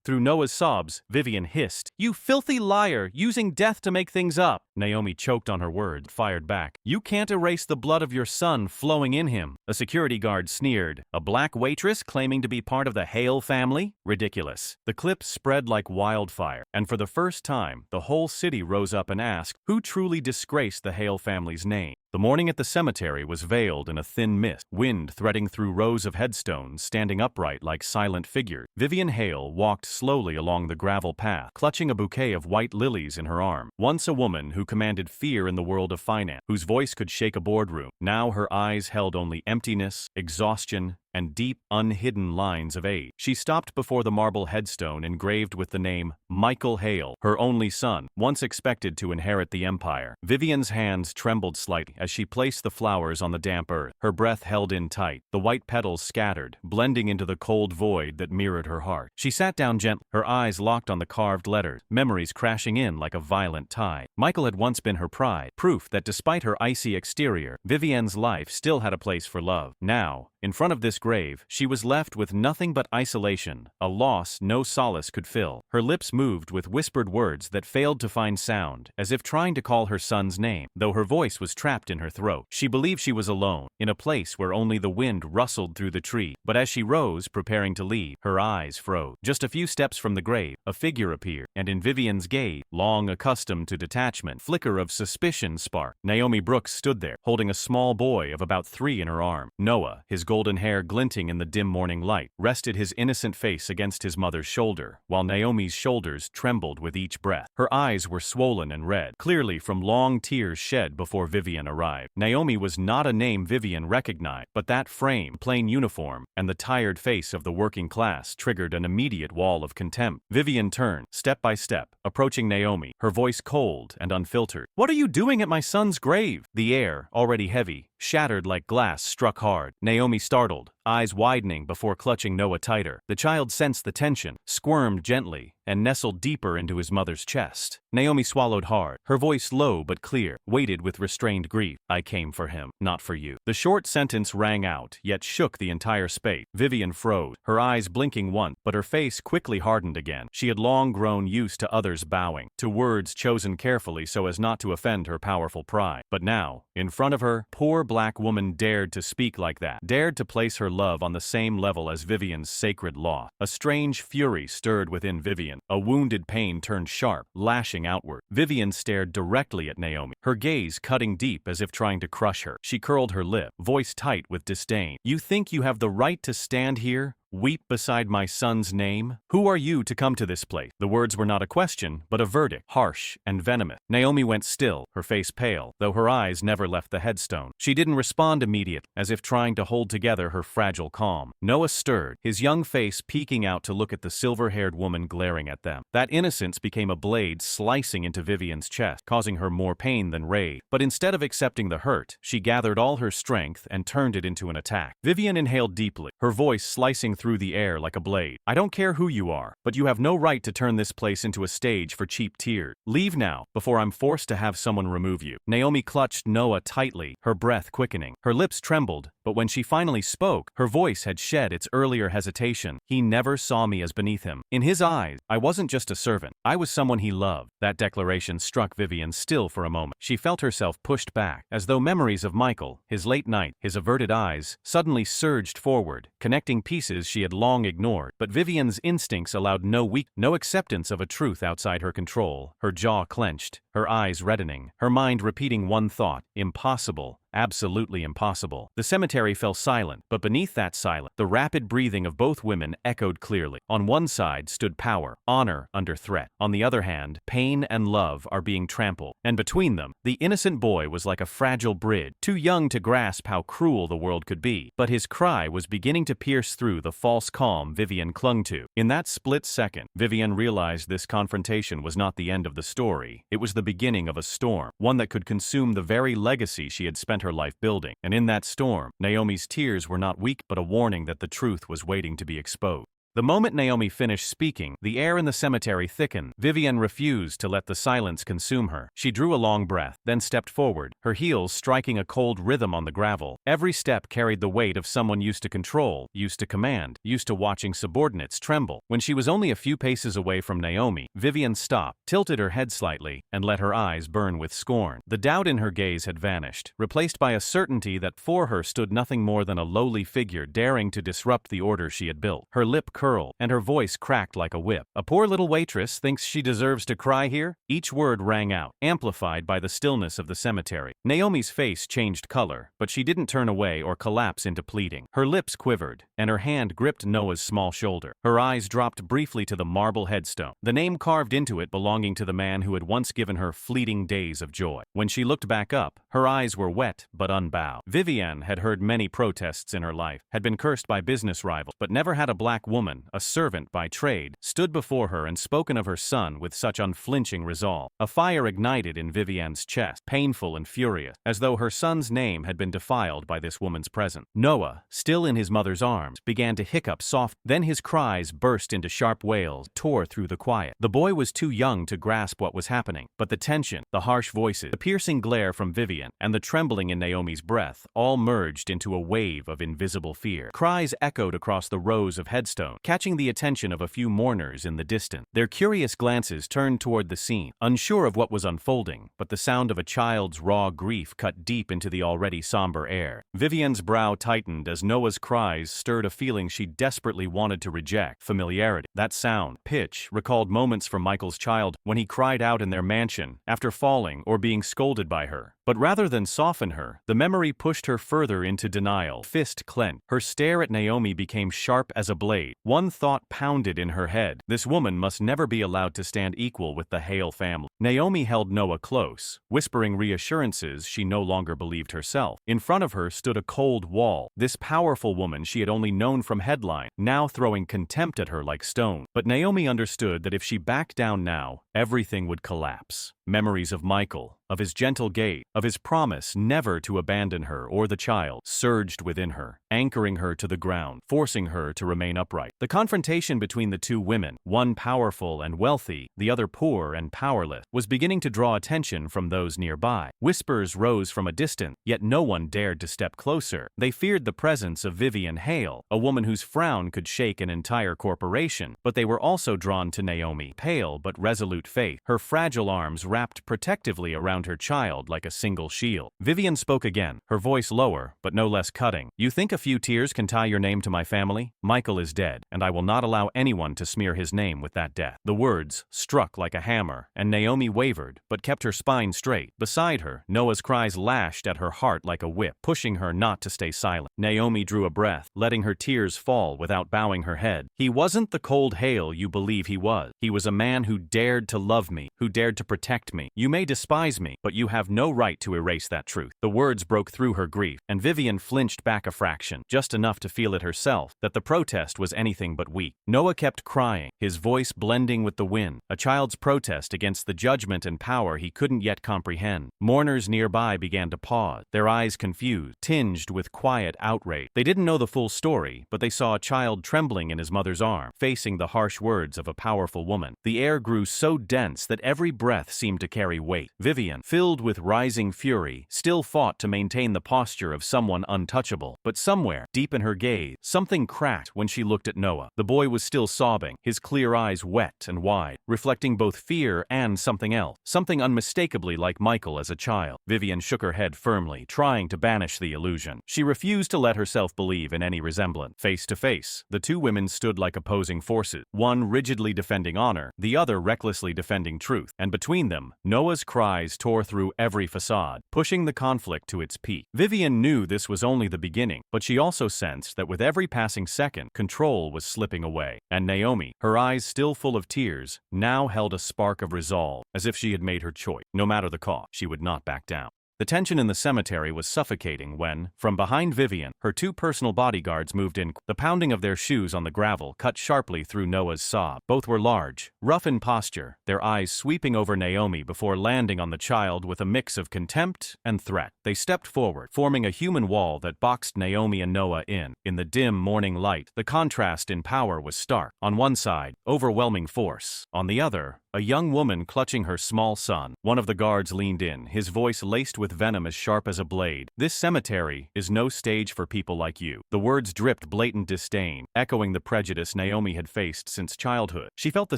Through Noah's sobs, Vivienne hissed, "You filthy liar, using death to make things up." Naomi choked on her words, fired back, "You can't erase the blood of your son flowing in him." A security guard sneered, "A black waitress claiming to be part of the Hale family? Ridiculous." The clip spread like wildfire, and for the first time, the whole city rose up and asked, who truly disgraced the Hale family's name? The morning at the cemetery was veiled in a thin mist, wind threading through rows of headstones standing upright like silent figures. Vivienne Hale walked slowly along the gravel path, clutching a bouquet of white lilies in her arm. Once a woman who commanded fear in the world of finance, whose voice could shake a boardroom, now her eyes held only emptiness, exhaustion, and deep, unhidden lines of age. She stopped before the marble headstone engraved with the name Michael Hale, her only son, once expected to inherit the empire. Vivienne's hands trembled slightly as she placed the flowers on the damp earth, her breath held in tight, the white petals scattered, blending into the cold void that mirrored her heart. She sat down gently, her eyes locked on the carved letters, memories crashing in like a violent tide. Michael had once been her pride, proof that despite her icy exterior, Vivienne's life still had a place for love. Now, in front of this grave, she was left with nothing but isolation, a loss no solace could fill. Her lips moved with whispered words that failed to find sound, as if trying to call her son's name, though her voice was trapped in her throat. She believed she was alone, in a place where only the wind rustled through the tree. But as she rose, preparing to leave, her eyes froze. Just a few steps from the grave, a figure appeared, and in Vivienne's gaze, long accustomed to detachment, flicker of suspicion sparked. Naomi Brooks stood there, holding a small boy of about 3 in her arm. Noah, his golden hair glinting in the dim morning light, rested his innocent face against his mother's shoulder, while Naomi's shoulders trembled with each breath. Her eyes were swollen and red, clearly from long tears shed before Vivienne arrived. Naomi was not a name Vivienne recognized, but that frame, plain uniform, and the tired face of the working class triggered an immediate wall of contempt. Vivienne turned, step by step, approaching Naomi, her voice cold and unfiltered. "What are you doing at my son's grave?" The air, already heavy, shattered like glass struck hard. Naomi startled, eyes widening before clutching Noah tighter. The child sensed the tension, squirmed gently, and nestled deeper into his mother's chest. Naomi swallowed hard, her voice low but clear, weighted with restrained grief. "I came for him, not for you." The short sentence rang out, yet shook the entire space. Vivienne froze, her eyes blinking once, but her face quickly hardened again. She had long grown used to others bowing, to words chosen carefully so as not to offend her powerful pride. But now, in front of her, poor black woman dared to speak like that, dared to place her love on the same level as Vivienne's sacred law. A strange fury stirred within Vivienne. A wounded pain turned sharp, lashing outward. Vivienne stared directly at Naomi, her gaze cutting deep as if trying to crush her. She curled her lip, voice tight with disdain. "You think you have the right to stand here? Weep beside my son's name? Who are you to come to this place?" The words were not a question, but a verdict, harsh and venomous. Naomi went still, her face pale, though her eyes never left the headstone. She didn't respond immediately, as if trying to hold together her fragile calm. Noah stirred, his young face peeking out to look at the silver-haired woman glaring at them. That innocence became a blade slicing into Vivienne's chest, causing her more pain than rage. But instead of accepting the hurt, she gathered all her strength and turned it into an attack. Vivienne inhaled deeply, her voice slicing through the air like a blade. "I don't care who you are, but you have no right to turn this place into a stage for cheap tears. Leave now, before I'm forced to have someone remove you." Naomi clutched Noah tightly, her breath quickening. Her lips trembled, but when she finally spoke, her voice had shed its earlier hesitation. "He never saw me as beneath him. In his eyes, I wasn't just a servant. I was someone he loved." That declaration struck Vivienne still for a moment. She felt herself pushed back, as though memories of Michael, his late night, his averted eyes, suddenly surged forward, connecting pieces she had long ignored. But Vivienne's instincts allowed no acceptance of a truth outside her control. Her jaw clenched, her eyes reddening, her mind repeating one thought: impossible. Absolutely impossible. The cemetery fell silent, but beneath that silence, the rapid breathing of both women echoed clearly. On one side stood power, honor under threat. On the other hand, pain and love are being trampled. And between them, the innocent boy was like a fragile bridge, too young to grasp how cruel the world could be. But his cry was beginning to pierce through the false calm Vivienne clung to. In that split second, Vivienne realized this confrontation was not the end of the story. It was the beginning of a storm, one that could consume the very legacy she had spent her life building. And in that storm, Naomi's tears were not weak but a warning that the truth was waiting to be exposed. The moment Naomi finished speaking, the air in the cemetery thickened. Vivienne refused to let the silence consume her. She drew a long breath, then stepped forward, her heels striking a cold rhythm on the gravel. Every step carried the weight of someone used to control, used to command, used to watching subordinates tremble. When she was only a few paces away from Naomi, Vivienne stopped, tilted her head slightly, and let her eyes burn with scorn. The doubt in her gaze had vanished, replaced by a certainty that for her stood nothing more than a lowly figure daring to disrupt the order she had built. Her lip curled, and her voice cracked like a whip. "A poor little waitress thinks she deserves to cry here?" Each word rang out, amplified by the stillness of the cemetery. Naomi's face changed color, but she didn't turn away or collapse into pleading. Her lips quivered, and her hand gripped Noah's small shoulder. Her eyes dropped briefly to the marble headstone, the name carved into it belonging to the man who had once given her fleeting days of joy. When she looked back up, her eyes were wet but unbowed. Vivienne had heard many protests in her life, had been cursed by business rivals, but never had a black woman, a servant by trade, stood before her and spoken of her son with such unflinching resolve. A fire ignited in Vivienne's chest, painful and furious, as though her son's name had been defiled by this woman's presence. Noah, still in his mother's arms, began to hiccup softly. Then his cries burst into sharp wails, tore through the quiet. The boy was too young to grasp what was happening, but the tension, the harsh voices, the piercing glare from Vivienne, and the trembling in Naomi's breath all merged into a wave of invisible fear. Cries echoed across the rows of headstones, catching the attention of a few mourners in the distance. Their curious glances turned toward the scene, unsure of what was unfolding, but the sound of a child's raw grief cut deep into the already somber air. Vivienne's brow tightened as Noah's cries stirred a feeling she desperately wanted to reject: familiarity. That sound, pitch, recalled moments from Michael's childhood when he cried out in their mansion after falling or being scolded by her. But rather than soften her, the memory pushed her further into denial. Fist clenched. Her stare at Naomi became sharp as a blade. One thought pounded in her head: this woman must never be allowed to stand equal with the Hale family. Naomi held Noah close, whispering reassurances she no longer believed herself. In front of her stood a cold wall, this powerful woman she had only known from headlines, now throwing contempt at her like stone. But Naomi understood that if she backed down now, everything would collapse. Memories of Michael, of his gentle gaze, of his promise never to abandon her or the child, surged within her, anchoring her to the ground, forcing her to remain upright. The confrontation between the two women, one powerful and wealthy, the other poor and powerless, was beginning to draw attention from those nearby. Whispers rose from a distance, yet no one dared to step closer. They feared the presence of Vivienne Hale, a woman whose frown could shake an entire corporation, but they were also drawn to Naomi, pale but resolute face, her fragile arms wrapped protectively around her child like a single shield. Vivienne spoke again, her voice lower but no less cutting. "You think a few tears can tie your name to my family? Michael is dead, and I will not allow anyone to smear his name with that death." The words struck like a hammer, and Naomi wavered but kept her spine straight. Beside her, Noah's cries lashed at her heart like a whip, pushing her not to stay silent. Naomi drew a breath, letting her tears fall without bowing her head. "He wasn't the cold Hale you believe he was. He was a man who dared to love me, who dared to protect me. You may despise me, but you have no right to erase that truth." The words broke through her grief, and Vivienne flinched back a fraction, just enough to feel it herself, that the protest was anything but weak. Noah kept crying, his voice blending with the wind, a child's protest against the judgment and power he couldn't yet comprehend. Mourners nearby began to pause, their eyes confused, tinged with quiet outrage. They didn't know the full story, but they saw a child trembling in his mother's arm, facing the harsh words of a powerful woman. The air grew so dense that every breath seemed to carry weight. Vivienne, filled with rising fury, still fought to maintain the posture of someone untouchable. But somewhere, deep in her gaze, something cracked when she looked at Noah. The boy was still sobbing, his clear eyes wet and wide, reflecting both fear and something else, something unmistakably like Michael as a child. Vivienne shook her head firmly, trying to banish the illusion. She refused to let herself believe in any resemblance. Face to face, the two women stood like opposing forces, one rigidly defending honor, the other recklessly defending truth, and between them, Noah's cries tore through every facade, pushing the conflict to its peak. Vivienne knew this was only the beginning, but she also sensed that with every passing second, control was slipping away. And Naomi, her eyes still full of tears, now held a spark of resolve, as if she had made her choice. No matter the cost, she would not back down. The tension in the cemetery was suffocating when, from behind Vivienne, her two personal bodyguards moved in. The pounding of their shoes on the gravel cut sharply through Noah's sob. Both were large, rough in posture, their eyes sweeping over Naomi before landing on the child with a mix of contempt and threat. They stepped forward, forming a human wall that boxed Naomi and Noah in. In the dim morning light, the contrast in power was stark. On one side, overwhelming force. On the other, a young woman clutching her small son. One of the guards leaned in, his voice laced with venom as sharp as a blade. "This cemetery is no stage for people like you." The words dripped blatant disdain, echoing the prejudice Naomi had faced since childhood. She felt the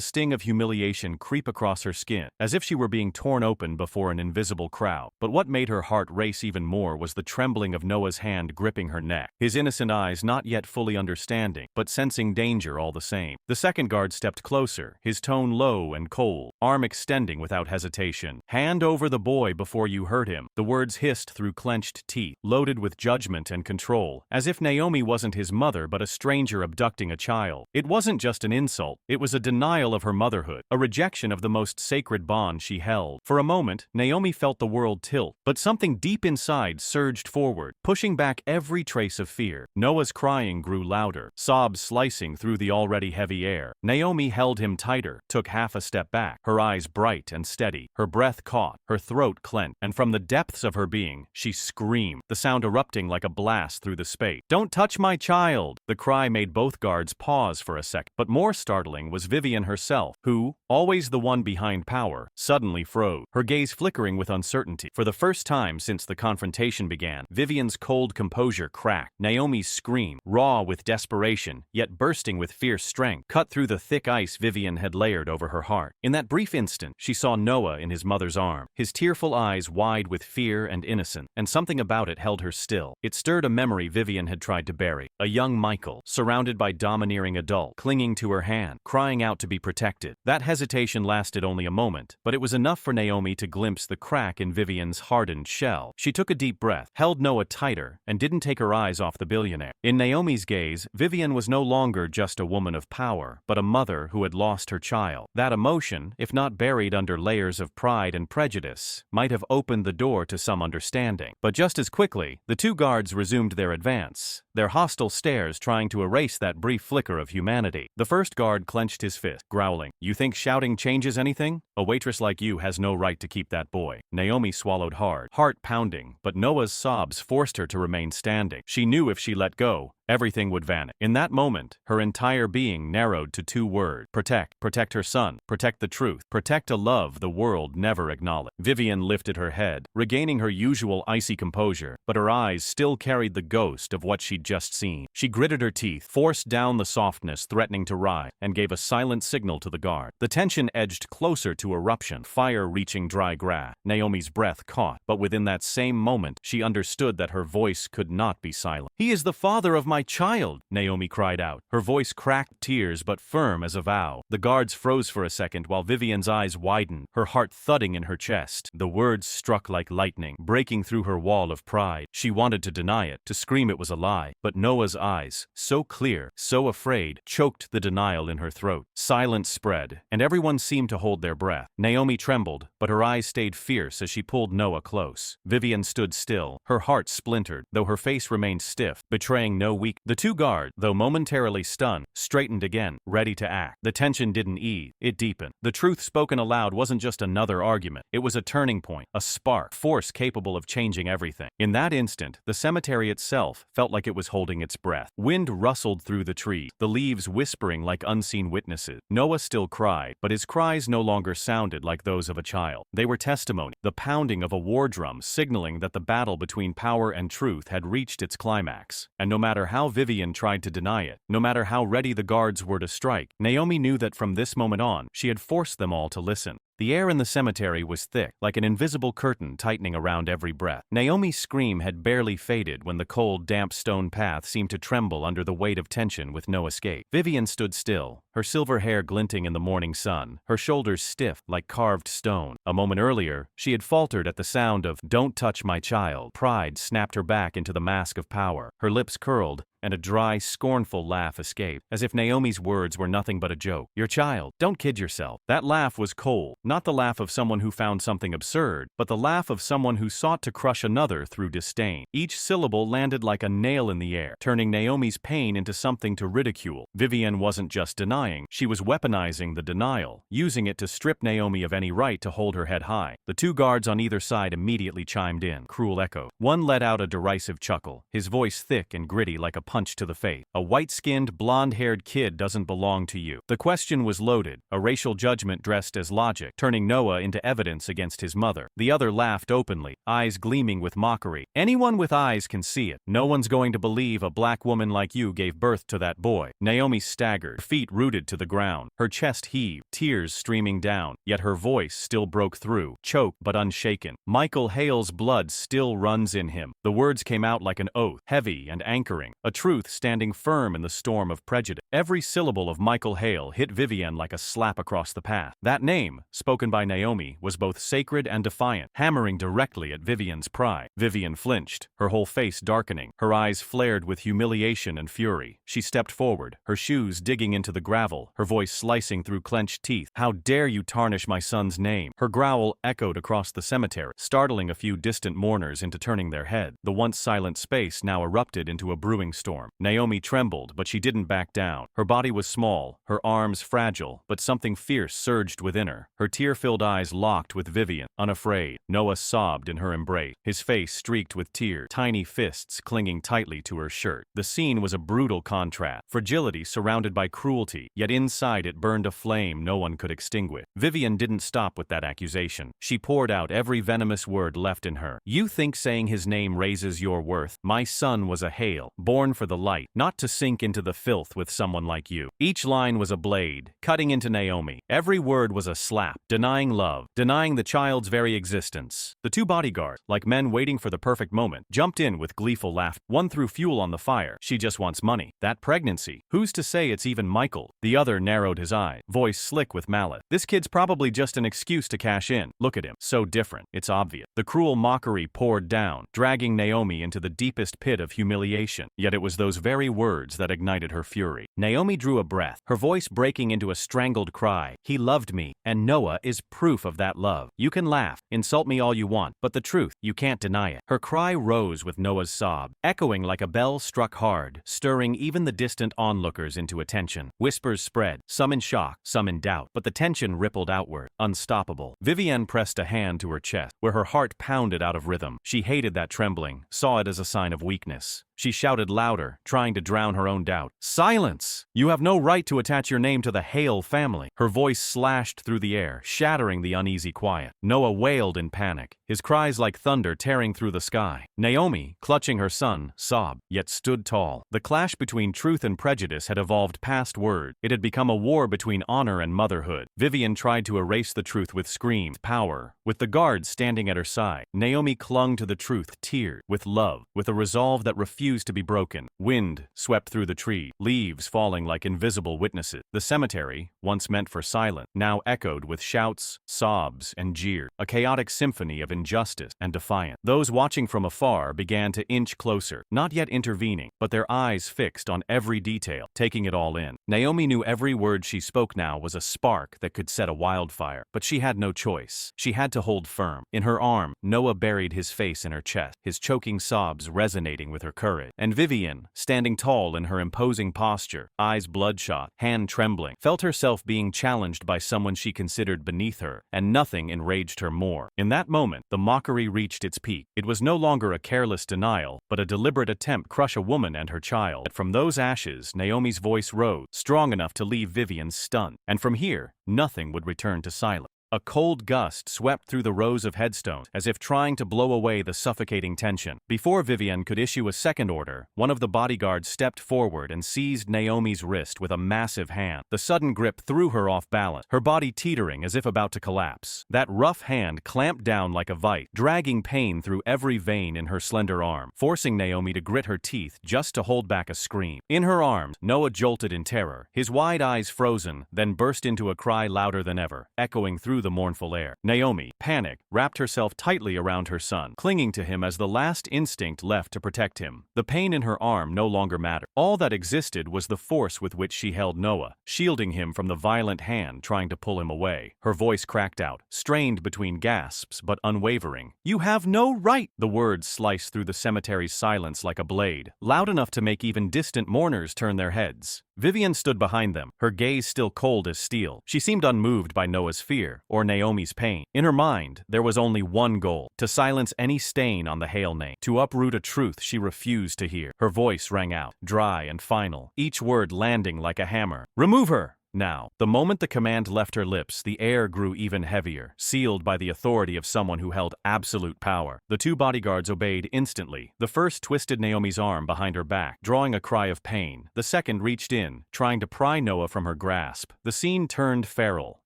sting of humiliation creep across her skin, as if she were being torn open before an invisible crowd. But what made her heart race even more was the trembling of Noah's hand gripping her neck, his innocent eyes not yet fully understanding, but sensing danger all the same. The second guard stepped closer, his tone low and cold, arm extending without hesitation. "Hand over the boy before you hurt him." The words hissed through clenched teeth, loaded with judgment and control, as if Naomi wasn't his mother but a stranger abducting a child. It wasn't just an insult, it was a denial of her motherhood, a rejection of the most sacred bond she held. For a moment, Naomi felt the world tilt, but something deep inside surged forward, pushing back every trace of fear. Noah's crying grew louder, sobs slicing through the already heavy air. Naomi held him tighter, took half a step back, her eyes bright and steady, her breath caught, her throat clenched, and from the depths of her being, she screamed, the sound erupting like a blast through the space. "Don't touch my child!" The cry made both guards pause for a second, but more startling was Vivienne herself, who, always the one behind power, suddenly froze, her gaze flickering with uncertainty. For the first time since the confrontation began, Vivienne's cold composure cracked. Naomi's scream, raw with desperation, yet bursting with fierce strength, cut through the thick ice Vivienne had layered over her heart. In that brief instant, she saw Noah in his mother's arm, his tearful eyes wide with fear and innocence, and something about it held her still. It stirred a memory Vivienne had tried to bury. A young Michael, surrounded by domineering adults, clinging to her hand, crying out to be protected. That hesitation lasted only a moment, but it was enough for Naomi to glimpse the crack in Vivienne's hardened shell. She took a deep breath, held Noah tighter, and didn't take her eyes off the billionaire. In Naomi's gaze, Vivienne was no longer just a woman of power, but a mother who had lost her child. That emotion, if not buried under layers of pride and prejudice, might have opened the door to some understanding. But just as quickly, the two guards resumed their advance, their hostile stares trying to erase that brief flicker of humanity. The first guard clenched his fist, growling, "You think shouting changes anything? A waitress like you has no right to keep that boy." Naomi swallowed hard, heart pounding, but Noah's sobs forced her to remain standing. She knew if she let go, everything would vanish. In that moment, her entire being narrowed to two words: protect. Protect her son. Protect the truth. Protect a love the world never acknowledged. Vivienne lifted her head, regaining her usual icy composure, but her eyes still carried the ghost of what she'd just seen. She gritted her teeth, forced down the softness threatening to rise, and gave a silent signal to the guard. The tension edged closer to eruption, fire reaching dry grass. Naomi's breath caught, but within that same moment, she understood that her voice could not be silent. "He is the father of my child!" Naomi cried out, her voice cracked tears but firm as a vow. The guards froze for a second while Vivienne's eyes widened, her heart thudding in her chest. The words struck like lightning, breaking through her wall of pride. She wanted to deny it, to scream it was a lie, but Noah's eyes, so clear, so afraid, choked the denial in her throat. Silence spread, and everyone seemed to hold their breath. Naomi trembled, but her eyes stayed fierce as she pulled Noah close. Vivienne stood still, her heart splintered, though her face remained stiff, betraying no weakness. The two guards, though momentarily stunned, straightened again, ready to act. The tension didn't ease, it deepened. The truth spoken aloud wasn't just another argument. It was a turning point, a spark, force capable of changing everything. In that instant, the cemetery itself felt like it was holding its breath. Wind rustled through the trees, the leaves whispering like unseen witnesses. Noah still cried, but his cries no longer sounded like those of a child. They were testimony, the pounding of a war drum signaling that the battle between power and truth had reached its climax. And no matter how Vivienne tried to deny it, no matter how ready the guards were to strike, Naomi knew that from this moment on, she had forced them all to listen. The air in the cemetery was thick, like an invisible curtain tightening around every breath. Naomi's scream had barely faded when the cold, damp stone path seemed to tremble under the weight of tension with no escape. Vivienne stood still, her silver hair glinting in the morning sun, her shoulders stiff like carved stone. A moment earlier, she had faltered at the sound of "Don't touch my child." Pride snapped her back into the mask of power. Her lips curled, and a dry, scornful laugh escaped, as if Naomi's words were nothing but a joke. Your child. Don't kid yourself. That laugh was cold, not the laugh of someone who found something absurd, but the laugh of someone who sought to crush another through disdain. Each syllable landed like a nail in the air, turning Naomi's pain into something to ridicule. Vivienne wasn't just denying, she was weaponizing the denial, using it to strip Naomi of any right to hold her head high. The two guards on either side immediately chimed in. Cruel echo. One let out a derisive chuckle, his voice thick and gritty like a punch to the face. A white-skinned, blonde-haired kid doesn't belong to you. The question was loaded, a racial judgment dressed as logic, turning Noah into evidence against his mother. The other laughed openly, eyes gleaming with mockery. Anyone with eyes can see it. No one's going to believe a black woman like you gave birth to that boy. Naomi staggered, feet rooted to the ground. Her chest heaved, tears streaming down, yet her voice still broke through, choked but unshaken. Michael Hale's blood still runs in him. The words came out like an oath, heavy and anchoring, a truth standing firm in the storm of prejudice. Every syllable of Michael Hale hit Vivienne like a slap across the path. That name, spoken by Naomi, was both sacred and defiant, hammering directly at Vivienne's pride. Vivienne flinched, her whole face darkening, her eyes flared with humiliation and fury. She stepped forward, her shoes digging into the gravel, her voice slicing through clenched teeth. How dare you tarnish my son's name? Her growl echoed across the cemetery, startling a few distant mourners into turning their head. The once silent space now erupted into a brewing storm. Naomi trembled, but she didn't back down. Her body was small, her arms fragile, but something fierce surged within her. Her tear-filled eyes locked with Vivienne, unafraid. Noah sobbed in her embrace, his face streaked with tears, tiny fists clinging tightly to her shirt. The scene was a brutal contrast, fragility surrounded by cruelty, yet inside it burned a flame no one could extinguish. Vivienne didn't stop with that accusation. She poured out every venomous word left in her. You think saying his name raises your worth? My son was a Hale, born for the light, not to sink into the filth with someone like you. Each line was a blade, cutting into Naomi. Every word was a slap, denying love, denying the child's very existence. The two bodyguards, like men waiting for the perfect moment, jumped in with gleeful laughter. One threw fuel on the fire. She just wants money. That pregnancy. Who's to say it's even Michael? The other narrowed his eye, voice slick with malice. This kid's probably just an excuse to cash in. Look at him. So different. It's obvious. The cruel mockery poured down, dragging Naomi into the deepest pit of humiliation. Yet it was those very words that ignited her fury. Naomi drew a breath, her voice breaking into a strangled cry. He loved me, and Noah is proof of that love. You can laugh, insult me all you want, but the truth, you can't deny it. Her cry rose with Noah's sob, echoing like a bell struck hard, stirring even the distant onlookers into attention. Whispers spread, some in shock, some in doubt, but the tension rippled outward, unstoppable. Vivienne pressed a hand to her chest, where her heart pounded out of rhythm. She hated that trembling, saw it as a sign of weakness. She shouted louder, trying to drown her own doubt. Silence! You have no right to attach your name to the Hale family. Her voice slashed through the air, shattering the uneasy quiet. Noah wailed in panic, his cries like thunder tearing through the sky. Naomi, clutching her son, sobbed, yet stood tall. The clash between truth and prejudice had evolved past words. It had become a war between honor and motherhood. Vivienne tried to erase the truth with screams, power. With the guards standing at her side, Naomi clung to the truth, teared, with love, with a resolve that refused to be broken. Wind swept through the tree, leaves falling like invisible witnesses. The cemetery, once meant for silence, now echoed with shouts, sobs, and jeers, a chaotic symphony of injustice and defiance. Those watching from afar began to inch closer, not yet intervening, but their eyes fixed on every detail, taking it all in. Naomi knew every word she spoke now was a spark that could set a wildfire, but she had no choice. She had to hold firm. In her arm, Noah buried his face in her chest, his choking sobs resonating with her courage. And Vivienne, standing tall in her imposing posture, eyes bloodshot, hand trembling, felt herself being challenged by someone she considered beneath her, and nothing enraged her more. In that moment, the mockery reached its peak. It was no longer a careless denial, but a deliberate attempt to crush a woman and her child. From those ashes, Naomi's voice rose, strong enough to leave Vivienne stunned. And from here, nothing would return to silence. A cold gust swept through the rows of headstones, as if trying to blow away the suffocating tension. Before Vivienne could issue a second order, one of the bodyguards stepped forward and seized Naomi's wrist with a massive hand. The sudden grip threw her off balance, her body teetering as if about to collapse. That rough hand clamped down like a vise, dragging pain through every vein in her slender arm, forcing Naomi to grit her teeth just to hold back a scream. In her arms, Noah jolted in terror, his wide eyes frozen, then burst into a cry louder than ever, echoing through the mournful air. Naomi, panicked, wrapped herself tightly around her son, clinging to him as the last instinct left to protect him. The pain in her arm no longer mattered. All that existed was the force with which she held Noah, shielding him from the violent hand trying to pull him away. Her voice cracked out, strained between gasps but unwavering. "You have no right!" The words sliced through the cemetery's silence like a blade, loud enough to make even distant mourners turn their heads. Vivienne stood behind them, her gaze still cold as steel. She seemed unmoved by Noah's fear, or Naomi's pain. In her mind, there was only one goal: to silence any stain on the Hale name, to uproot a truth she refused to hear. Her voice rang out, dry and final, each word landing like a hammer. "Remove her! Now." The moment the command left her lips, the air grew even heavier, sealed by the authority of someone who held absolute power. The two bodyguards obeyed instantly. The first twisted Naomi's arm behind her back, drawing a cry of pain. The second reached in, trying to pry Noah from her grasp. The scene turned feral.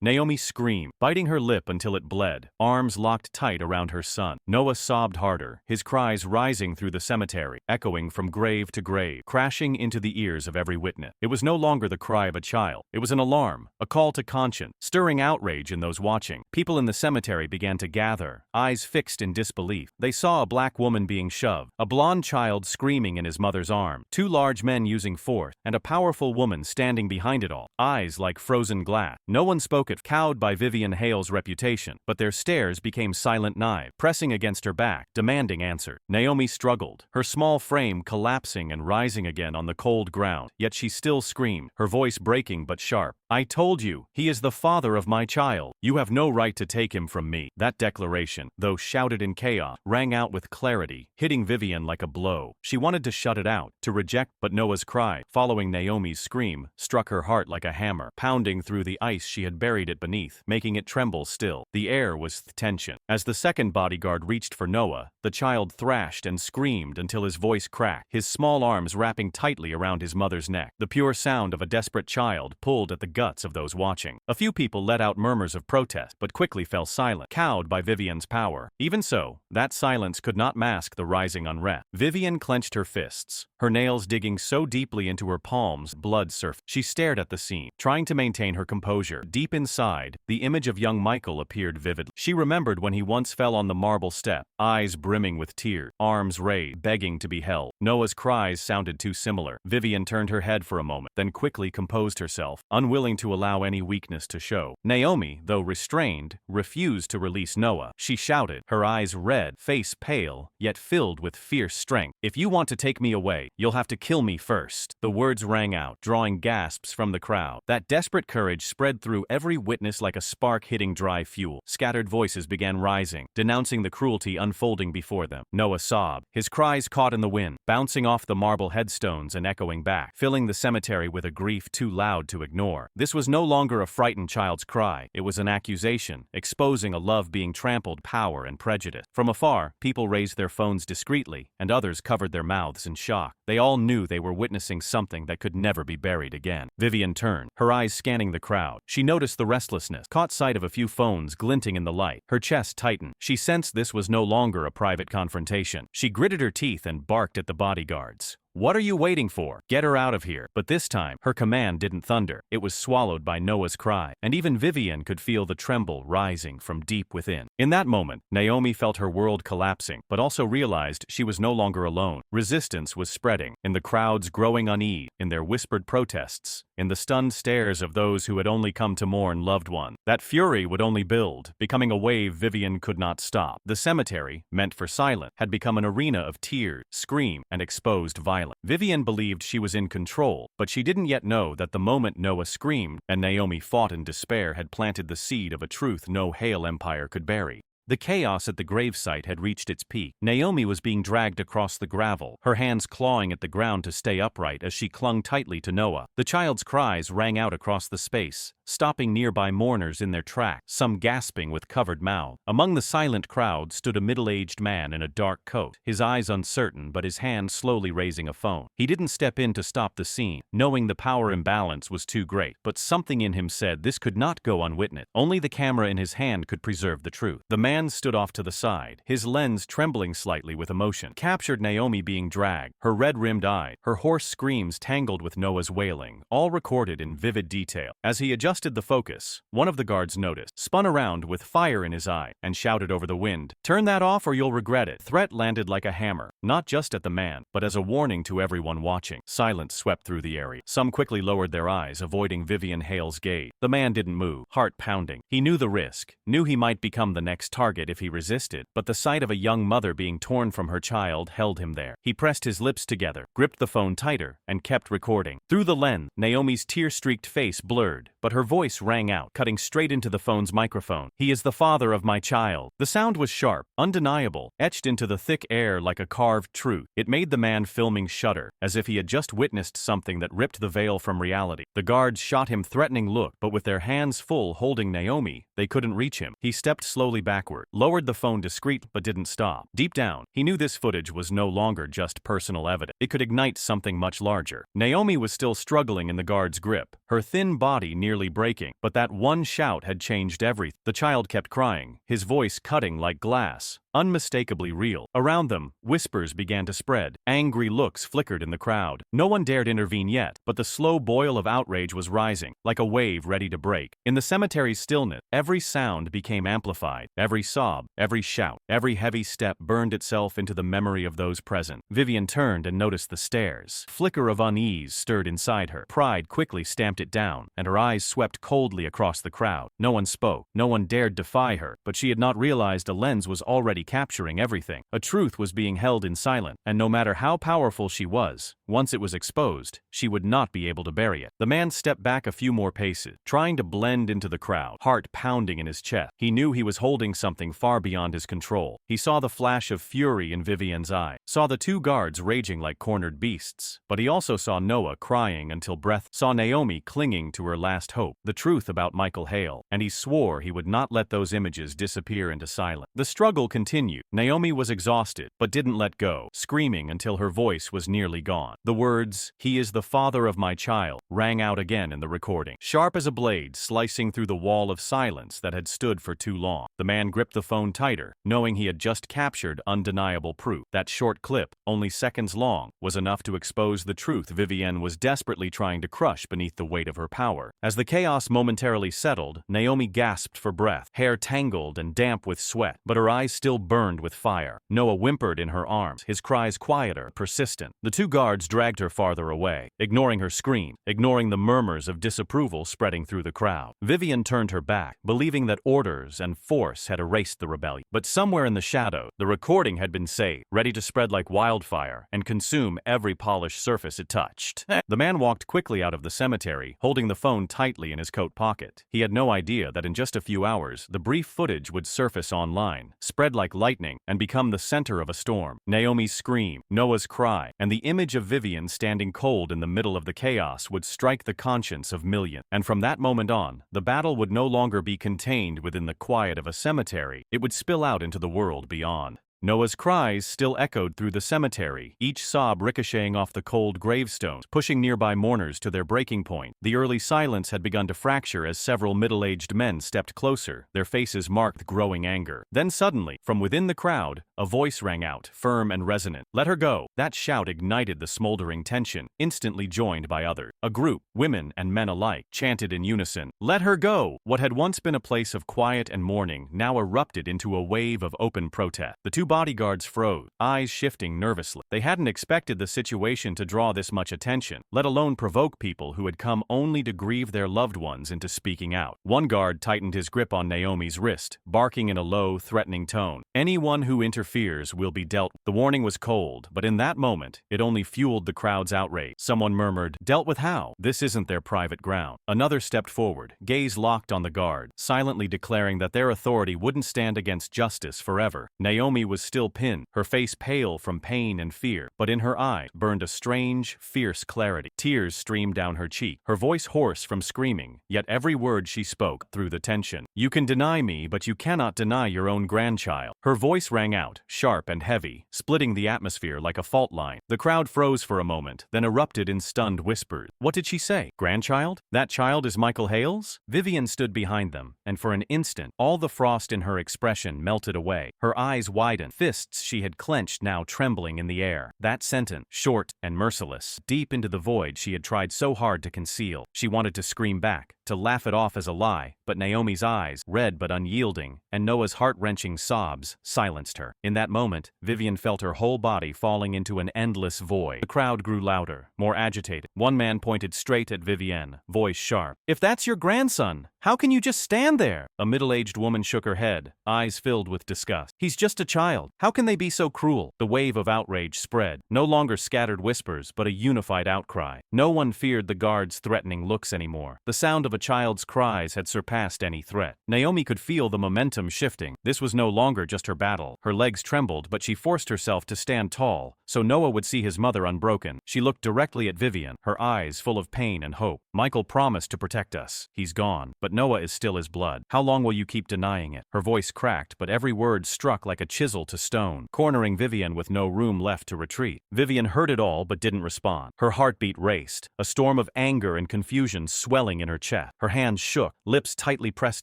Naomi screamed, biting her lip until it bled, arms locked tight around her son. Noah sobbed harder, his cries rising through the cemetery, echoing from grave to grave, crashing into the ears of every witness. It was no longer the cry of a child. It was an alarm, a call to conscience, stirring outrage in those watching. People in the cemetery began to gather, eyes fixed in disbelief. They saw a black woman being shoved, a blonde child screaming in his mother's arm, two large men using force, and a powerful woman standing behind it all, eyes like frozen glass. No one spoke it, cowed by Vivienne Hale's reputation, but their stares became silent knives, pressing against her back, demanding answers. Naomi struggled, her small frame collapsing and rising again on the cold ground, yet she still screamed, her voice breaking but sharp. "I told you, he is the father of my child. You have no right to take him from me." That declaration, though shouted in chaos, rang out with clarity, hitting Vivienne like a blow. She wanted to shut it out, to reject, but Noah's cry, following Naomi's scream, struck her heart like a hammer, pounding through the ice she had buried it beneath, making it tremble still. The air was tension. As the second bodyguard reached for Noah, the child thrashed and screamed until his voice cracked, his small arms wrapping tightly around his mother's neck. The pure sound of a desperate child pulled at the guts of those watching. A few people let out murmurs of protest, but quickly fell silent, cowed by Vivienne's power. Even so, that silence could not mask the rising unrest. Vivienne clenched her fists, her nails digging so deeply into her palms, blood surfaced. She stared at the scene, trying to maintain her composure. Deep inside, the image of young Michael appeared vividly. She remembered when he once fell on the marble step, eyes brimming with tears, arms raised, begging to be held. Noah's cries sounded too similar. Vivienne turned her head for a moment, then quickly composed herself, unwilling to allow any weakness to show. Naomi, though restrained, refused to release Noah. She shouted, her eyes red, face pale, yet filled with fierce strength. "If you want to take me away, you'll have to kill me first." The words rang out, drawing gasps from the crowd. That desperate courage spread through every witness like a spark hitting dry fuel. Scattered voices began rising, denouncing the cruelty unfolding before them. Noah sobbed, his cries caught in the wind, bouncing off the marble headstones and echoing back, filling the cemetery with a grief too loud to ignore. This was no longer a frightened child's cry. It was an accusation, exposing a love being trampled, power and prejudice. From afar, people raised their phones discreetly, and others covered their mouths in shock. They all knew they were witnessing something that could never be buried again. Vivienne turned, her eyes scanning the crowd. She noticed the restlessness, caught sight of a few phones glinting in the light. Her chest tightened. She sensed this was no longer a private confrontation. She gritted her teeth and barked at the bodyguards. "What are you waiting for? Get her out of here." But this time, her command didn't thunder. It was swallowed by Noah's cry, and even Vivienne could feel the tremble rising from deep within. In that moment, Naomi felt her world collapsing, but also realized she was no longer alone. Resistance was spreading, in the crowd's growing unease, in their whispered protests, in the stunned stares of those who had only come to mourn loved one. That fury would only build, becoming a wave Vivienne could not stop. The cemetery, meant for silence, had become an arena of tears, scream, and exposed violence. Vivienne believed she was in control, but she didn't yet know that the moment Noah screamed and Naomi fought in despair had planted the seed of a truth no Hale empire could bury. The chaos at the gravesite had reached its peak. Naomi was being dragged across the gravel, her hands clawing at the ground to stay upright as she clung tightly to Noah. The child's cries rang out across the space, stopping nearby mourners in their tracks, some gasping with covered mouths. Among the silent crowd stood a middle-aged man in a dark coat, his eyes uncertain but his hand slowly raising a phone. He didn't step in to stop the scene, knowing the power imbalance was too great, but something in him said this could not go unwitnessed. Only the camera in his hand could preserve the truth. The man stood off to the side, his lens trembling slightly with emotion, captured Naomi being dragged, her red-rimmed eye, her hoarse screams tangled with Noah's wailing, all recorded in vivid detail. As he adjusted adjusted the focus. One of the guards noticed, spun around with fire in his eye, and shouted over the wind, "Turn that off or you'll regret it." Threat landed like a hammer, not just at the man, but as a warning to everyone watching. Silence swept through the area. Some quickly lowered their eyes, avoiding Vivienne Hale's gaze. The man didn't move, heart pounding. He knew the risk, knew he might become the next target if he resisted, but the sight of a young mother being torn from her child held him there. He pressed his lips together, gripped the phone tighter, and kept recording. Through the lens, Naomi's tear-streaked face blurred, but her voice rang out, cutting straight into the phone's microphone. "He is the father of my child." The sound was sharp, undeniable, etched into the thick air like a carved truth. It made the man filming shudder, as if he had just witnessed something that ripped the veil from reality. The guards shot him threatening look, but with their hands full holding Naomi, they couldn't reach him. He stepped slowly backward, lowered the phone discreetly, but didn't stop. Deep down, he knew this footage was no longer just personal evidence. It could ignite something much larger. Naomi was still struggling in the guard's grip, her thin body nearly breaking, but that one shout had changed everything. The child kept crying, his voice cutting like glass, unmistakably real. Around them, whispers began to spread. Angry looks flickered in the crowd. No one dared intervene yet, but the slow boil of outrage was rising, like a wave ready to break. In the cemetery's stillness, every sound became amplified. Every sob, every shout, every heavy step burned itself into the memory of those present. Vivienne turned and noticed the stares. Flicker of unease stirred inside her. Pride quickly stamped it down, and her eyes swept coldly across the crowd. No one spoke. No one dared defy her, but she had not realized a lens was already capturing everything. A truth was being held in silence, and no matter how powerful she was, once it was exposed, she would not be able to bury it. The man stepped back a few more paces, trying to blend into the crowd, heart pounding in his chest. He knew he was holding something far beyond his control. He saw the flash of fury in Vivienne's eye, saw the two guards raging like cornered beasts, but he also saw Noah crying until breath, saw Naomi clinging to her last hope, the truth about Michael Hale, and he swore he would not let those images disappear into silence. The struggle continued. Naomi was exhausted, but didn't let go, screaming until her voice was nearly gone. The words, "He is the father of my child," rang out again in the recording, sharp as a blade slicing through the wall of silence that had stood for too long. The man gripped the phone tighter, knowing he had just captured undeniable proof. That short clip, only seconds long, was enough to expose the truth Vivienne was desperately trying to crush beneath the weight of her power. As the chaos momentarily settled, Naomi gasped for breath, hair tangled and damp with sweat, but her eyes still burned with fire. Noah whimpered in her arms, his cries quieter, persistent. The two guards dragged her farther away, ignoring her scream, ignoring the murmurs of disapproval spreading through the crowd. Vivienne turned her back, believing that orders and force had erased the rebellion. But somewhere in the shadow, the recording had been saved, ready to spread like wildfire and consume every polished surface it touched. The man walked quickly out of the cemetery, holding the phone tightly in his coat pocket. He had no idea that in just a few hours, the brief footage would surface online, spread like lightning, and become the center of a storm. Naomi's scream, Noah's cry, and the image of Vivienne standing cold in the middle of the chaos would strike the conscience of millions. And from that moment on, the battle would no longer be contained within the quiet of a cemetery. It would spill out into the world beyond. Noah's cries still echoed through the cemetery, each sob ricocheting off the cold gravestones, pushing nearby mourners to their breaking point. The early silence had begun to fracture as several middle-aged men stepped closer, their faces marked growing anger. Then suddenly, from within the crowd, a voice rang out, firm and resonant. "Let her go." That shout ignited the smoldering tension, instantly joined by others. A group, women and men alike, chanted in unison, "Let her go!" What had once been a place of quiet and mourning now erupted into a wave of open protest. The two bodyguards froze, eyes shifting nervously. They hadn't expected the situation to draw this much attention, let alone provoke people who had come only to grieve their loved ones into speaking out. One guard tightened his grip on Naomi's wrist, barking in a low, threatening tone. "Anyone who interferes will be dealt with." The warning was cold, but in that moment, it only fueled the crowd's outrage. Someone murmured, "Dealt with how? This isn't their private ground." Another stepped forward, gaze locked on the guard, silently declaring that their authority wouldn't stand against justice forever. Naomi was still pinned, her face pale from pain and fear, but in her eye burned a strange, fierce clarity. Tears streamed down her cheek, her voice hoarse from screaming, yet every word she spoke through the tension. "You can deny me, but you cannot deny your own grandchild." Her voice rang out, sharp and heavy, splitting the atmosphere like a fault line. The crowd froze for a moment, then erupted in stunned whispers. What did she say? Grandchild? That child is Michael Hale's? Vivienne stood behind them, and for an instant, all the frost in her expression melted away. Her eyes widened, Vivienne, fists she had clenched now trembling in the air. That sentence, short and merciless, deep into the void she had tried so hard to conceal. She wanted to scream back, to laugh it off as a lie, but Naomi's eyes, red but unyielding, and Noah's heart-wrenching sobs, silenced her. In that moment, Vivienne felt her whole body falling into an endless void. The crowd grew louder, more agitated. One man pointed straight at Vivienne, voice sharp. "If that's your grandson, how can you just stand there?" A middle-aged woman shook her head, eyes filled with disgust. "He's just a child. How can they be so cruel?" The wave of outrage spread, no longer scattered whispers but a unified outcry. No one feared the guards' threatening looks anymore. The sound of a child's cries had surpassed any threat. Naomi could feel the momentum shifting. This was no longer just her battle. Her legs trembled, but she forced herself to stand tall, so Noah would see his mother unbroken. She looked directly at Vivienne, her eyes full of pain and hope. "Michael promised to protect us. He's gone, but Noah is still as blood. How long will you keep denying it?" Her voice cracked, but every word struck like a chisel to stone, cornering Vivienne with no room left to retreat. Vivienne heard it all but didn't respond. Her heartbeat raced, a storm of anger and confusion swelling in her chest. Her hands shook, lips tightly pressed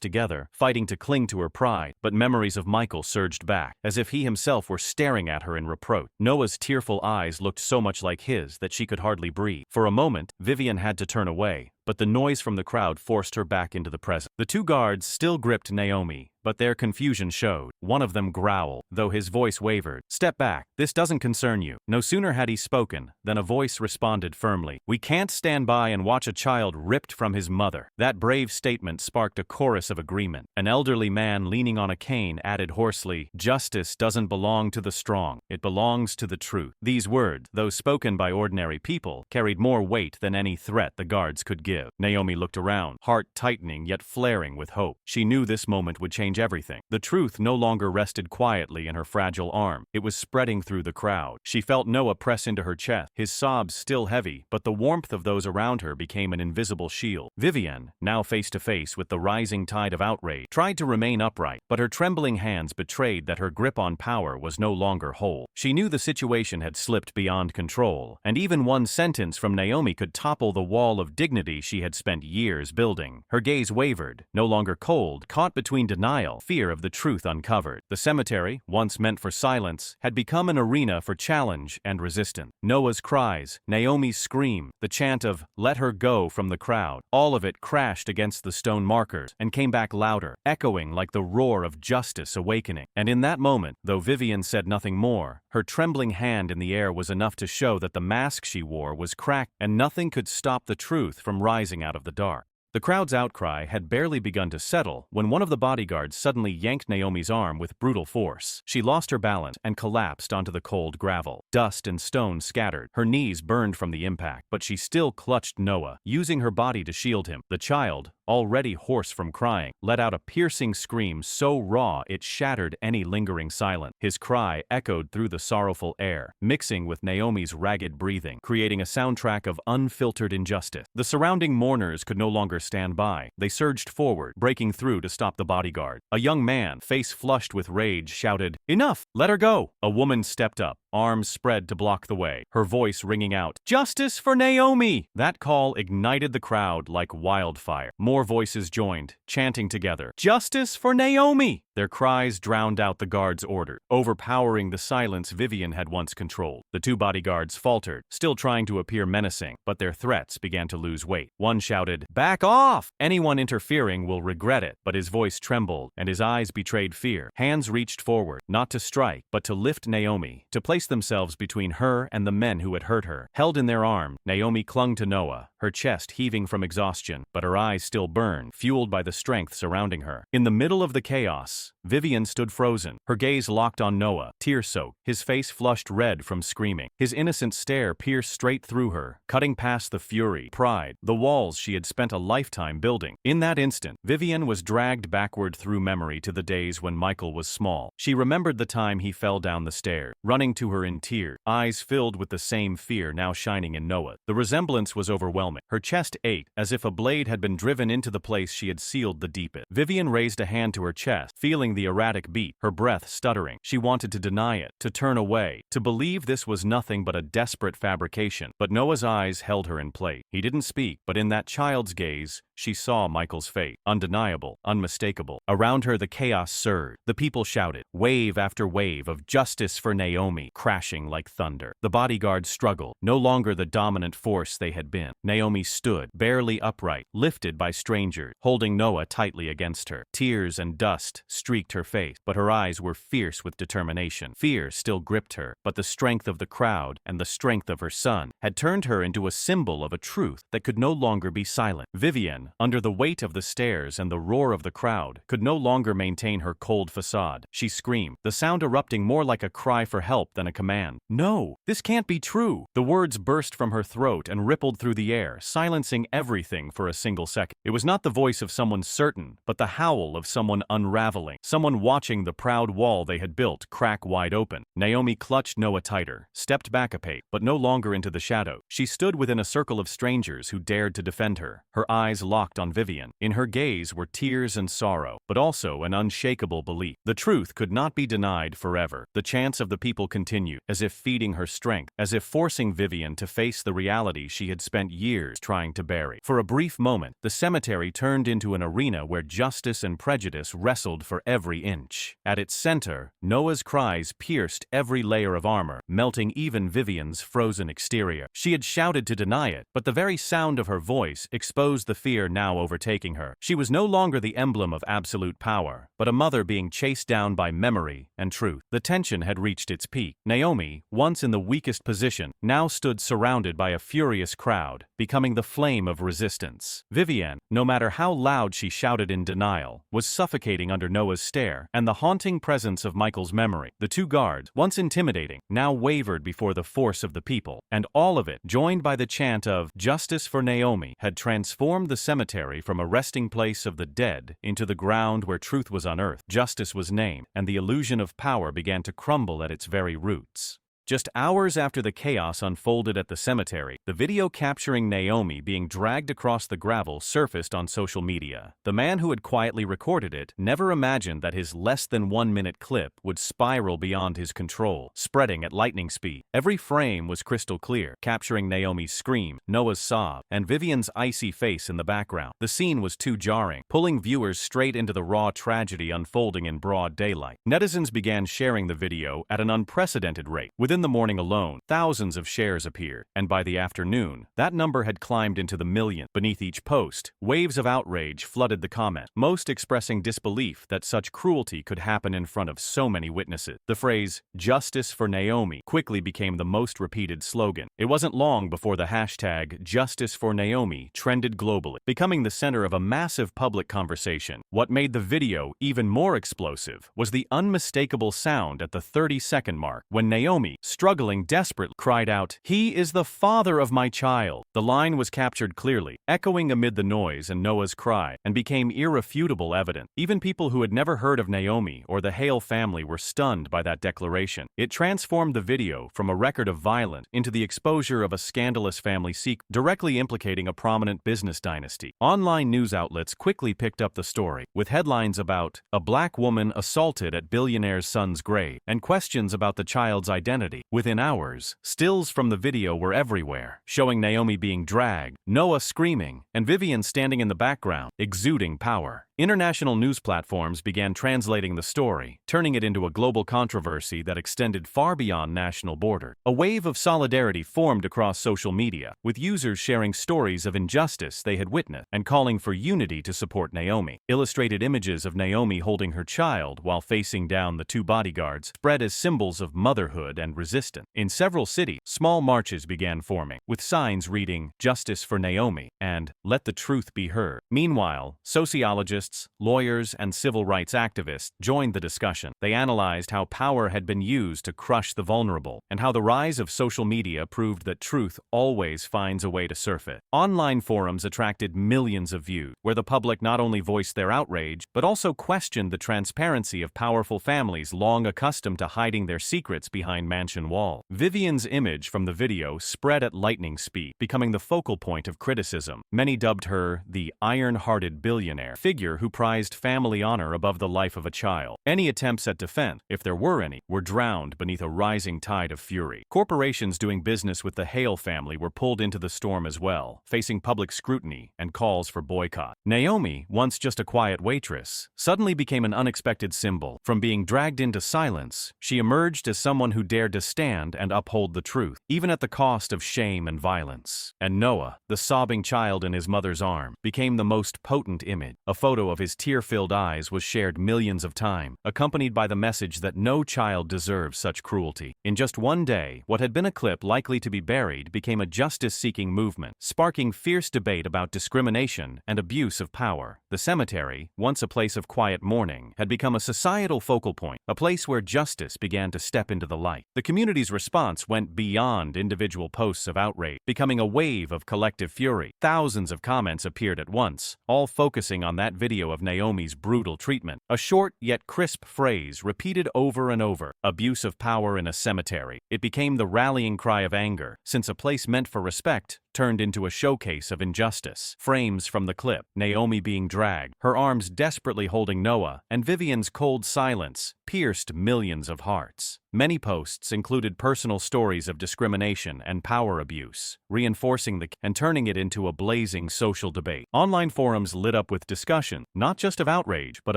together, fighting to cling to her pride, but memories of Michael surged back, as if he himself were staring at her in reproach. Noah's tearful eyes looked so much like his that she could hardly breathe. For a moment, Vivienne had to turn away, but the noise from the crowd forced her back into the present. The two guards still gripped Naomi, but their confusion showed. One of them growled, though his voice wavered. "Step back. This doesn't concern you." No sooner had he spoken than a voice responded firmly. "We can't stand by and watch a child ripped from his mother." That brave statement sparked a chorus of agreement. An elderly man leaning on a cane added hoarsely, "Justice doesn't belong to the strong. It belongs to the truth." These words, though spoken by ordinary people, carried more weight than any threat the guards could give. Naomi looked around, heart tightening yet flaring with hope. She knew this moment would change everything. The truth no longer rested quietly in her fragile arm. It was spreading through the crowd. She felt Noah press into her chest, his sobs still heavy, but the warmth of those around her became an invisible shield. Vivienne, now face to face with the rising tide of outrage, tried to remain upright, but her trembling hands betrayed that her grip on power was no longer whole. She knew the situation had slipped beyond control, and even one sentence from Naomi could topple the wall of dignity she had spent years building. Her gaze wavered, no longer cold, caught between denial, fear of the truth uncovered. The cemetery, once meant for silence, had become an arena for challenge and resistance. Noah's cries, Naomi's scream, the chant of "let her go" from the crowd, all of it crashed against the stone markers and came back louder, echoing like the roar of justice awakening. And in that moment, though Vivienne said nothing more, her trembling hand in the air was enough to show that the mask she wore was cracked and nothing could stop the truth from rising out of the dark. The crowd's outcry had barely begun to settle when one of the bodyguards suddenly yanked Naomi's arm with brutal force. She lost her balance and collapsed onto the cold gravel. Dust and stone scattered. Her knees burned from the impact, but she still clutched Noah, using her body to shield him. The child, already hoarse from crying, let out a piercing scream so raw it shattered any lingering silence. His cry echoed through the sorrowful air, mixing with Naomi's ragged breathing, creating a soundtrack of unfiltered injustice. The surrounding mourners could no longer stand by. They surged forward, breaking through to stop the bodyguard. A young man, face flushed with rage, shouted, "Enough! Let her go!" A woman stepped up, arms spread to block the way, her voice ringing out, "Justice for Naomi!" That call ignited the crowd like wildfire. More voices joined, chanting together, "Justice for Naomi!" Their cries drowned out the guards' order, overpowering the silence Vivienne had once controlled. The two bodyguards faltered, still trying to appear menacing, but their threats began to lose weight. One shouted, "Back off! Anyone interfering will regret it," but his voice trembled, and his eyes betrayed fear. Hands reached forward, not to strike, but to lift Naomi, to place themselves between her and the men who had hurt her. Held in their arms, Naomi clung to Noah, her chest heaving from exhaustion, but her eyes still burned, fueled by the strength surrounding her. In the middle of the chaos, Vivienne stood frozen, her gaze locked on Noah, tear-soaked, his face flushed red from screaming. His innocent stare pierced straight through her, cutting past the fury, pride, the walls she had spent a lifetime building. In that instant, Vivienne was dragged backward through memory to the days when Michael was small. She remembered the time he fell down the stairs, running to her in tears, eyes filled with the same fear now shining in Noah. The resemblance was overwhelming. Her chest ached, as if a blade had been driven into the place she had sealed the deepest. Vivienne raised a hand to her chest, feeling the erratic beat, her breath stuttering. She wanted to deny it, to turn away, to believe this was nothing but a desperate fabrication. But Noah's eyes held her in place. He didn't speak, but in that child's gaze, she saw Michael's fate, undeniable, unmistakable. Around her the chaos surged. The people shouted, wave after wave of justice for Naomi, crashing like thunder. The bodyguards struggled, no longer the dominant force they had been. Naomi stood, barely upright, lifted by strangers, holding Noah tightly against her. Tears and dust streaked her face, but her eyes were fierce with determination. Fear still gripped her, but the strength of the crowd and the strength of her son had turned her into a symbol of a truth that could no longer be silent. Vivienne, under the weight of the stairs and the roar of the crowd, could no longer maintain her cold facade. She screamed, the sound erupting more like a cry for help than a command. No, this can't be true. The words burst from her throat and rippled through the air, silencing everything for a single second. It was not the voice of someone certain, but the howl of someone unraveling, someone watching the proud wall they had built crack wide open. Naomi clutched Noah tighter, stepped back a pace, but no longer into the shadow. She stood within a circle of strangers who dared to defend her, her eyes locked on Vivienne. In her gaze were tears and sorrow, but also an unshakable belief. The truth could not be denied forever. The chants of the people continued, as if feeding her strength, as if forcing Vivienne to face the reality she had spent years trying to bury. For a brief moment, the cemetery turned into an arena where justice and prejudice wrestled for every inch. At its center, Noah's cries pierced every layer of armor, melting even Vivienne's frozen exterior. She had shouted to deny it, but the very sound of her voice exposed the fear now overtaking her. She was no longer the emblem of absolute power, but a mother being chased down by memory and truth. The tension had reached its peak. Naomi, once in the weakest position, now stood surrounded by a furious crowd, becoming the flame of resistance. Vivienne, no matter how loud she shouted in denial, was suffocating under Noah's stare and the haunting presence of Michael's memory. The two guards, once intimidating, now wavered before the force of the people, and all of it, joined by the chant of "Justice for Naomi," had transformed the cemetery from a resting place of the dead into the ground where truth was unearthed. Justice was named, and the illusion of power began to crumble at its very roots. Just hours after the chaos unfolded at the cemetery, the video capturing Naomi being dragged across the gravel surfaced on social media. The man who had quietly recorded it never imagined that his less than 1 minute clip would spiral beyond his control, spreading at lightning speed. Every frame was crystal clear, capturing Naomi's scream, Noah's sob, and Vivienne's icy face in the background. The scene was too jarring, pulling viewers straight into the raw tragedy unfolding in broad daylight. Netizens began sharing the video at an unprecedented rate. Within the morning alone, thousands of shares appeared, and by the afternoon, that number had climbed into the millions. Beneath each post, waves of outrage flooded the comments, most expressing disbelief that such cruelty could happen in front of so many witnesses. The phrase, "Justice for Naomi," quickly became the most repeated slogan. It wasn't long before the hashtag Justice for Naomi trended globally, becoming the center of a massive public conversation. What made the video even more explosive was the unmistakable sound at the 30-second mark, when Naomi, struggling desperately, cried out, "He is the father of my child." The line was captured clearly, echoing amid the noise and Noah's cry, and became irrefutable evidence. Even people who had never heard of Naomi or the Hale family were stunned by that declaration. It transformed the video from a record of violence into the exposure of a scandalous family secret, directly implicating a prominent business dynasty. Online news outlets quickly picked up the story, with headlines about "A black woman assaulted at billionaire's son's grave" and questions about the child's identity. Within hours, stills from the video were everywhere, showing Naomi being dragged, Noah screaming, and Vivienne standing in the background, exuding power. International news platforms began translating the story, turning it into a global controversy that extended far beyond national borders. A wave of solidarity formed across social media, with users sharing stories of injustice they had witnessed and calling for unity to support Naomi. Illustrated images of Naomi holding her child while facing down the two bodyguards spread as symbols of motherhood and resistance. In several cities, small marches began forming, with signs reading "Justice for Naomi" and "Let the truth be heard." Meanwhile, sociologists, lawyers, and civil rights activists joined the discussion. They analyzed how power had been used to crush the vulnerable, and how the rise of social media proved that truth always finds a way to surface. Online forums attracted millions of views, where the public not only voiced their outrage, but also questioned the transparency of powerful families long accustomed to hiding their secrets behind mansion walls. Vivienne's image from the video spread at lightning speed, becoming the focal point of criticism. Many dubbed her the iron-hearted billionaire, figure leader who prized family honor above the life of a child. Any attempts at defense, if there were any, were drowned beneath a rising tide of fury. Corporations doing business with the Hale family were pulled into the storm as well, facing public scrutiny and calls for boycott. Naomi, once just a quiet waitress, suddenly became an unexpected symbol. From being dragged into silence, she emerged as someone who dared to stand and uphold the truth, even at the cost of shame and violence. And Noah, the sobbing child in his mother's arm, became the most potent image. A photo of his tear-filled eyes was shared millions of times, accompanied by the message that no child deserves such cruelty. In just one day, what had been a clip likely to be buried became a justice-seeking movement, sparking fierce debate about discrimination and abuse of power. The cemetery, once a place of quiet mourning, had become a societal focal point, a place where justice began to step into the light. The community's response went beyond individual posts of outrage, becoming a wave of collective fury. Thousands of comments appeared at once, all focusing on that video of Naomi's brutal treatment. A short yet crisp phrase repeated over and over: abuse of power in a cemetery. It became the rallying cry of anger, since a place meant for respect turned into a showcase of injustice. Frames from the clip, Naomi being dragged, her arms desperately holding Noah, and Vivienne's cold silence pierced millions of hearts. Many posts included personal stories of discrimination and power abuse, reinforcing and turning it into a blazing social debate. Online forums lit up with discussion, not just of outrage, but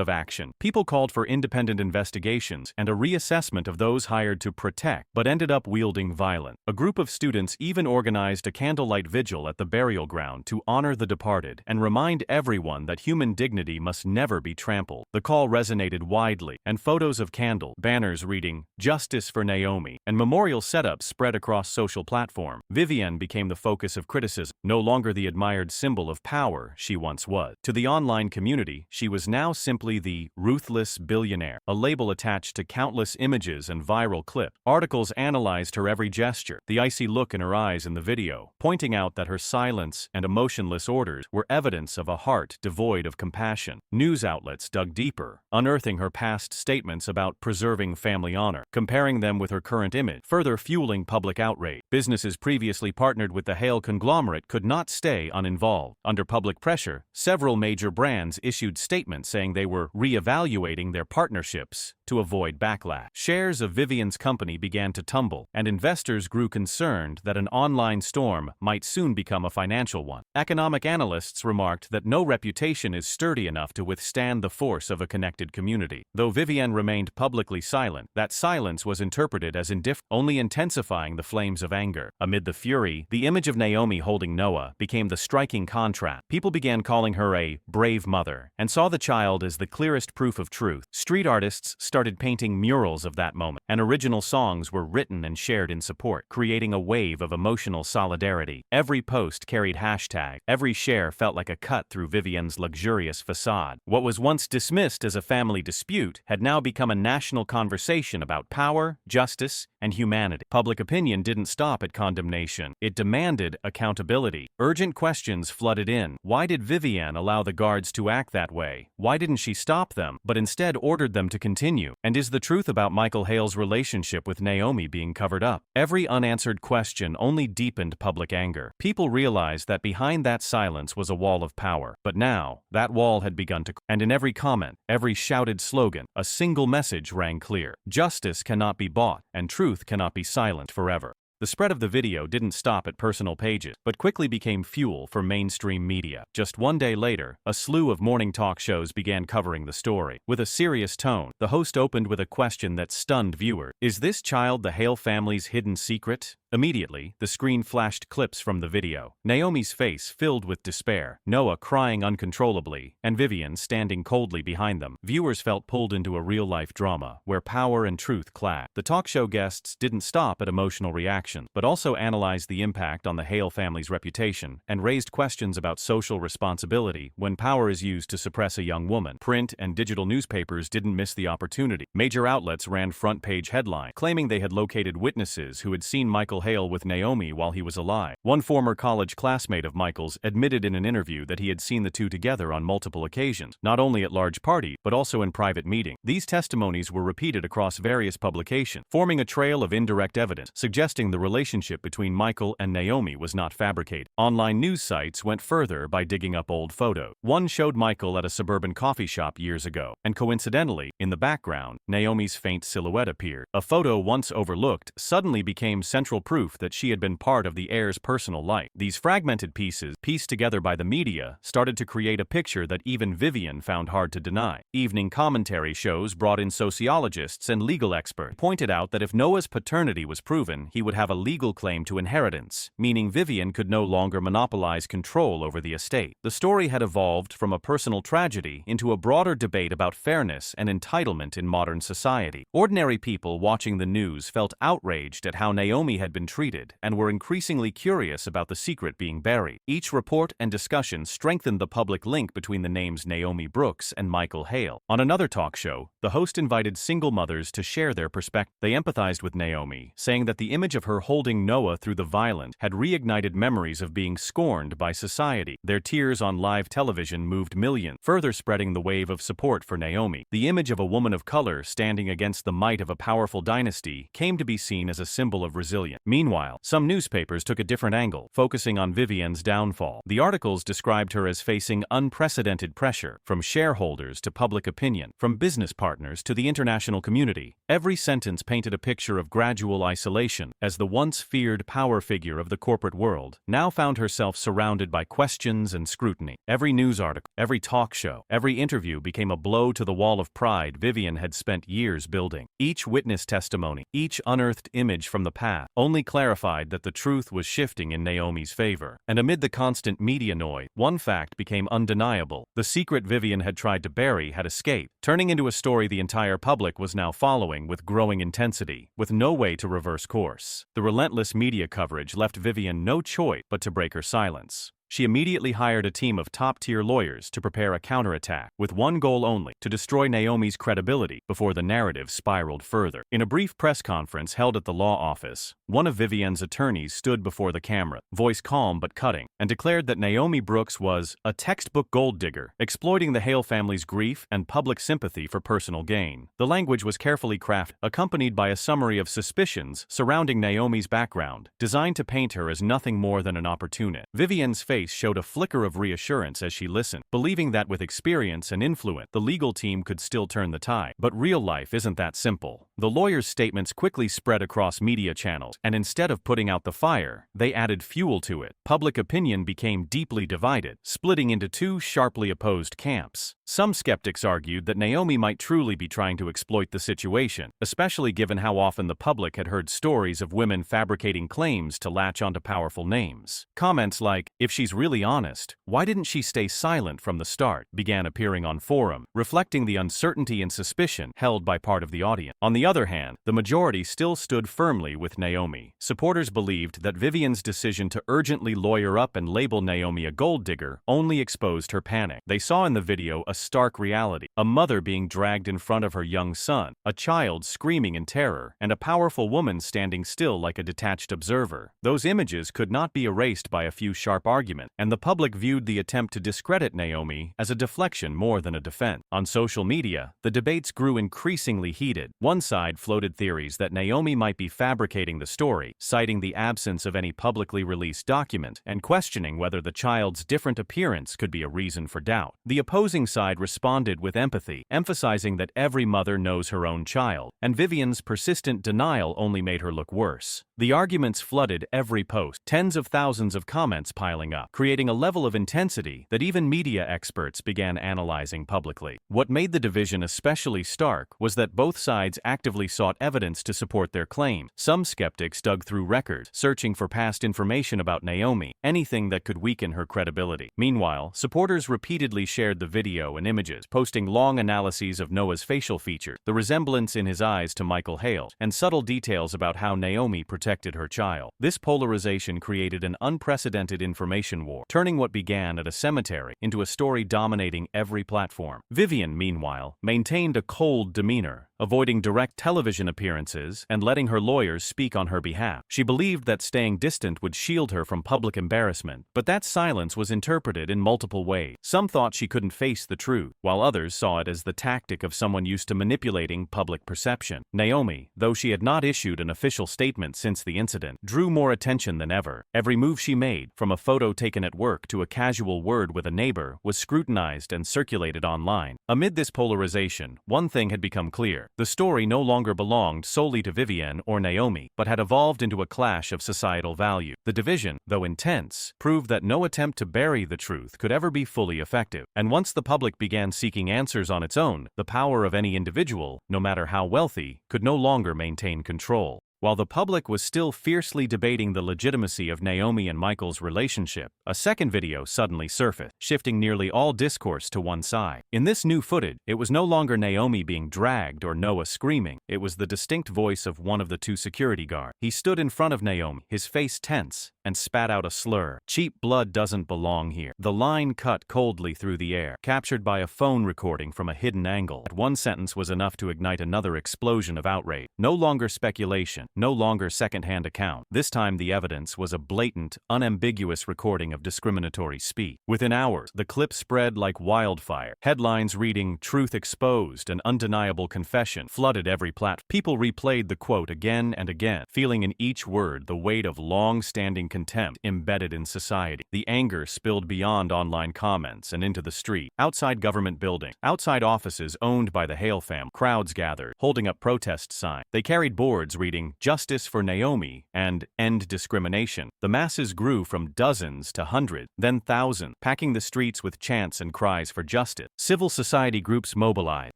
of action. People called for independent investigations and a reassessment of those hired to protect, but ended up wielding violence. A group of students even organized a candlelight vigil at the burial ground to honor the departed and remind everyone that human dignity must never be trampled. The call resonated widely, and photos of candle banners reading "Justice for Naomi" and memorial setups spread across social platforms. Vivienne became the focus of criticism, no longer the admired symbol of power she once was. To the online community, she was now simply the ruthless billionaire, a label attached to countless images and viral clips. Articles analyzed her every gesture, the icy look in her eyes in the video, pointing out that her silence and emotionless orders were evidence of a heart devoid of compassion. News outlets dug deeper, unearthing her past statements about preserving family honor, comparing them with her current image, further fueling public outrage. Businesses previously partnered with the Hale conglomerate could not stay uninvolved. Under public pressure, several major brands issued statements saying they were re-evaluating their partnerships to avoid backlash. Shares of Vivienne's company began to tumble, and investors grew concerned that an online storm might soon become a financial one. Economic analysts remarked that no reputation is sturdy enough to withstand the force of a connected community. Though Vivienne remained publicly silent, that silence was interpreted as indifference, only intensifying the flames of anger. Amid the fury, the image of Naomi holding Noah became the striking contrast. People began calling her a brave mother, and saw the child as the clearest proof of truth. Street artists started painting murals of that moment, and original songs were written and shared in support, creating a wave of emotional solidarity. Every post carried hashtag. Every share felt like a cut through Vivienne's luxurious facade. What was once dismissed as a family dispute had now become a national conversation about power, justice, and humanity. Public opinion didn't stop at condemnation. It demanded accountability. Urgent questions flooded in. Why did Vivienne allow the guards to act that way? Why didn't she stop them, but instead ordered them to continue? And is the truth about Michael Hale's relationship with Naomi being covered up? Every unanswered question only deepened public anger. People realized that behind that silence was a wall of power. But now, that wall had begun to and in every comment, every shouted slogan, a single message rang clear. Justice cannot be bought, and truth cannot be silent forever. The spread of the video didn't stop at personal pages, but quickly became fuel for mainstream media. Just one day later, a slew of morning talk shows began covering the story. With a serious tone, the host opened with a question that stunned viewers. Is this child the Hale family's hidden secret? Immediately, the screen flashed clips from the video. Naomi's face filled with despair, Noah crying uncontrollably, and Vivienne standing coldly behind them. Viewers felt pulled into a real-life drama, where power and truth clashed. The talk show guests didn't stop at emotional reactions, but also analyzed the impact on the Hale family's reputation, and raised questions about social responsibility when power is used to suppress a young woman. Print and digital newspapers didn't miss the opportunity. Major outlets ran front-page headlines, claiming they had located witnesses who had seen Michael Michael Hale with Naomi while he was alive. One former college classmate of Michael's admitted in an interview that he had seen the two together on multiple occasions, not only at large parties, but also in private meetings. These testimonies were repeated across various publications, forming a trail of indirect evidence, suggesting the relationship between Michael and Naomi was not fabricated. Online news sites went further by digging up old photos. One showed Michael at a suburban coffee shop years ago, and coincidentally, in the background, Naomi's faint silhouette appeared. A photo once overlooked suddenly became central proof that she had been part of the heir's personal life. These fragmented pieces, pieced together by the media, started to create a picture that even Vivienne found hard to deny. Evening commentary shows brought in sociologists and legal experts, pointed out that if Noah's paternity was proven, he would have a legal claim to inheritance, meaning Vivienne could no longer monopolize control over the estate. The story had evolved from a personal tragedy into a broader debate about fairness and entitlement in modern society. Ordinary people watching the news felt outraged at how Naomi had been treated and were increasingly curious about the secret being buried. Each report and discussion strengthened the public link between the names Naomi Brooks and Michael Hale. On another talk show, the host invited single mothers to share their perspective. They empathized with Naomi, saying that the image of her holding Noah through the violence had reignited memories of being scorned by society. Their tears on live television moved millions, further spreading the wave of support for Naomi. The image of a woman of color standing against the might of a powerful dynasty came to be seen as a symbol of resilience. Meanwhile, some newspapers took a different angle, focusing on Vivienne's downfall. The articles described her as facing unprecedented pressure, from shareholders to public opinion, from business partners to the international community. Every sentence painted a picture of gradual isolation, as the once feared power figure of the corporate world now found herself surrounded by questions and scrutiny. Every news article, every talk show, every interview became a blow to the wall of pride Vivienne had spent years building. Each witness testimony, each unearthed image from the past, only clarified that the truth was shifting in Naomi's favor. And amid the constant media noise, one fact became undeniable. The secret Vivienne had tried to bury had escaped, turning into a story the entire public was now following with growing intensity, with no way to reverse course. The relentless media coverage left Vivienne no choice but to break her silence. She immediately hired a team of top-tier lawyers to prepare a counterattack, with one goal only: to destroy Naomi's credibility before the narrative spiraled further. In a brief press conference held at the law office, one of Vivienne's attorneys stood before the camera, voice calm but cutting, and declared that Naomi Brooks was a textbook gold digger, exploiting the Hale family's grief and public sympathy for personal gain. The language was carefully crafted, accompanied by a summary of suspicions surrounding Naomi's background, designed to paint her as nothing more than an opportunist. Vivienne's face showed a flicker of reassurance as she listened, believing that with experience and influence, the legal team could still turn the tide. But real life isn't that simple. The lawyers' statements quickly spread across media channels, and instead of putting out the fire, they added fuel to it. Public opinion became deeply divided, splitting into two sharply opposed camps. Some skeptics argued that Naomi might truly be trying to exploit the situation, especially given how often the public had heard stories of women fabricating claims to latch onto powerful names. Comments like, "If she's really honest, why didn't she stay silent from the start?" began appearing on forums, reflecting the uncertainty and suspicion held by part of the audience. On the other hand, the majority still stood firmly with Naomi. Supporters believed that Vivienne's decision to urgently lawyer up and label Naomi a gold digger only exposed her panic. They saw in the video a stark reality: a mother being dragged in front of her young son, a child screaming in terror, and a powerful woman standing still like a detached observer. Those images could not be erased by a few sharp arguments, and the public viewed the attempt to discredit Naomi as a deflection more than a defense. On social media, the debates grew increasingly heated. One side floated theories that Naomi might be fabricating the story, citing the absence of any publicly released document, and questioning whether the child's different appearance could be a reason for doubt. The opposing side responded with empathy, emphasizing that every mother knows her own child, and Vivienne's persistent denial only made her look worse. The arguments flooded every post, tens of thousands of comments piling up, creating a level of intensity that even media experts began analyzing publicly. What made the division especially stark was that both sides actively sought evidence to support their claim. Some skeptics dug through records, searching for past information about Naomi, anything that could weaken her credibility. Meanwhile, supporters repeatedly shared the video and images, posting long analyses of Noah's facial features, the resemblance in his eyes to Michael Hale, and subtle details about how Naomi protected protected her child. This polarization created an unprecedented information war, turning what began at a cemetery into a story dominating every platform. Vivienne, meanwhile, maintained a cold demeanor, avoiding direct television appearances and letting her lawyers speak on her behalf. She believed that staying distant would shield her from public embarrassment, but that silence was interpreted in multiple ways. Some thought she couldn't face the truth, while others saw it as the tactic of someone used to manipulating public perception. Naomi, though she had not issued an official statement since the incident, drew more attention than ever. Every move she made, from a photo taken at work to a casual word with a neighbor, was scrutinized and circulated online. Amid this polarization, one thing had become clear. The story no longer belonged solely to Vivienne or Naomi, but had evolved into a clash of societal value. The division, though intense, proved that no attempt to bury the truth could ever be fully effective. And once the public began seeking answers on its own, the power of any individual, no matter how wealthy, could no longer maintain control. While the public was still fiercely debating the legitimacy of Naomi and Michael's relationship, a second video suddenly surfaced, shifting nearly all discourse to one side. In this new footage, it was no longer Naomi being dragged or Noah screaming. It was the distinct voice of one of the two security guards. He stood in front of Naomi, his face tense, and spat out a slur. "Cheap blood doesn't belong here." The line cut coldly through the air, captured by a phone recording from a hidden angle. One sentence was enough to ignite another explosion of outrage. No longer speculation, no longer second-hand account. This time the evidence was a blatant, unambiguous recording of discriminatory speech. Within hours, the clip spread like wildfire. Headlines reading "Truth Exposed," an undeniable confession, flooded every platform. People replayed the quote again and again, feeling in each word the weight of long-standing contempt embedded in society. The anger spilled beyond online comments and into the street. Outside government buildings, outside offices owned by the Hale family, crowds gathered, holding up protest signs. They carried boards reading "Justice for Naomi" and "End Discrimination." The masses grew from dozens to hundreds, then thousands, packing the streets with chants and cries for justice. Civil society groups mobilized,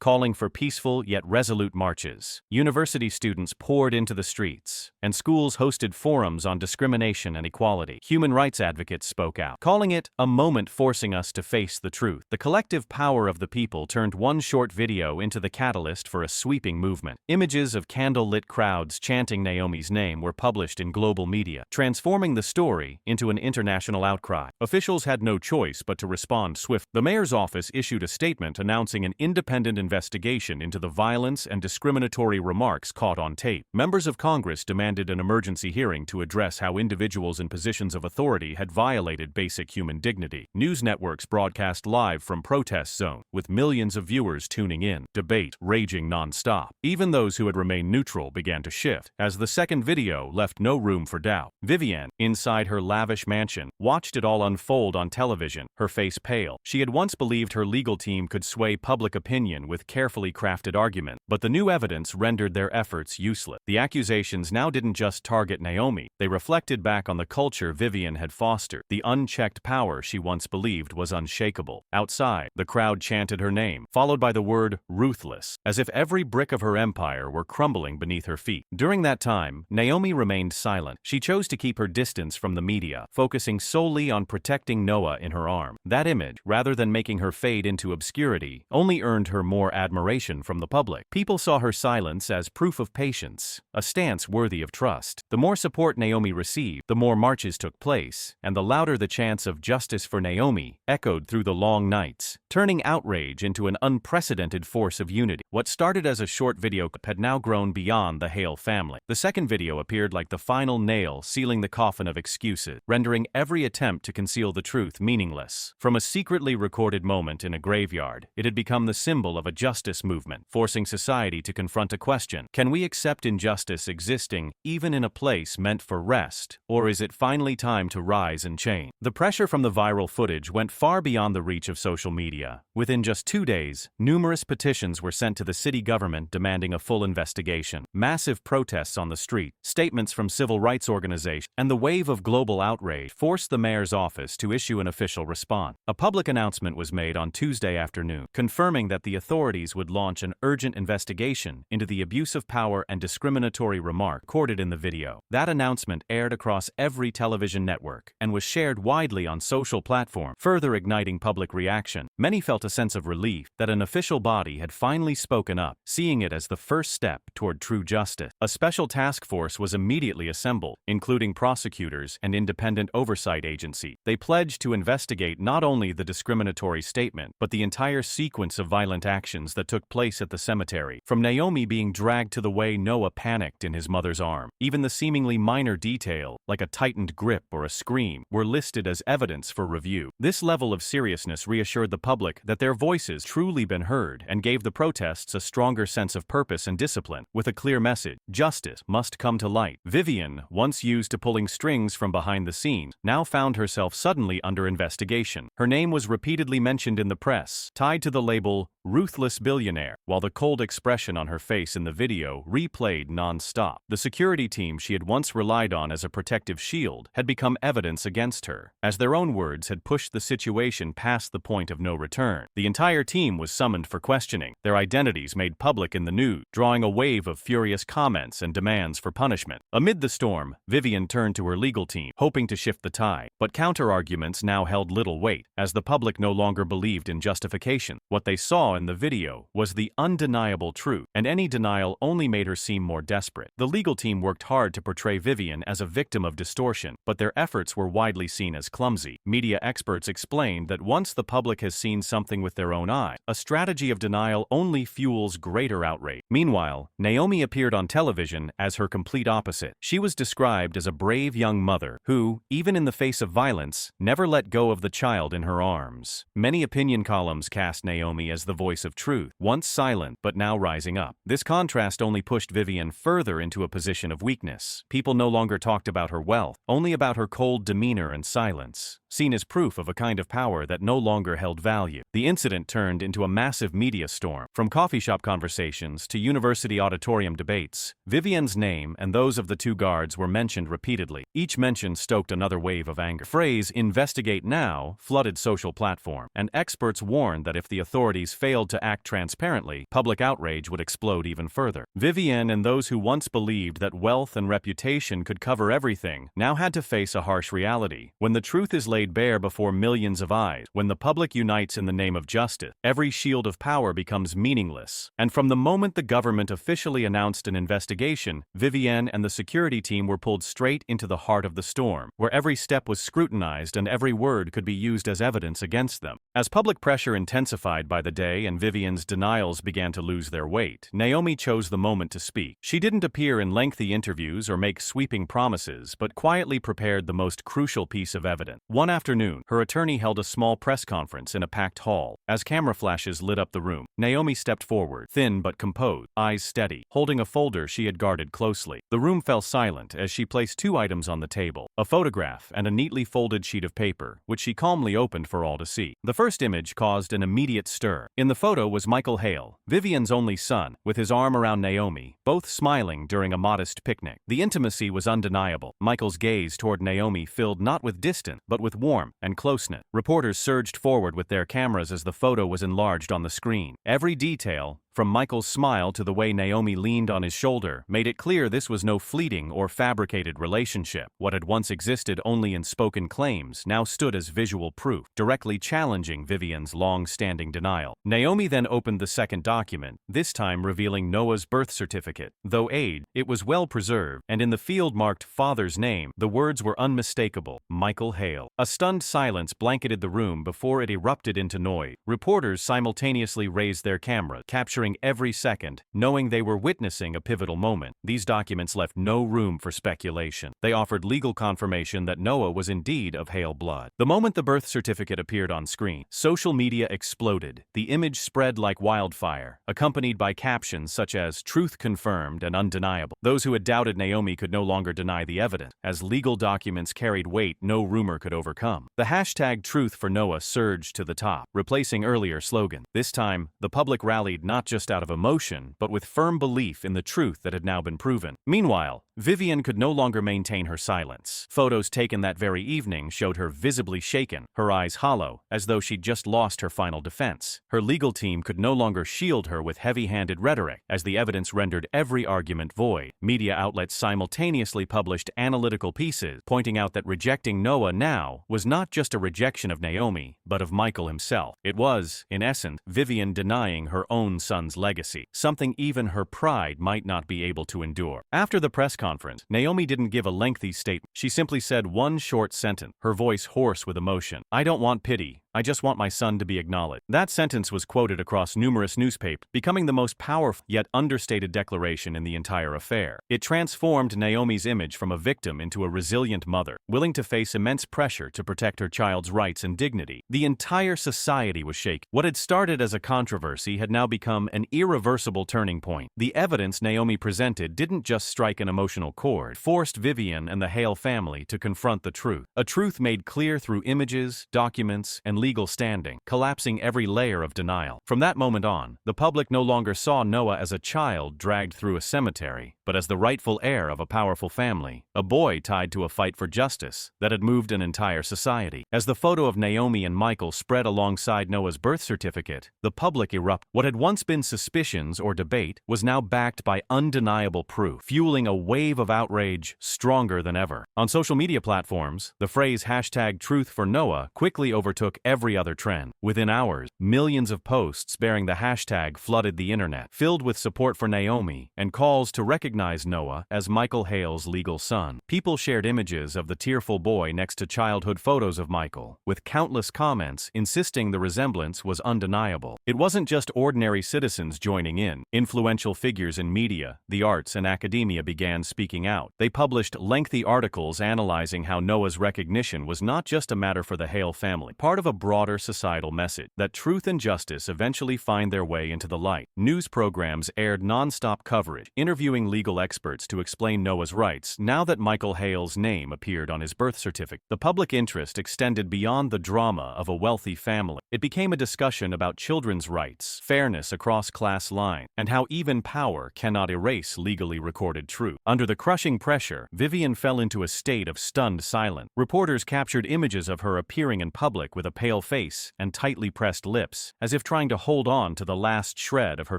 calling for peaceful yet resolute marches. University students poured into the streets, and schools hosted forums on discrimination and equality. Human rights advocates spoke out, calling it a moment forcing us to face the truth. The collective power of the people turned one short video into the catalyst for a sweeping movement. Images of candle-lit crowds chanting Naomi's name were published in global media, transforming the story into an international outcry. Officials had no choice but to respond swiftly. The mayor's office issued a statement announcing an independent investigation into the violence and discriminatory remarks caught on tape. Members of Congress demanded an emergency hearing to address how individuals in positions of authority had violated basic human dignity. News networks broadcast live from protest zones, with millions of viewers tuning in. Debate raging non-stop. Even those who had remained neutral began to shift, as the second video left no room for doubt. Vivienne, inside her lavish mansion, watched it all unfold on television, her face pale. She had once believed her legal team could sway public opinion with carefully crafted arguments, but the new evidence rendered their efforts useless. The accusations now didn't just target Naomi, they reflected back on the culture Vivienne had fostered, the unchecked power she once believed was unshakable. Outside, the crowd chanted her name, followed by the word "ruthless," as if every brick of her empire were crumbling beneath her feet. During that time, Naomi remained silent. She chose to keep her distance from the media, focusing solely on protecting Noah in her arms. That image, rather than making her fade into obscurity, only earned her more admiration from the public. People saw her silence as proof of patience, a stance worthy of trust. The more support Naomi received, the more marches took place, and the louder the chants of "Justice for Naomi" echoed through the long nights, turning outrage into an unprecedented force of unity. What started as a short video clip had now grown beyond the Hale family. The second video appeared like the final nail sealing the coffin of excuses, rendering every attempt to conceal the truth meaningless. From a secretly recorded moment in a graveyard, it had become the symbol of a justice movement, forcing society to confront a question: can we accept injustice existing even in a place meant for rest, or is it finally time to rise and change? The pressure from the viral footage went far beyond the reach of social media. Within just 2 days, numerous petitions were sent to the city government demanding a full investigation. Massive protests on the street, statements from civil rights organizations, and the wave of global outrage forced the mayor's office to issue an official response. A public announcement was made on Tuesday afternoon, confirming that the authorities would launch an urgent investigation into the abuse of power and discriminatory remark recorded in the video. That announcement aired across every every television network and was shared widely on social platforms, further igniting public reaction. Many felt a sense of relief that an official body had finally spoken up, seeing it as the first step toward true justice. A special task force was immediately assembled, including prosecutors and independent oversight agencies. They pledged to investigate not only the discriminatory statement, but the entire sequence of violent actions that took place at the cemetery, from Naomi being dragged to the way Noah panicked in his mother's arm. Even the seemingly minor detail, like a tightened grip or a scream, were listed as evidence for review. This level of seriousness reassured the public that their voices truly been heard and gave the protests a stronger sense of purpose and discipline, with a clear message: justice must come to light. Vivienne, once used to pulling strings from behind the scenes, now found herself suddenly under investigation. Her name was repeatedly mentioned in the press, tied to the label ruthless billionaire, while the cold expression on her face in the video replayed non-stop. The security team she had once relied on as a protective shield had become evidence against her, as their own words had pushed the situation past the point of no return. The entire team was summoned for questioning, their identities made public in the news, drawing a wave of furious comments and demands for punishment. Amid the storm, Vivienne turned to her legal team, hoping to shift the tide, but counter-arguments now held little weight, as the public no longer believed in justification. What they saw in the video was the undeniable truth, and any denial only made her seem more desperate. The legal team worked hard to portray Vivienne as a victim of distortion, but their efforts were widely seen as clumsy. Media experts explained that once the public has seen something with their own eye, a strategy of denial only fuels greater outrage. Meanwhile, Naomi appeared on television as her complete opposite. She was described as a brave young mother who, even in the face of violence, never let go of the child in her arms. Many opinion columns cast Naomi as the voice of truth, once silent but now rising up. This contrast only pushed Vivienne further into a position of weakness. People no longer talked about her wealth, only about her cold demeanor and silence, seen as proof of a kind of power that no longer held value. The incident turned into a massive media storm. From coffee shop conversations to university auditorium debates, Vivienne's name and those of the two guards were mentioned repeatedly. Each mention stoked another wave of anger. The phrase "investigate now" flooded social platforms, and experts warned that if the authorities failed to act transparently, public outrage would explode even further. Vivienne and those who once believed that wealth and reputation could cover everything now had to face a harsh reality. When the truth is laid bare before millions of eyes, when the public unites in the name of justice, every shield of power becomes meaningless. And from the moment the government officially announced an investigation, Vivienne and the security team were pulled straight into the heart of the storm, where every step was scrutinized and every word could be used as evidence against them. As public pressure intensified by the day and Vivienne's denials began to lose their weight, Naomi chose the moment to speak. She didn't appear in lengthy interviews or make sweeping promises, but quietly prepared the most crucial piece of evidence. One afternoon, her attorney held a small press conference in a packed hall. As camera flashes lit up the room, Naomi stepped forward, thin but composed, eyes steady, holding a folder she had guarded closely. The room fell silent as she placed two items on the table, a photograph and a neatly folded sheet of paper, which she calmly opened for all to see. The first image caused an immediate stir. In the photo was Michael Hale, Vivienne's only son, with his arm around Naomi, both smiling during a modest picnic. The intimacy was undeniable. Michael's gaze toward Naomi filled not with distance, but with warmth and closeness. Reporters surged forward with their cameras as the photo was enlarged on the screen. Every detail, from Michael's smile to the way Naomi leaned on his shoulder, made it clear this was no fleeting or fabricated relationship. What had once existed only in spoken claims now stood as visual proof, directly challenging Vivienne's long-standing denial. Naomi then opened the second document, this time revealing Noah's birth certificate. Though aged, it was well preserved, and in the field marked father's name, the words were unmistakable: Michael Hale. A stunned silence blanketed the room before it erupted into noise. Reporters simultaneously raised their cameras, capturing every second, knowing they were witnessing a pivotal moment. These documents left no room for speculation. They offered legal confirmation that Noah was indeed of Hale blood. The moment the birth certificate appeared on screen, social media exploded. The image spread like wildfire, accompanied by captions such as "truth confirmed" and "undeniable." Those who had doubted Naomi could no longer deny the evidence, as legal documents carried weight no rumor could overcome. The hashtag "Truth for Noah" surged to the top, replacing earlier slogans. This time, the public rallied not just just out of emotion, but with firm belief in the truth that had now been proven. Meanwhile, Vivienne could no longer maintain her silence. Photos taken that very evening showed her visibly shaken, her eyes hollow, as though she'd just lost her final defense. Her legal team could no longer shield her with heavy-handed rhetoric, as the evidence rendered every argument void. Media outlets simultaneously published analytical pieces, pointing out that rejecting Noah now was not just a rejection of Naomi, but of Michael himself. It was, in essence, Vivienne denying her own son's legacy, something even her pride might not be able to endure. After the press conference, Naomi didn't give a lengthy statement. She simply said one short sentence, her voice hoarse with emotion. "I don't want pity. I just want my son to be acknowledged." That sentence was quoted across numerous newspapers, becoming the most powerful yet understated declaration in the entire affair. It transformed Naomi's image from a victim into a resilient mother, willing to face immense pressure to protect her child's rights and dignity. The entire society was shaken. What had started as a controversy had now become an irreversible turning point. The evidence Naomi presented didn't just strike an emotional chord, it forced Vivienne and the Hale family to confront the truth. A truth made clear through images, documents, and legal standing, collapsing every layer of denial. From that moment on, the public no longer saw Noah as a child dragged through a cemetery, but as the rightful heir of a powerful family, a boy tied to a fight for justice that had moved an entire society. As the photo of Naomi and Michael spread alongside Noah's birth certificate, the public erupted. What had once been suspicions or debate was now backed by undeniable proof, fueling a wave of outrage stronger than ever. On social media platforms, the phrase #TruthForNoah quickly overtook every other trend. Within hours, millions of posts bearing the hashtag flooded the internet, filled with support for Naomi and calls to recognize Noah as Michael Hale's legal son. People shared images of the tearful boy next to childhood photos of Michael, with countless comments insisting the resemblance was undeniable. It wasn't just ordinary citizens joining in. Influential figures in media, the arts, and academia began speaking out. They published lengthy articles analyzing how Noah's recognition was not just a matter for the Hale family, part of a broader societal message that truth and justice eventually find their way into the light. News programs aired non-stop coverage, interviewing legal experts to explain Noah's rights now that Michael Hale's name appeared on his birth certificate. The public interest extended beyond the drama of a wealthy family. It became a discussion about children's rights, fairness across class lines, and how even power cannot erase legally recorded truth. Under the crushing pressure, Vivienne fell into a state of stunned silence. Reporters captured images of her appearing in public with a pale face and tightly pressed lips, as if trying to hold on to the last shred of her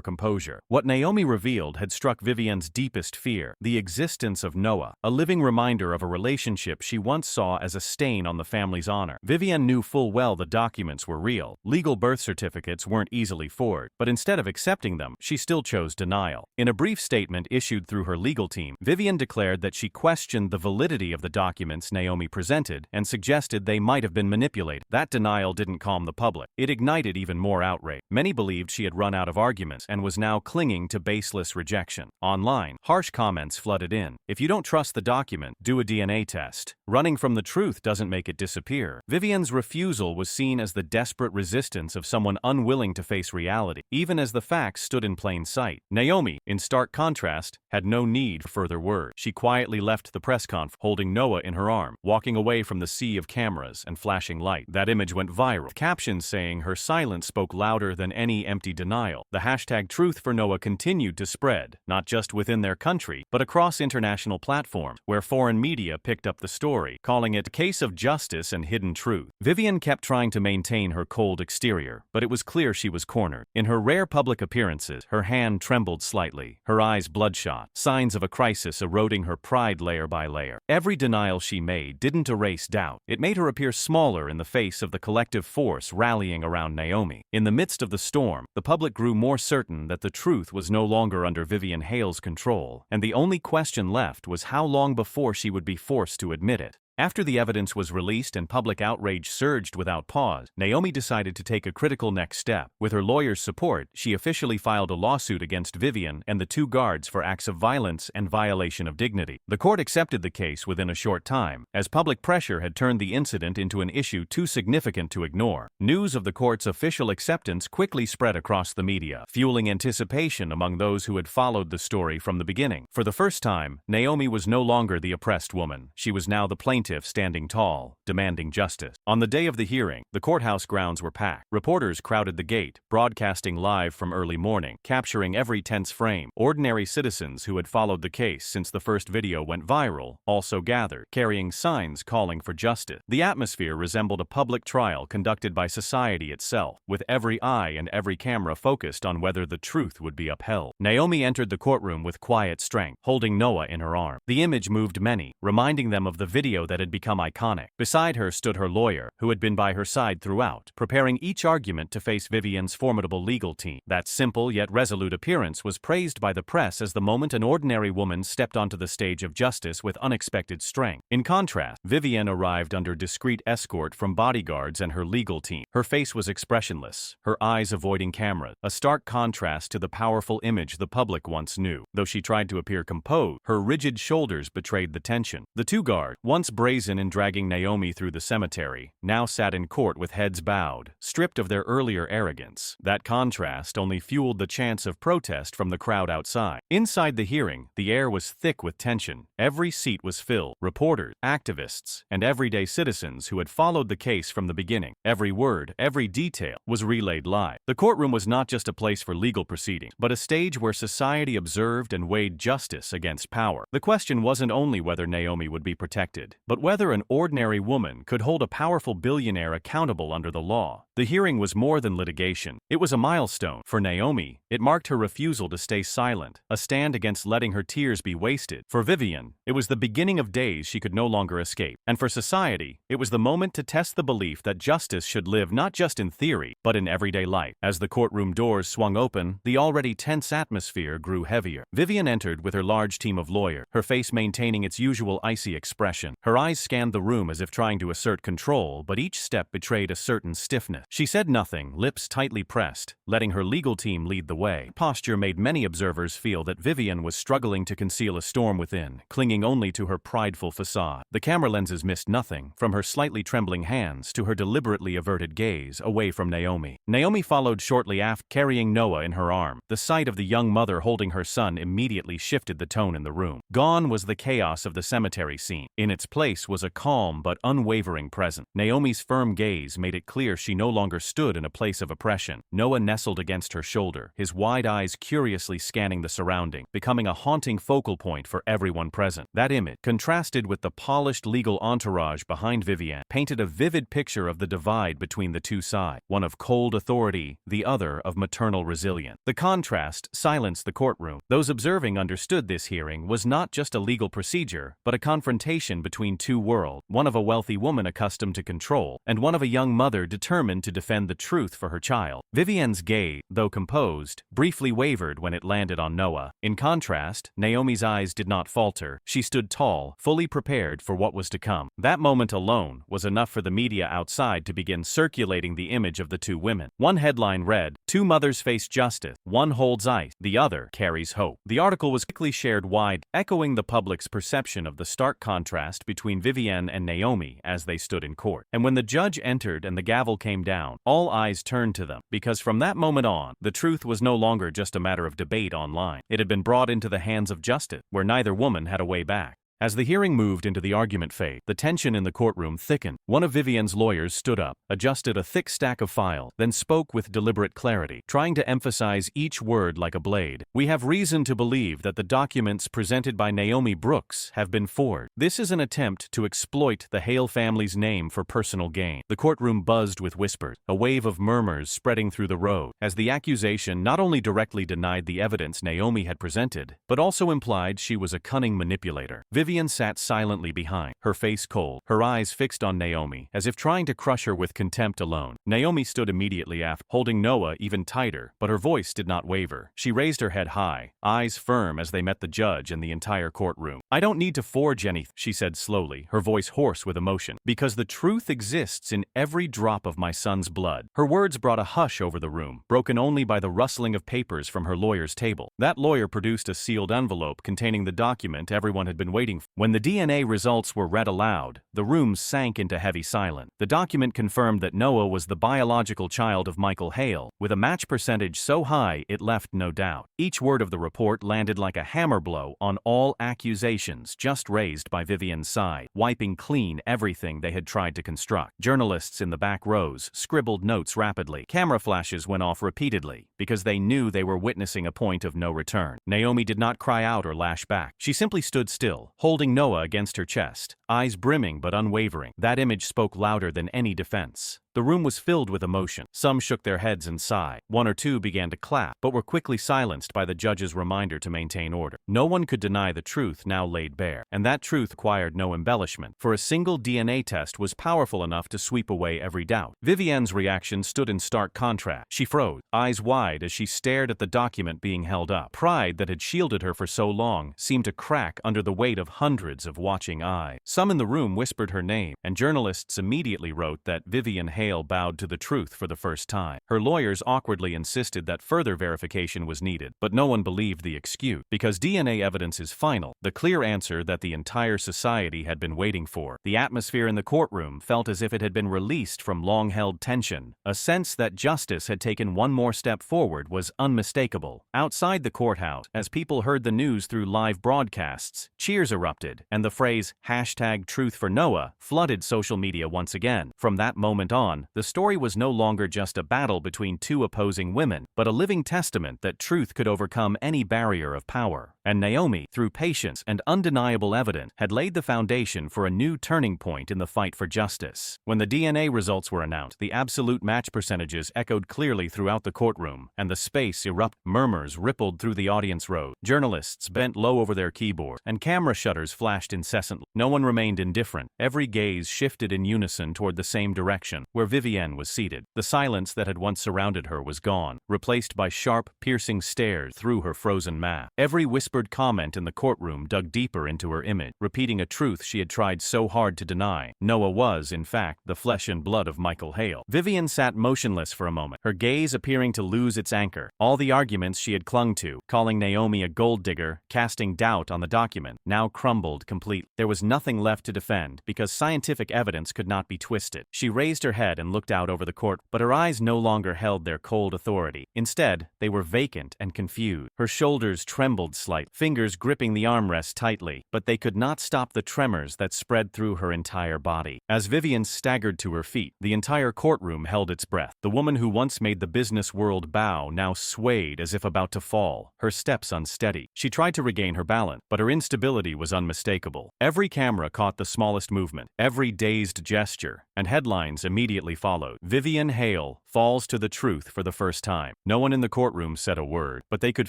composure. What Naomi revealed had struck Vivienne's deepest fear, the existence of Noah, a living reminder of a relationship she once saw as a stain on the family's honor. Vivienne knew full well the documents were real. Legal birth certificates weren't easily forged, but instead of accepting them, she still chose denial. In a brief statement issued through her legal team, Vivienne declared that she questioned the validity of the documents Naomi presented and suggested they might have been manipulated. That denial didn't calm the public. It ignited even more outrage. Many believed she had run out of arguments and was now clinging to baseless rejection. Online, harsh comments flooded in. "If you don't trust the document, do a DNA test. Running from the truth doesn't make it disappear." Vivienne's refusal was seen as the desperate resistance of someone unwilling to face reality, even as the facts stood in plain sight. Naomi, in stark contrast, had no need for further word. She quietly left the press conference, holding Noah in her arm, walking away from the sea of cameras and flashing light. That image went viral, captions saying her silence spoke louder than any empty denial. The #TruthForNoah continued to spread, not just within their country, but across international platforms, where foreign media picked up the story, calling it a case of justice and hidden truth. Vivienne kept trying to maintain her cold exterior, but it was clear she was cornered. In her rare public appearances, her hand trembled slightly, her eyes bloodshot, signs of a crisis eroding her pride layer by layer. Every denial she made didn't erase doubt. It made her appear smaller in the face of the collective force rallying around Naomi. In the midst of the storm, the public grew more certain that the truth was no longer under Vivienne Hale's control, and the only question left was how long before she would be forced to admit it. After the evidence was released and public outrage surged without pause, Naomi decided to take a critical next step. With her lawyer's support, she officially filed a lawsuit against Vivienne and the two guards for acts of violence and violation of dignity. The court accepted the case within a short time, as public pressure had turned the incident into an issue too significant to ignore. News of the court's official acceptance quickly spread across the media, fueling anticipation among those who had followed the story from the beginning. For the first time, Naomi was no longer the oppressed woman. She was now the plaintiff plaintiff standing tall, demanding justice. On the day of the hearing, the courthouse grounds were packed. Reporters crowded the gate, broadcasting live from early morning, capturing every tense frame. Ordinary citizens who had followed the case since the first video went viral also gathered, carrying signs calling for justice. The atmosphere resembled a public trial conducted by society itself, with every eye and every camera focused on whether the truth would be upheld. Naomi entered the courtroom with quiet strength, holding Noah in her arm. The image moved many, reminding them of the video that had become iconic. Beside her stood her lawyer, who had been by her side throughout, preparing each argument to face Vivienne's formidable legal team. That simple yet resolute appearance was praised by the press as the moment an ordinary woman stepped onto the stage of justice with unexpected strength. In contrast, Vivienne arrived under discreet escort from bodyguards and her legal team. Her face was expressionless, her eyes avoiding cameras, a stark contrast to the powerful image the public once knew. Though she tried to appear composed, her rigid shoulders betrayed the tension. The two guards, once brazen in dragging Naomi through the cemetery, now sat in court with heads bowed, stripped of their earlier arrogance. That contrast only fueled the chants of protest from the crowd outside. Inside the hearing, the air was thick with tension. Every seat was filled. Reporters, activists, and everyday citizens who had followed the case from the beginning. Every word, every detail was relayed live. The courtroom was not just a place for legal proceedings, but a stage where society observed and weighed justice against power. The question wasn't only whether Naomi would be protected, but whether an ordinary woman could hold a powerful billionaire accountable under the law. The hearing was more than litigation. It was a milestone. For Naomi, it marked her refusal to stay silent, a stand against letting her tears be wasted. For Vivienne, it was the beginning of days she could no longer escape. And for society, it was the moment to test the belief that justice should live not just in theory, but in everyday life. As the courtroom doors swung open, the already tense atmosphere grew heavier. Vivienne entered with her large team of lawyers, her face maintaining its usual icy expression. Her eyes scanned the room as if trying to assert control, but each step betrayed a certain stiffness. She said nothing, lips tightly pressed, letting her legal team lead the way. Posture made many observers feel that Vivienne was struggling to conceal a storm within, clinging only to her prideful facade. The camera lenses missed nothing, from her slightly trembling hands to her deliberately averted gaze away from Naomi. Naomi followed shortly after, carrying Noah in her arm. The sight of the young mother holding her son immediately shifted the tone in the room. Gone was the chaos of the cemetery scene. In its place was a calm but unwavering presence. Naomi's firm gaze made it clear she no longer stood in a place of oppression. Noah nestled against her shoulder, his wide eyes curiously scanning the surrounding, becoming a haunting focal point for everyone present. That image, contrasted with the polished legal entourage behind Vivienne, painted a vivid picture of the divide between the two sides, one of cold authority, the other of maternal resilience. The contrast silenced the courtroom. Those observing understood this hearing was not just a legal procedure, but a confrontation between two worlds, one of a wealthy woman accustomed to control, and one of a young mother determined to defend the truth for her child. Vivienne's gaze, though composed, briefly wavered when it landed on Noah. In contrast, Naomi's eyes did not falter. She stood tall, fully prepared for what was to come. That moment alone was enough for the media outside to begin circulating the image of the two women. One headline read, "Two mothers face justice. One holds ice, the other carries hope." The article was quickly shared wide, echoing the public's perception of the stark contrast between Vivienne and Naomi as they stood in court. And when the judge entered and the gavel came down, all eyes turned to them, because from that moment on, the truth was no longer just a matter of debate online. It had been brought into the hands of justice, where neither woman had a way back. As the hearing moved into the argument phase, the tension in the courtroom thickened. One of Vivienne's lawyers stood up, adjusted a thick stack of files, then spoke with deliberate clarity, trying to emphasize each word like a blade. "We have reason to believe that the documents presented by Naomi Brooks have been forged. This is an attempt to exploit the Hale family's name for personal gain." The courtroom buzzed with whispers, a wave of murmurs spreading through the road, as the accusation not only directly denied the evidence Naomi had presented, but also implied she was a cunning manipulator. Vivienne sat silently behind, her face cold, her eyes fixed on Naomi, as if trying to crush her with contempt alone. Naomi stood immediately after, holding Noah even tighter, but her voice did not waver. She raised her head high, eyes firm as they met the judge and the entire courtroom. "I don't need to forge anything," she said slowly, her voice hoarse with emotion, "because the truth exists in every drop of my son's blood." Her words brought a hush over the room, broken only by the rustling of papers from her lawyer's table. That lawyer produced a sealed envelope containing the document everyone had been waiting waiting. When the DNA results were read aloud, the room sank into heavy silence. The document confirmed that Noah was the biological child of Michael Hale, with a match percentage so high it left no doubt. Each word of the report landed like a hammer blow on all accusations just raised by Vivienne's side, wiping clean everything they had tried to construct. Journalists in the back rows scribbled notes rapidly. Camera flashes went off repeatedly, because they knew they were witnessing a point of no return. Naomi did not cry out or lash back. She simply stood still, holding Noah against her chest, eyes brimming but unwavering. That image spoke louder than any defense. The room was filled with emotion. Some shook their heads and sighed. One or two began to clap, but were quickly silenced by the judge's reminder to maintain order. No one could deny the truth now laid bare, and that truth required no embellishment, for a single DNA test was powerful enough to sweep away every doubt. Vivienne's reaction stood in stark contrast. She froze, eyes wide as she stared at the document being held up. Pride that had shielded her for so long seemed to crack under the weight of hundreds of watching eyes. Some in the room whispered her name, and journalists immediately wrote that Vivienne Hale bowed to the truth for the first time. Her lawyers awkwardly insisted that further verification was needed, but no one believed the excuse, because DNA evidence is final, the clear answer that the entire society had been waiting for. The atmosphere in the courtroom felt as if it had been released from long-held tension. A sense that justice had taken one more step forward was unmistakable. Outside the courthouse, as people heard the news through live broadcasts, cheers erupted, and the phrase #TruthForNoah flooded social media once again. From that moment on, the story was no longer just a battle between two opposing women, but a living testament that truth could overcome any barrier of power. And Naomi, through patience and undeniable evidence, had laid the foundation for a new turning point in the fight for justice. When the DNA results were announced, the absolute match percentages echoed clearly throughout the courtroom, and the space erupted. Murmurs rippled through the audience row. Journalists bent low over their keyboard, and camera shutters flashed incessantly. No one remained indifferent. Every gaze shifted in unison toward the same direction, where Vivienne was seated. The silence that had once surrounded her was gone, replaced by sharp, piercing stares through her frozen mask. Every whispered comment in the courtroom dug deeper into her image, repeating a truth she had tried so hard to deny. Noah was, in fact, the flesh and blood of Michael Hale. Vivienne sat motionless for a moment, her gaze appearing to lose its anchor. All the arguments she had clung to, calling Naomi a gold digger, casting doubt on the document, now crumbled completely. There was nothing left to defend, because scientific evidence could not be twisted. She raised her head and looked out over the court, but her eyes no longer held their cold authority. Instead, they were vacant and confused. Her shoulders trembled slightly, fingers gripping the armrest tightly, but they could not stop the tremors that spread through her entire body. As Vivienne staggered to her feet, the entire courtroom held its breath. The woman who once made the business world bow now swayed as if about to fall, her steps unsteady. She tried to regain her balance, but her instability was unmistakable. Every camera caught the smallest movement, every dazed gesture, and headlines immediately followed. Vivienne Hale falls to the truth for the first time. No one in the courtroom said a word, but they could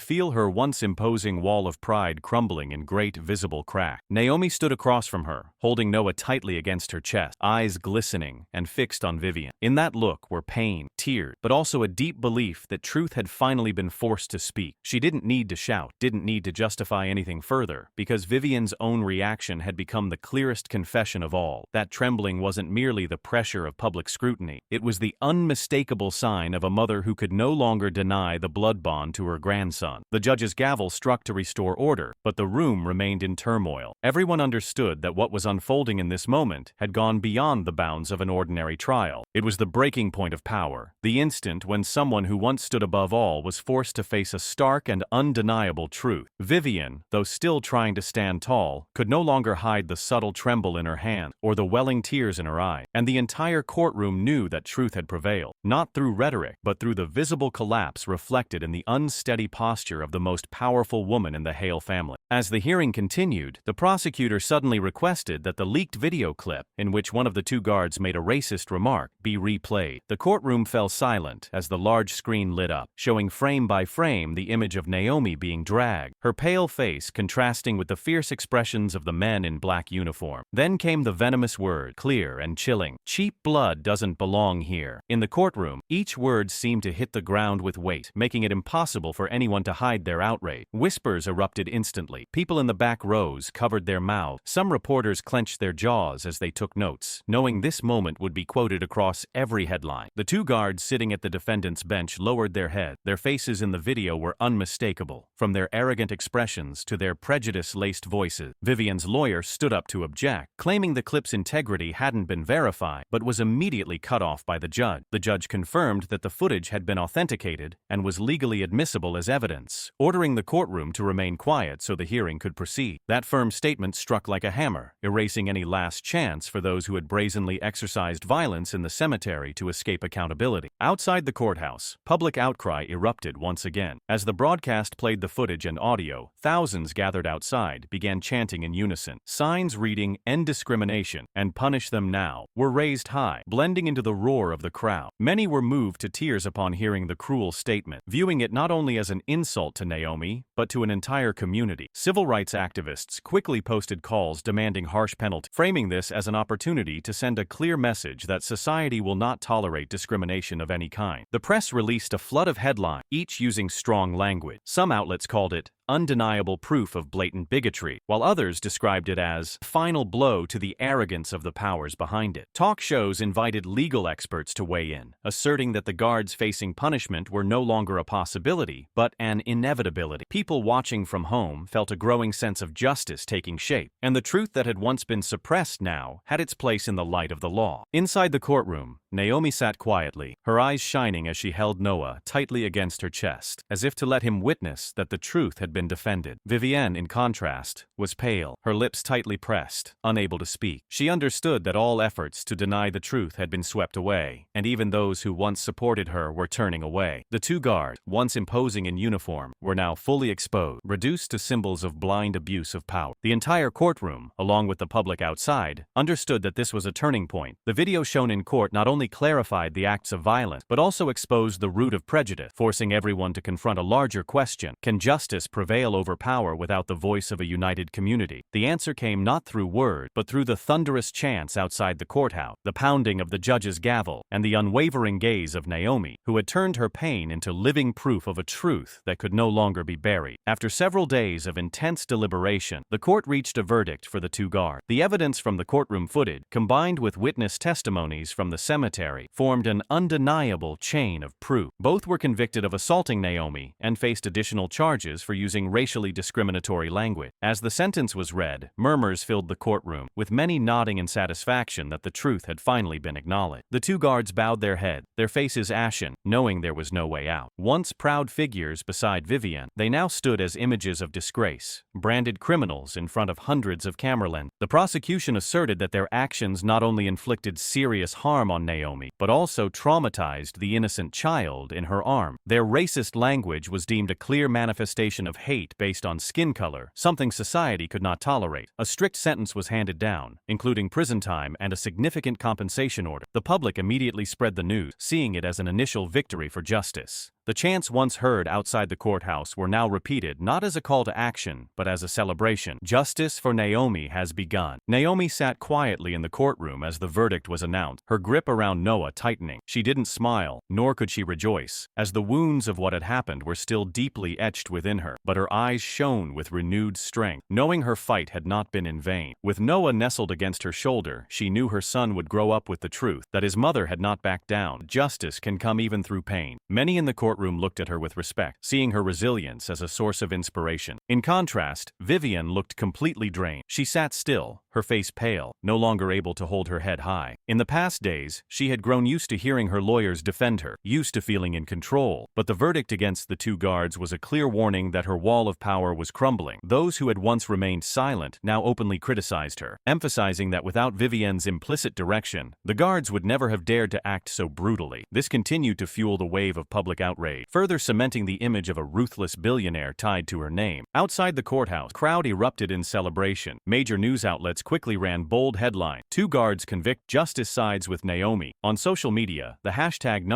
feel her once imposing wall of pride crumbling in great visible cracks. Naomi stood across from her, holding Noah tightly against her chest, eyes glistening and fixed on Vivienne. In that look were pain, tears, but also a deep belief that truth had finally been forced to speak. She didn't need to shout, didn't need to justify anything further, because Vivienne's own reaction had become the clearest confession of all. That trembling wasn't merely the pressure of public scrutiny, it was the unmistakable sign of a mother who could no longer deny the blood bond to her grandson. The judge's gavel struck to restore order, but the room remained in turmoil. Everyone understood that what was unfolding in this moment had gone beyond the bounds of an ordinary trial. It was the breaking point of power, the instant when someone who once stood above all was forced to face a stark and undeniable truth. Vivienne, though still trying to stand tall, could no longer hide the subtle tremble in her hand or the welling tears in her eye, and the entire courtroom knew that truth had prevailed, not through rhetoric, but through the visible collapse reflected in the unsteady posture of the most powerful woman in the Hale family. As the hearing continued, the prosecutor suddenly requested that the leaked video clip, in which one of the two guards made a racist remark, be replayed. The courtroom fell silent as the large screen lit up, showing frame by frame the image of Naomi being dragged, her pale face contrasting with the fierce expressions of the men in black uniform. Then came the venomous word, clear and chilling: "Cheap blood doesn't belong here." In the courtroom, courtroom. Each word seemed to hit the ground with weight, making it impossible for anyone to hide their outrage. Whispers erupted instantly. People in the back rows covered their mouths. Some reporters clenched their jaws as they took notes, knowing this moment would be quoted across every headline. The two guards sitting at the defendant's bench lowered their head. Their faces in the video were unmistakable, from their arrogant expressions to their prejudice-laced voices. Vivienne's lawyer stood up to object, claiming the clip's integrity hadn't been verified, but was immediately cut off by the judge. The judge confirmed that the footage had been authenticated and was legally admissible as evidence, ordering the courtroom to remain quiet so the hearing could proceed. That firm statement struck like a hammer, erasing any last chance for those who had brazenly exercised violence in the cemetery to escape accountability. Outside the courthouse, public outcry erupted once again. As the broadcast played the footage and audio, thousands gathered outside began chanting in unison. Signs reading "End discrimination" and "Punish them now" were raised high, blending into the roar of the crowd. Many were moved to tears upon hearing the cruel statement, viewing it not only as an insult to Naomi, but to an entire community. Civil rights activists quickly posted calls demanding harsh penalties, framing this as an opportunity to send a clear message that society will not tolerate discrimination of any kind. The press released a flood of headlines, each using strong language. Some outlets called it undeniable proof of blatant bigotry, while others described it as final blow to the arrogance of the powers behind it. Talk shows invited legal experts to weigh in, asserting that the guards facing punishment were no longer a possibility, but an inevitability. People watching from home felt a growing sense of justice taking shape, and the truth that had once been suppressed now had its place in the light of the law. Inside the courtroom, Naomi sat quietly, her eyes shining as she held Noah tightly against her chest, as if to let him witness that the truth had been defended. Vivienne, in contrast, was pale, her lips tightly pressed, unable to speak. She understood that all efforts to deny the truth had been swept away, and even those who once supported her were turning away. The two guards, once imposing in uniform, were now fully exposed, reduced to symbols of blind abuse of power. The entire courtroom, along with the public outside, understood that this was a turning point. The video shown in court not only clarified the acts of violence, but also exposed the root of prejudice, forcing everyone to confront a larger question: can justice prevail over power without the voice of a united community? The answer came not through word, but through the thunderous chants outside the courthouse, the pounding of the judge's gavel, and the unwavering gaze of Naomi, who had turned her pain into living proof of a truth that could no longer be buried. After several days of intense deliberation, the court reached a verdict for the two guards. The evidence from the courtroom footage, combined with witness testimonies from the cemetery, formed an undeniable chain of proof. Both were convicted of assaulting Naomi and faced additional charges for using racially discriminatory language. As the sentence was read, murmurs filled the courtroom, with many nodding in satisfaction that the truth had finally been acknowledged. The two guards bowed their head, their faces ashen, knowing there was no way out. Once proud figures beside Vivienne, they now stood as images of disgrace, branded criminals in front of hundreds of camera lenses. The prosecution asserted that their actions not only inflicted serious harm on Naomi, but also traumatized the innocent child in her arms. Their racist language was deemed a clear manifestation of hate based on skin color, something society could not tolerate. A strict sentence was handed down, including prison time and a significant compensation order. The public immediately spread the news, seeing it as an initial victory for justice. The chants once heard outside the courthouse were now repeated not as a call to action, but as a celebration. Justice for Naomi has begun. Naomi sat quietly in the courtroom as the verdict was announced, her grip around Noah tightening. She didn't smile, nor could she rejoice, as the wounds of what had happened were still deeply etched within her, but her eyes shone with renewed strength, knowing her fight had not been in vain. With Noah nestled against her shoulder, she knew her son would grow up with the truth, that his mother had not backed down. Justice can come even through pain. Many in the courtroom looked at her with respect, seeing her resilience as a source of inspiration. In contrast, Vivienne looked completely drained. She sat still, her face pale, no longer able to hold her head high. In the past days, she had grown used to hearing her lawyers defend her, used to feeling in control, but the verdict against the two guards was a clear warning that her wall of power was crumbling. Those who had once remained silent now openly criticized her, emphasizing that without Vivienne's implicit direction, the guards would never have dared to act so brutally. This continued to fuel the wave of public outrage, further cementing the image of a ruthless billionaire tied to her name. Outside the courthouse, the crowd erupted in celebration. Major news outlets quickly ran bold headline. Two guards convict, justice sides with Naomi. On social media, the hashtag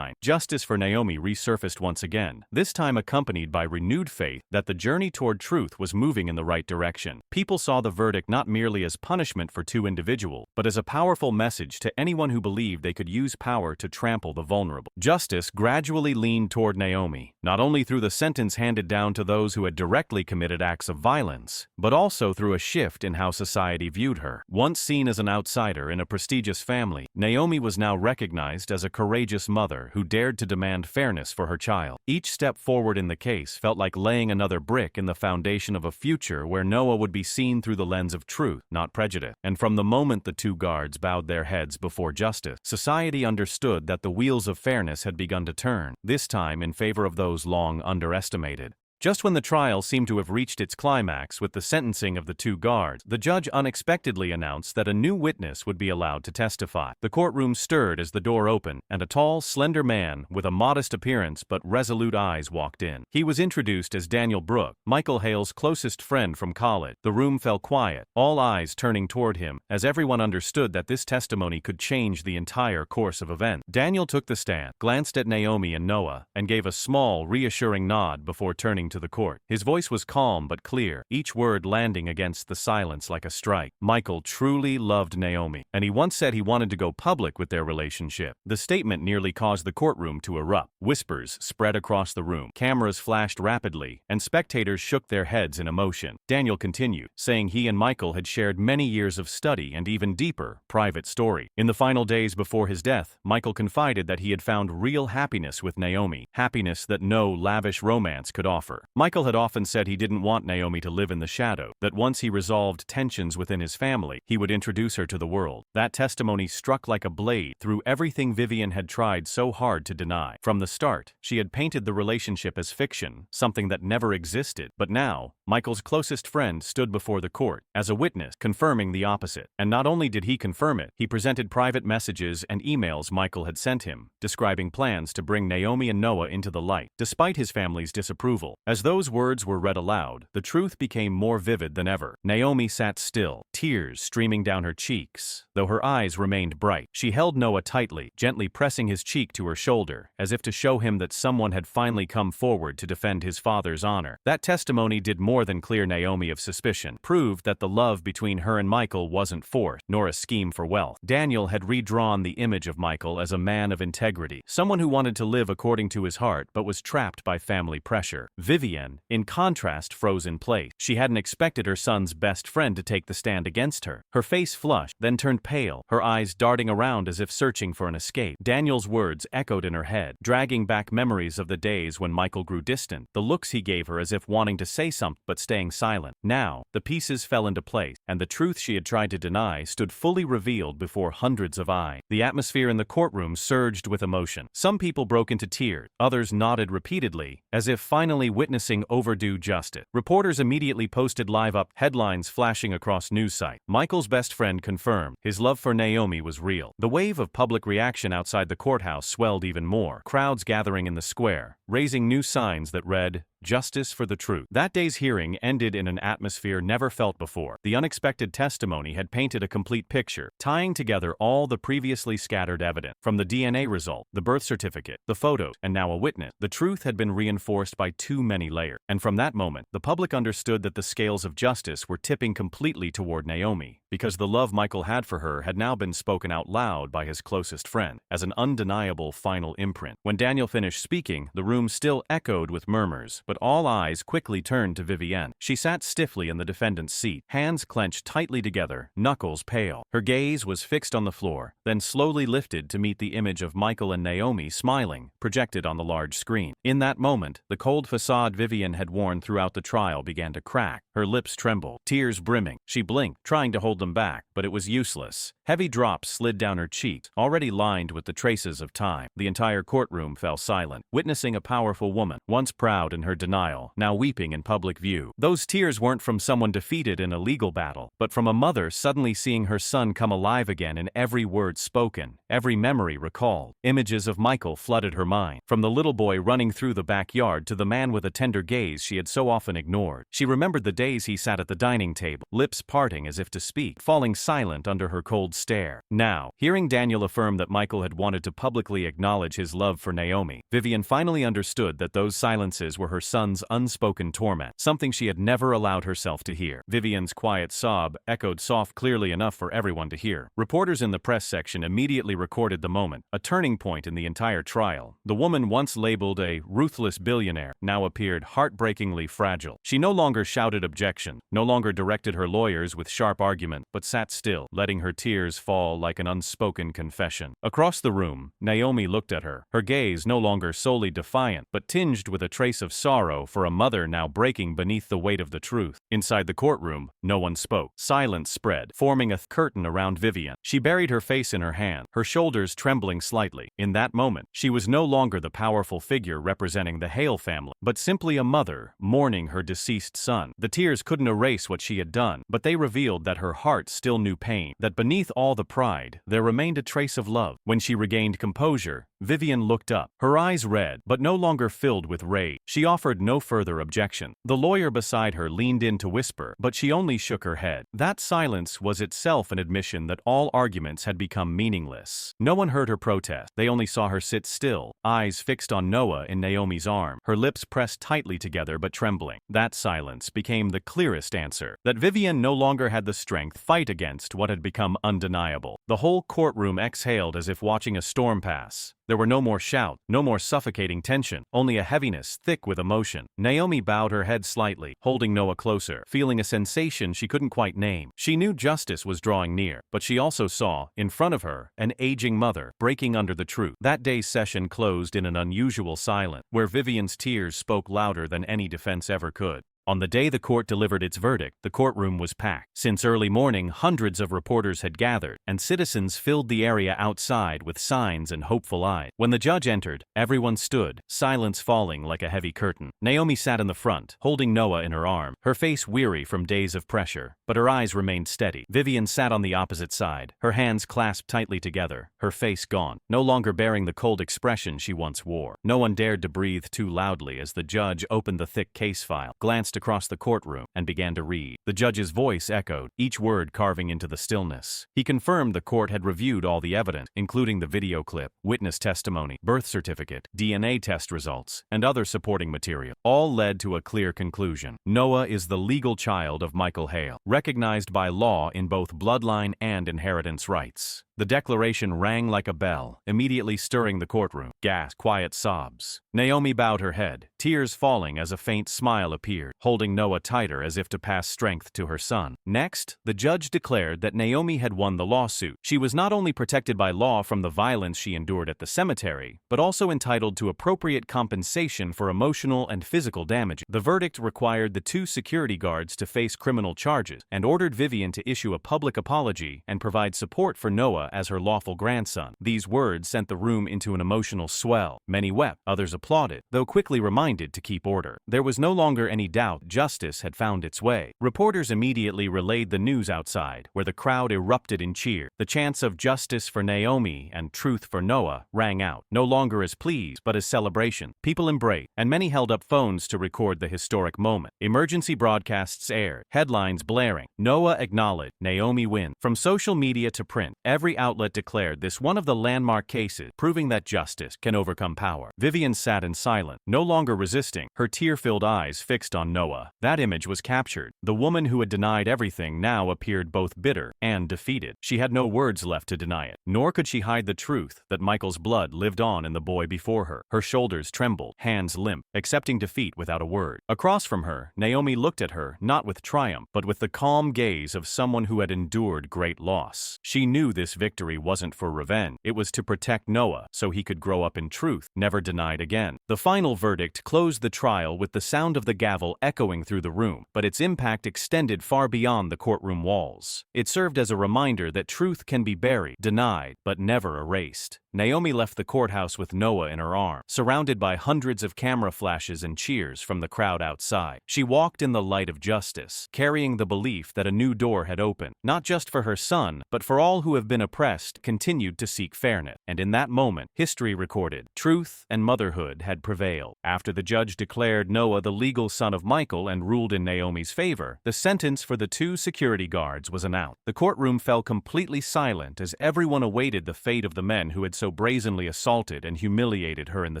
#Justice for Naomi resurfaced once again, this time accompanied by renewed faith that the journey toward truth was moving in the right direction. People saw the verdict not merely as punishment for two individuals, but as a powerful message to anyone who believed they could use power to trample the vulnerable. Justice gradually leaned toward Naomi, not only through the sentence handed down to those who had directly committed acts of violence, but also through a shift in how society viewed her. Once seen as an outsider in a prestigious family, Naomi was now recognized as a courageous mother who dared to demand fairness for her child. Each step forward in the case felt like laying another brick in the foundation of a future where Noah would be seen through the lens of truth, not prejudice. And from the moment the two guards bowed their heads before justice, society understood that the wheels of fairness had begun to turn, this time in favor of those long underestimated. Just when the trial seemed to have reached its climax with the sentencing of the two guards, the judge unexpectedly announced that a new witness would be allowed to testify. The courtroom stirred as the door opened, and a tall, slender man with a modest appearance but resolute eyes walked in. He was introduced as Daniel Brooke, Michael Hale's closest friend from college. The room fell quiet, all eyes turning toward him, as everyone understood that this testimony could change the entire course of events. Daniel took the stand, glanced at Naomi and Noah, and gave a small, reassuring nod before turning to the court. His voice was calm but clear, each word landing against the silence like a strike. Michael truly loved Naomi, and he once said he wanted to go public with their relationship. The statement nearly caused the courtroom to erupt. Whispers spread across the room, cameras flashed rapidly, and spectators shook their heads in emotion. Daniel continued, saying he and Michael had shared many years of study and even deeper, private story. In the final days before his death, Michael confided that he had found real happiness with Naomi, happiness that no lavish romance could offer. Michael had often said he didn't want Naomi to live in the shadow, that once he resolved tensions within his family, he would introduce her to the world. That testimony struck like a blade through everything Vivienne had tried so hard to deny. From the start, she had painted the relationship as fiction, something that never existed. But now, Michael's closest friend stood before the court, as a witness, confirming the opposite. And not only did he confirm it, he presented private messages and emails Michael had sent him, describing plans to bring Naomi and Noah into the light, despite his family's disapproval. As those words were read aloud, the truth became more vivid than ever. Naomi sat still, tears streaming down her cheeks, though her eyes remained bright. She held Noah tightly, gently pressing his cheek to her shoulder, as if to show him that someone had finally come forward to defend his father's honor. That testimony did more than clear Naomi of suspicion, proved that the love between her and Michael wasn't forced, nor a scheme for wealth. Daniel had redrawn the image of Michael as a man of integrity, someone who wanted to live according to his heart but was trapped by family pressure. Vivienne, in contrast, froze in place. She hadn't expected her son's best friend to take the stand against her. Her face flushed, then turned pale, her eyes darting around as if searching for an escape. Daniel's words echoed in her head, dragging back memories of the days when Michael grew distant, the looks he gave her as if wanting to say something but staying silent. Now, the pieces fell into place, and the truth she had tried to deny stood fully revealed before hundreds of eyes. The atmosphere in the courtroom surged with emotion. Some people broke into tears, others nodded repeatedly, as if finally witnessing overdue justice. Reporters immediately posted live-up headlines flashing across news sites. Michael's best friend confirmed his love for Naomi was real. The wave of public reaction outside the courthouse swelled even more, crowds gathering in the square, raising new signs that read, "Justice for the truth." That day's hearing ended in an atmosphere never felt before. The unexpected testimony had painted a complete picture, tying together all the previously scattered evidence. From the DNA result, the birth certificate, the photos, and now a witness, the truth had been reinforced by too many layers. And from that moment, the public understood that the scales of justice were tipping completely toward Naomi, because the love Michael had for her had now been spoken out loud by his closest friend, as an undeniable final imprint. When Daniel finished speaking, the room still echoed with murmurs, but all eyes quickly turned to Vivienne. She sat stiffly in the defendant's seat, hands clenched tightly together, knuckles pale. Her gaze was fixed on the floor, then slowly lifted to meet the image of Michael and Naomi smiling, projected on the large screen. In that moment, the cold facade Vivienne had worn throughout the trial began to crack. Her lips trembled, tears brimming. She blinked, trying to hold them back, but it was useless. Heavy drops slid down her cheeks, already lined with the traces of time. The entire courtroom fell silent, witnessing a powerful woman, once proud in her her denial, now weeping in public view. Those tears weren't from someone defeated in a legal battle, but from a mother suddenly seeing her son come alive again in every word spoken, every memory recalled. Images of Michael flooded her mind, from the little boy running through the backyard to the man with a tender gaze she had so often ignored. She remembered the days he sat at the dining table, lips parting as if to speak, falling silent under her cold stare. Now, hearing Daniel affirm that Michael had wanted to publicly acknowledge his love for Naomi, Vivienne finally understood that those silences were her son's unspoken torment, something she had never allowed herself to hear. Vivienne's quiet sob echoed soft clearly enough for everyone to hear. Reporters in the press section immediately recorded the moment, a turning point in the entire trial. The woman once labeled a ruthless billionaire now appeared heartbreakingly fragile. She no longer shouted objection, no longer directed her lawyers with sharp argument, but sat still, letting her tears fall like an unspoken confession. Across the room, Naomi looked at her, her gaze no longer solely defiant, but tinged with a trace of sorrow for a mother now breaking beneath the weight of the truth. Inside the courtroom, no one spoke. Silence spread, forming a curtain around Vivienne. She buried her face in her hand, her shoulders trembling slightly. In that moment, she was no longer the powerful figure representing the Hale family, but simply a mother mourning her deceased son. The tears couldn't erase what she had done, but they revealed that her heart still knew pain, that beneath all the pride, there remained a trace of love. When she regained composure, Vivienne looked up, her eyes red, but no longer filled with rage. She offered no further objection. The lawyer beside her leaned in to whisper, but she only shook her head. That silence was itself an admission that all arguments had become meaningless. No one heard her protest. They only saw her sit still, eyes fixed on Noah in Naomi's arm, her lips pressed tightly together but trembling. That silence became the clearest answer, that Vivienne no longer had the strength to fight against what had become undeniable. The whole courtroom exhaled as if watching a storm pass. There were no more shout, no more suffocating tension, only a heaviness thick with emotion. Naomi bowed her head slightly, holding Noah closer, feeling a sensation she couldn't quite name. She knew justice was drawing near, but she also saw, in front of her, an aging mother breaking under the truth. That day's session closed in an unusual silence, where Vivienne's tears spoke louder than any defense ever could. On the day the court delivered its verdict, the courtroom was packed. Since early morning, hundreds of reporters had gathered, and citizens filled the area outside with signs and hopeful eyes. When the judge entered, everyone stood, silence falling like a heavy curtain. Naomi sat in the front, holding Noah in her arm, her face weary from days of pressure, but her eyes remained steady. Vivienne sat on the opposite side, her hands clasped tightly together, her face gaunt, no longer bearing the cold expression she once wore. No one dared to breathe too loudly as the judge opened the thick case file, glanced across the courtroom, and began to read. The judge's voice echoed, each word carving into the stillness. He confirmed the court had reviewed all the evidence, including the video clip, witness testimony, birth certificate, DNA test results, and other supporting material. All led to a clear conclusion. Noah is the legal child of Michael Hale, recognized by law in both bloodline and inheritance rights. The declaration rang like a bell, immediately stirring the courtroom. Gasp, quiet sobs. Naomi bowed her head, tears falling as a faint smile appeared, holding Noah tighter as if to pass strength to her son. Next, the judge declared that Naomi had won the lawsuit. She was not only protected by law from the violence she endured at the cemetery, but also entitled to appropriate compensation for emotional and physical damage. The verdict required the two security guards to face criminal charges, and ordered Vivienne to issue a public apology and provide support for Noah as her lawful grandson. These words sent the room into an emotional swell. Many wept, others applauded, though quickly reminded to keep order. There was no longer any doubt justice had found its way. Reporters immediately relayed the news outside, where the crowd erupted in cheer. The chants of justice for Naomi and truth for Noah rang out, no longer as pleas but as celebration. People embraced, and many held up phones to record the historic moment. Emergency broadcasts aired, headlines blaring, Noah acknowledged, Naomi wins. From social media to print, every outlet declared this one of the landmark cases, proving that justice can overcome power. Vivienne sat in silence, no longer resisting, her tear-filled eyes fixed on Noah. That image was captured. The woman who had denied everything now appeared both bitter and defeated. She had no words left to deny it, nor could she hide the truth that Michael's blood lived on in the boy before her. Her shoulders trembled, hands limp, accepting defeat without a word. Across from her, Naomi looked at her, not with triumph, but with the calm gaze of someone who had endured great loss. She knew this victory wasn't for revenge. It was to protect Noah, so he could grow up in truth, never denied again. The final verdict closed the trial with the sound of the gavel echoing through the room, but its impact extended far beyond the courtroom walls. It served as a reminder that truth can be buried, denied, but never erased. Naomi left the courthouse with Noah in her arm, surrounded by hundreds of camera flashes and cheers from the crowd outside. She walked in the light of justice, carrying the belief that a new door had opened, not just for her son, but for all who have been oppressed, continued to seek fairness. And in that moment, history recorded, truth and motherhood had prevailed. After the judge declared Noah the legal son of Michael and ruled in Naomi's favor, the sentence for the two security guards was announced. The courtroom fell completely silent as everyone awaited the fate of the men who had so brazenly assaulted and humiliated her in the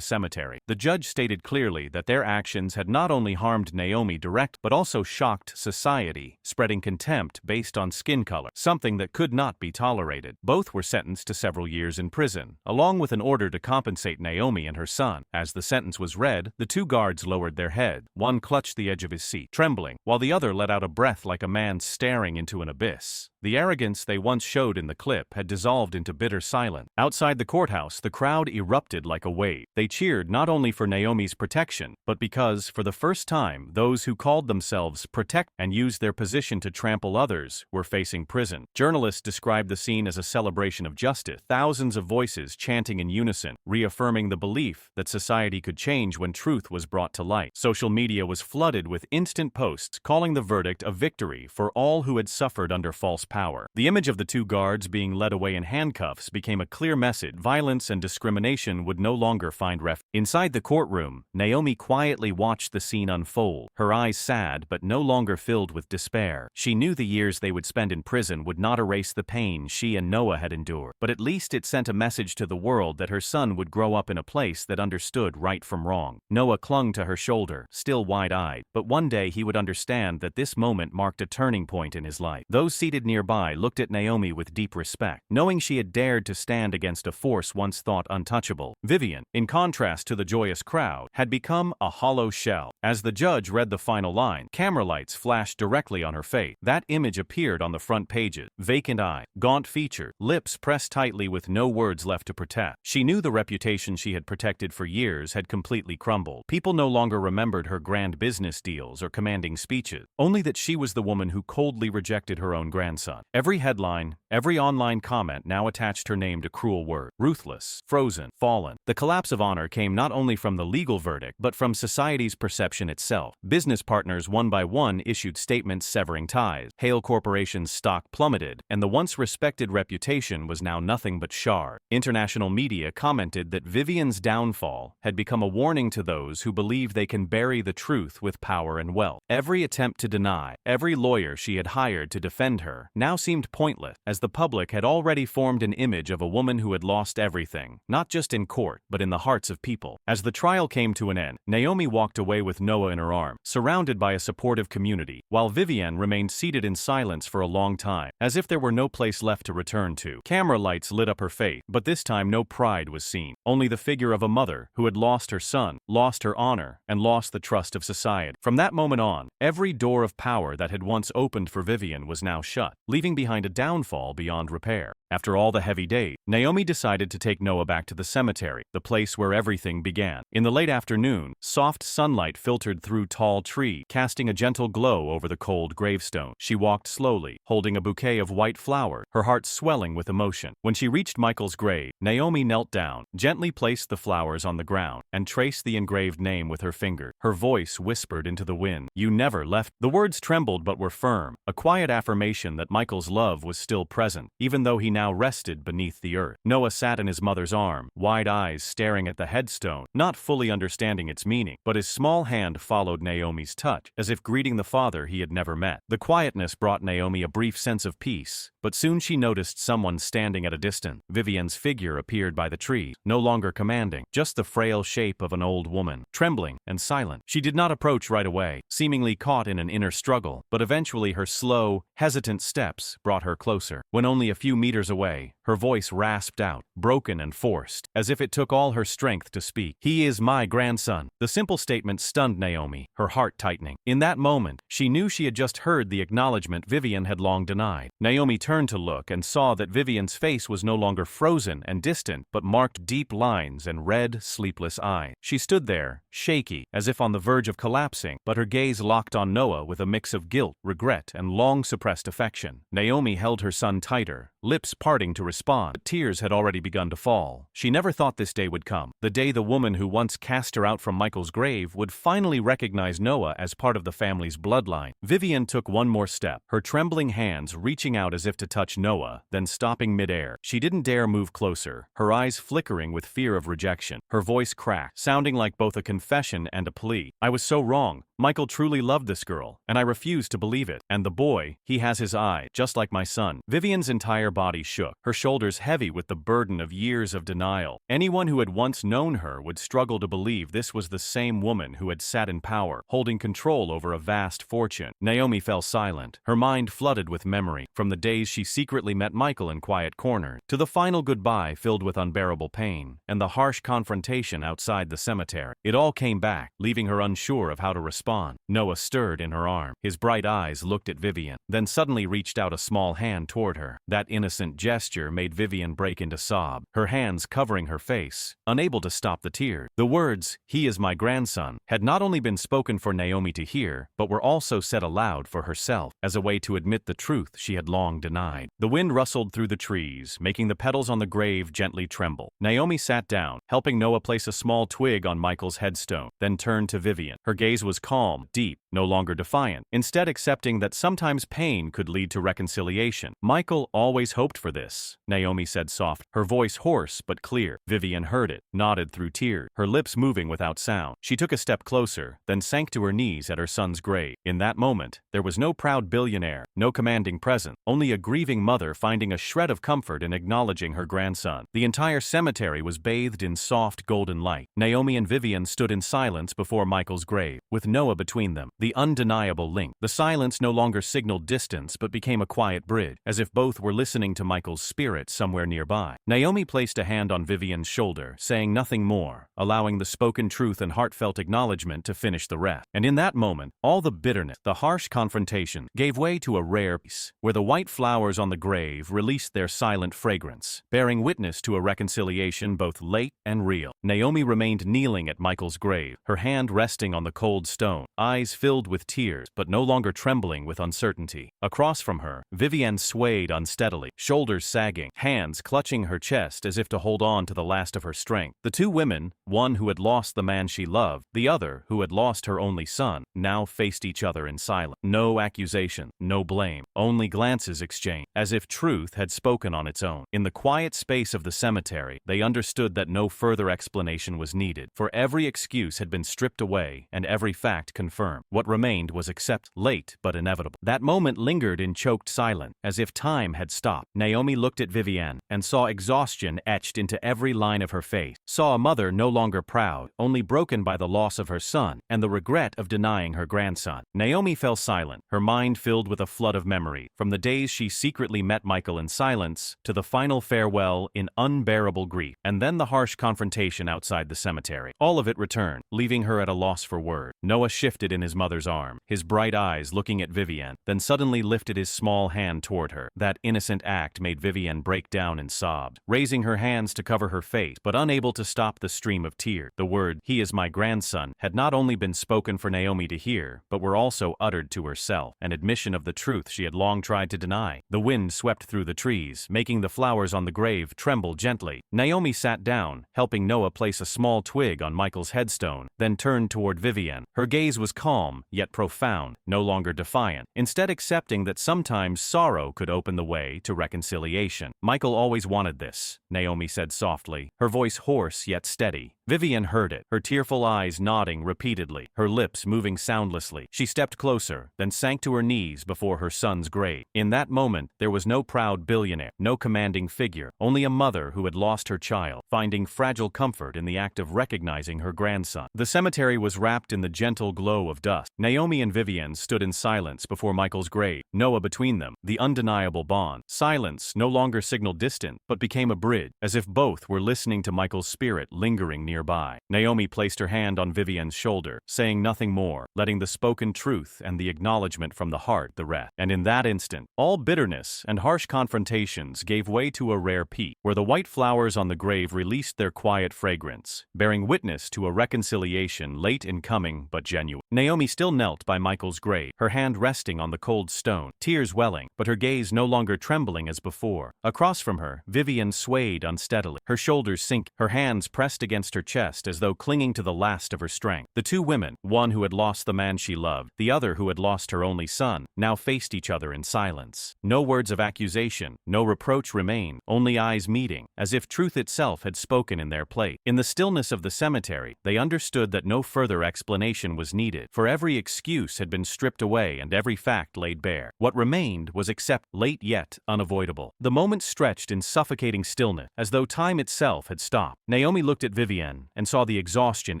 cemetery. The judge stated clearly that their actions had not only harmed Naomi direct but also shocked society, spreading contempt based on skin color, something that could not be tolerated. Both were sentenced to several years in prison, along with an order to compensate Naomi and her son. As the sentence was read, the two guards lowered their head. One clutched the edge of his seat, trembling, while the other let out a breath like a man staring into an abyss. The arrogance they once showed in the clip had dissolved into bitter silence. Outside the courthouse, the crowd erupted like a wave. They cheered not only for Naomi's protection, but because, for the first time, those who called themselves protect and used their position to trample others were facing prison. Journalists described the scene as a celebration of justice, thousands of voices chanting in unison, reaffirming the belief that society could change when truth was brought to light. Social media was flooded with instant posts calling the verdict a victory for all who had suffered under false power. The image of the two guards being led away in handcuffs became a clear message: violence and discrimination would no longer find refuge. Inside the courtroom, Naomi quietly watched the scene unfold, her eyes sad but no longer filled with despair. She knew the years they would spend in prison would not erase the pain she and Noah had endured, but at least it sent a message to the world that her son would grow up in a place that understood right from wrong. Noah clung to her shoulder, still wide-eyed, but one day he would understand that this moment marked a turning point in his life. Those seated nearby looked at Naomi with deep respect, knowing she had dared to stand against a force once thought untouchable. Vivienne, in contrast to the joyous crowd, had become a hollow shell. As the judge read the final line, camera lights flashed directly on her face. That image appeared on the front pages: vacant eye, gaunt feature, lips pressed tightly with no words left to protect. She knew the reputation she had protected for years had completely crumbled. People no longer remembered her grand business deals or commanding speeches, only that she was the woman who coldly rejected her own grandson. Every headline, every online comment now attached her name to cruel words: ruthless, frozen, fallen. The collapse of honor came not only from the legal verdict, but from society's perception itself. Business partners one by one issued statements severing ties. Hale Corporation's stock plummeted, and the once respected reputation was now nothing but shards. International media commented that Vivienne's downfall had become a warning to those who believe they can bury the truth with power and wealth. Every attempt to deny, every lawyer she had hired to defend her, now seemed pointless, as the public had already formed an image of a woman who had lost everything, not just in court, but in the hearts of people. As the trial came to an end, Naomi walked away with Noah in her arms, surrounded by a supportive community, while Vivienne remained seated in silence for a long time, as if there were no place left to return to. Camera lights lit up her face, but this time no pride was seen, only the figure of a mother who had lost her son, lost her honor, and lost the trust of society. From that moment on, every door of power that had once opened for Vivienne was now shut, leaving behind a downfall beyond repair. After all the heavy days, Naomi decided to take Noah back to the cemetery, the place where everything began. In the late afternoon, soft sunlight filtered through tall trees, casting a gentle glow over the cold gravestone. She walked slowly, holding a bouquet of white flowers, her heart swelling with emotion. When she reached Michael's grave, Naomi knelt down, gently placed the flowers on the ground, and traced the engraved name with her finger. Her voice whispered into the wind, "You never left." The words trembled but were firm, a quiet affirmation that Michael's love was still present, even though he now rested beneath the earth. Noah sat in his mother's arm, wide eyes staring at the headstone, not fully understanding its meaning, but his small hand followed Naomi's touch, as if greeting the father he had never met. The quietness brought Naomi a brief sense of peace, but soon she noticed someone standing at a distance. Vivienne's figure appeared by the tree, no longer commanding, just the frail shape of an old woman, trembling and silent. She did not approach right away, seemingly caught in an inner struggle, but eventually her slow, hesitant steps brought her closer. When only a few meters away, her voice rasped out, broken and forced, as if it took all her strength to speak. "He is my grandson." The simple statement stunned Naomi, her heart tightening. In that moment, she knew she had just heard the acknowledgement Vivienne had long denied. Naomi turned to look and saw that Vivienne's face was no longer frozen and distant, but marked deep lines and red, sleepless eyes. She stood there, shaky, as if on the verge of collapsing, but her gaze locked on Noah with a mix of guilt, regret, and long-suppressed affection. Naomi held her son tighter, lips parting to respond. But tears had already begun to fall. She never thought this day would come. The day the woman who once cast her out from Michael's grave would finally recognize Noah as part of the family's bloodline. Vivienne took one more step, her trembling hands reaching out as if to touch Noah, then stopping midair. She didn't dare move closer, her eyes flickering with fear of rejection. Her voice cracked, sounding like both a confession and a plea. I was so wrong. Michael truly loved this girl, and I refuse to believe it. And the boy, he has his eye, just like my son. Vivienne's entire body shook, her shoulders heavy with the burden of years of denial. Anyone who had once known her would struggle to believe this was the same woman who had sat in power, holding control over a vast fortune. Naomi fell silent, her mind flooded with memory, from the days she secretly met Michael in quiet corners, to the final goodbye filled with unbearable pain, and the harsh confrontation outside the cemetery. It all came back, leaving her unsure of how to respond. Noah stirred in her arm. His bright eyes looked at Vivienne, then suddenly reached out a small hand toward her. That innocent gesture made Vivienne break into sobs, her hands covering her face, unable to stop the tears. The words, "He is my grandson," had not only been spoken for Naomi to hear, but were also said aloud for herself, as a way to admit the truth she had long denied. The wind rustled through the trees, making the petals on the grave gently tremble. Naomi sat down, helping Noah place a small twig on Michael's headstone, then turned to Vivienne. Her gaze was calm, deep, no longer defiant, instead accepting that sometimes pain could lead to reconciliation. Michael always hoped for this, Naomi said soft, her voice hoarse but clear. Vivienne heard it, nodded through tears, her lips moving without sound. She took a step closer, then sank to her knees at her son's grave. In that moment, there was no proud billionaire, no commanding presence, only a grieving mother finding a shred of comfort in acknowledging her grandson. The entire cemetery was bathed in soft golden light. Naomi and Vivienne stood in silence before Michael's grave, with Noah between them, the undeniable link. The silence no longer signaled distance but became a quiet bridge, as if both were listening to Michael's spirit somewhere nearby. Naomi placed a hand on Vivienne's shoulder, saying nothing more, allowing the spoken truth and heartfelt acknowledgement to finish the rest. And in that moment, all the bitterness, the harsh confrontation, gave way to a rare peace, where the white flowers on the grave released their silent fragrance, bearing witness to a reconciliation both late and real. Naomi remained kneeling at Michael's grave, her hand resting on the cold stone, eyes filled with tears but no longer trembling with uncertainty. Across from her, Vivienne swayed unsteadily, shoulders sagging, hands clutching her chest as if to hold on to the last of her strength. The two women, one who had lost the man she loved, the other who had lost her only son, now faced each other in silence. No accusation, no blame, only glances exchanged, as if truth had spoken on its own. In the quiet space of the cemetery, they understood that no further explanation was needed, for every excuse had been stripped away and every fact confirmed. What remained was accept, late but inevitable. That moment lingered in choked silence, as if time had stopped. Naomi looked at Vivienne and saw exhaustion etched into every line of her face, saw a mother no longer proud, only broken by the loss of her son and the regret of denying her grandson. Naomi fell silent, her mind filled with a flood of memory, from the days she secretly met Michael in silence to the final farewell in unbearable grief, and then the harsh confrontation outside the cemetery. All of it returned, leaving her at a loss for words. Noah shifted in his mother's arm, his bright eyes looking at Vivienne, then suddenly lifted his small hand toward her. That innocent act made Vivienne break down in sobs, raising her hands to cover her face, but unable to stop the stream of tears. The word, "He is my grandson," had not only been spoken for Naomi to hear, but were also uttered to herself, an admission of the truth she had long tried to deny. The wind swept through the trees, making the flowers on the grave tremble gently. Naomi sat down, helping Noah place a small twig on Michael's headstone, then turned toward Vivienne. Her gaze was calm, yet profound, no longer defiant, instead accepting that sometimes sorrow could open the way to reconciliation. Michael always wanted this, Naomi said softly, her voice hoarse yet steady. Vivienne heard it, her tearful eyes nodding repeatedly, her lips moving soundlessly. She stepped closer, then sank to her knees before her son's grave. In that moment, there was no proud billionaire, no commanding figure, only a mother who had lost her child, finding fragile comfort in the act of recognizing her grandson. The cemetery was wrapped in the gentle glow of dusk. Naomi and Vivienne stood in silence before Michael's grave, Noah between them, the undeniable bond. Silence no longer signaled distant, but became a bridge, as if both were listening to Michael's spirit lingering near nearby. Naomi placed her hand on Vivienne's shoulder, saying nothing more, letting the spoken truth and the acknowledgement from the heart the rest. And in that instant, all bitterness and harsh confrontations gave way to a rare peace, where the white flowers on the grave released their quiet fragrance, bearing witness to a reconciliation late in coming but genuine. Naomi still knelt by Michael's grave, her hand resting on the cold stone, tears welling, but her gaze no longer trembling as before. Across from her, Vivienne swayed unsteadily, her shoulders sinking, her hands pressed against her chest as though clinging to the last of her strength. The two women, one who had lost the man she loved, the other who had lost her only son, now faced each other in silence. No words of accusation, no reproach remained, only eyes meeting, as if truth itself had spoken in their place. In the stillness of the cemetery, they understood that no further explanation was needed, for every excuse had been stripped away and every fact laid bare. What remained was accept, late yet unavoidable. The moment stretched in suffocating stillness, as though time itself had stopped. Naomi looked at Vivienne and saw the exhaustion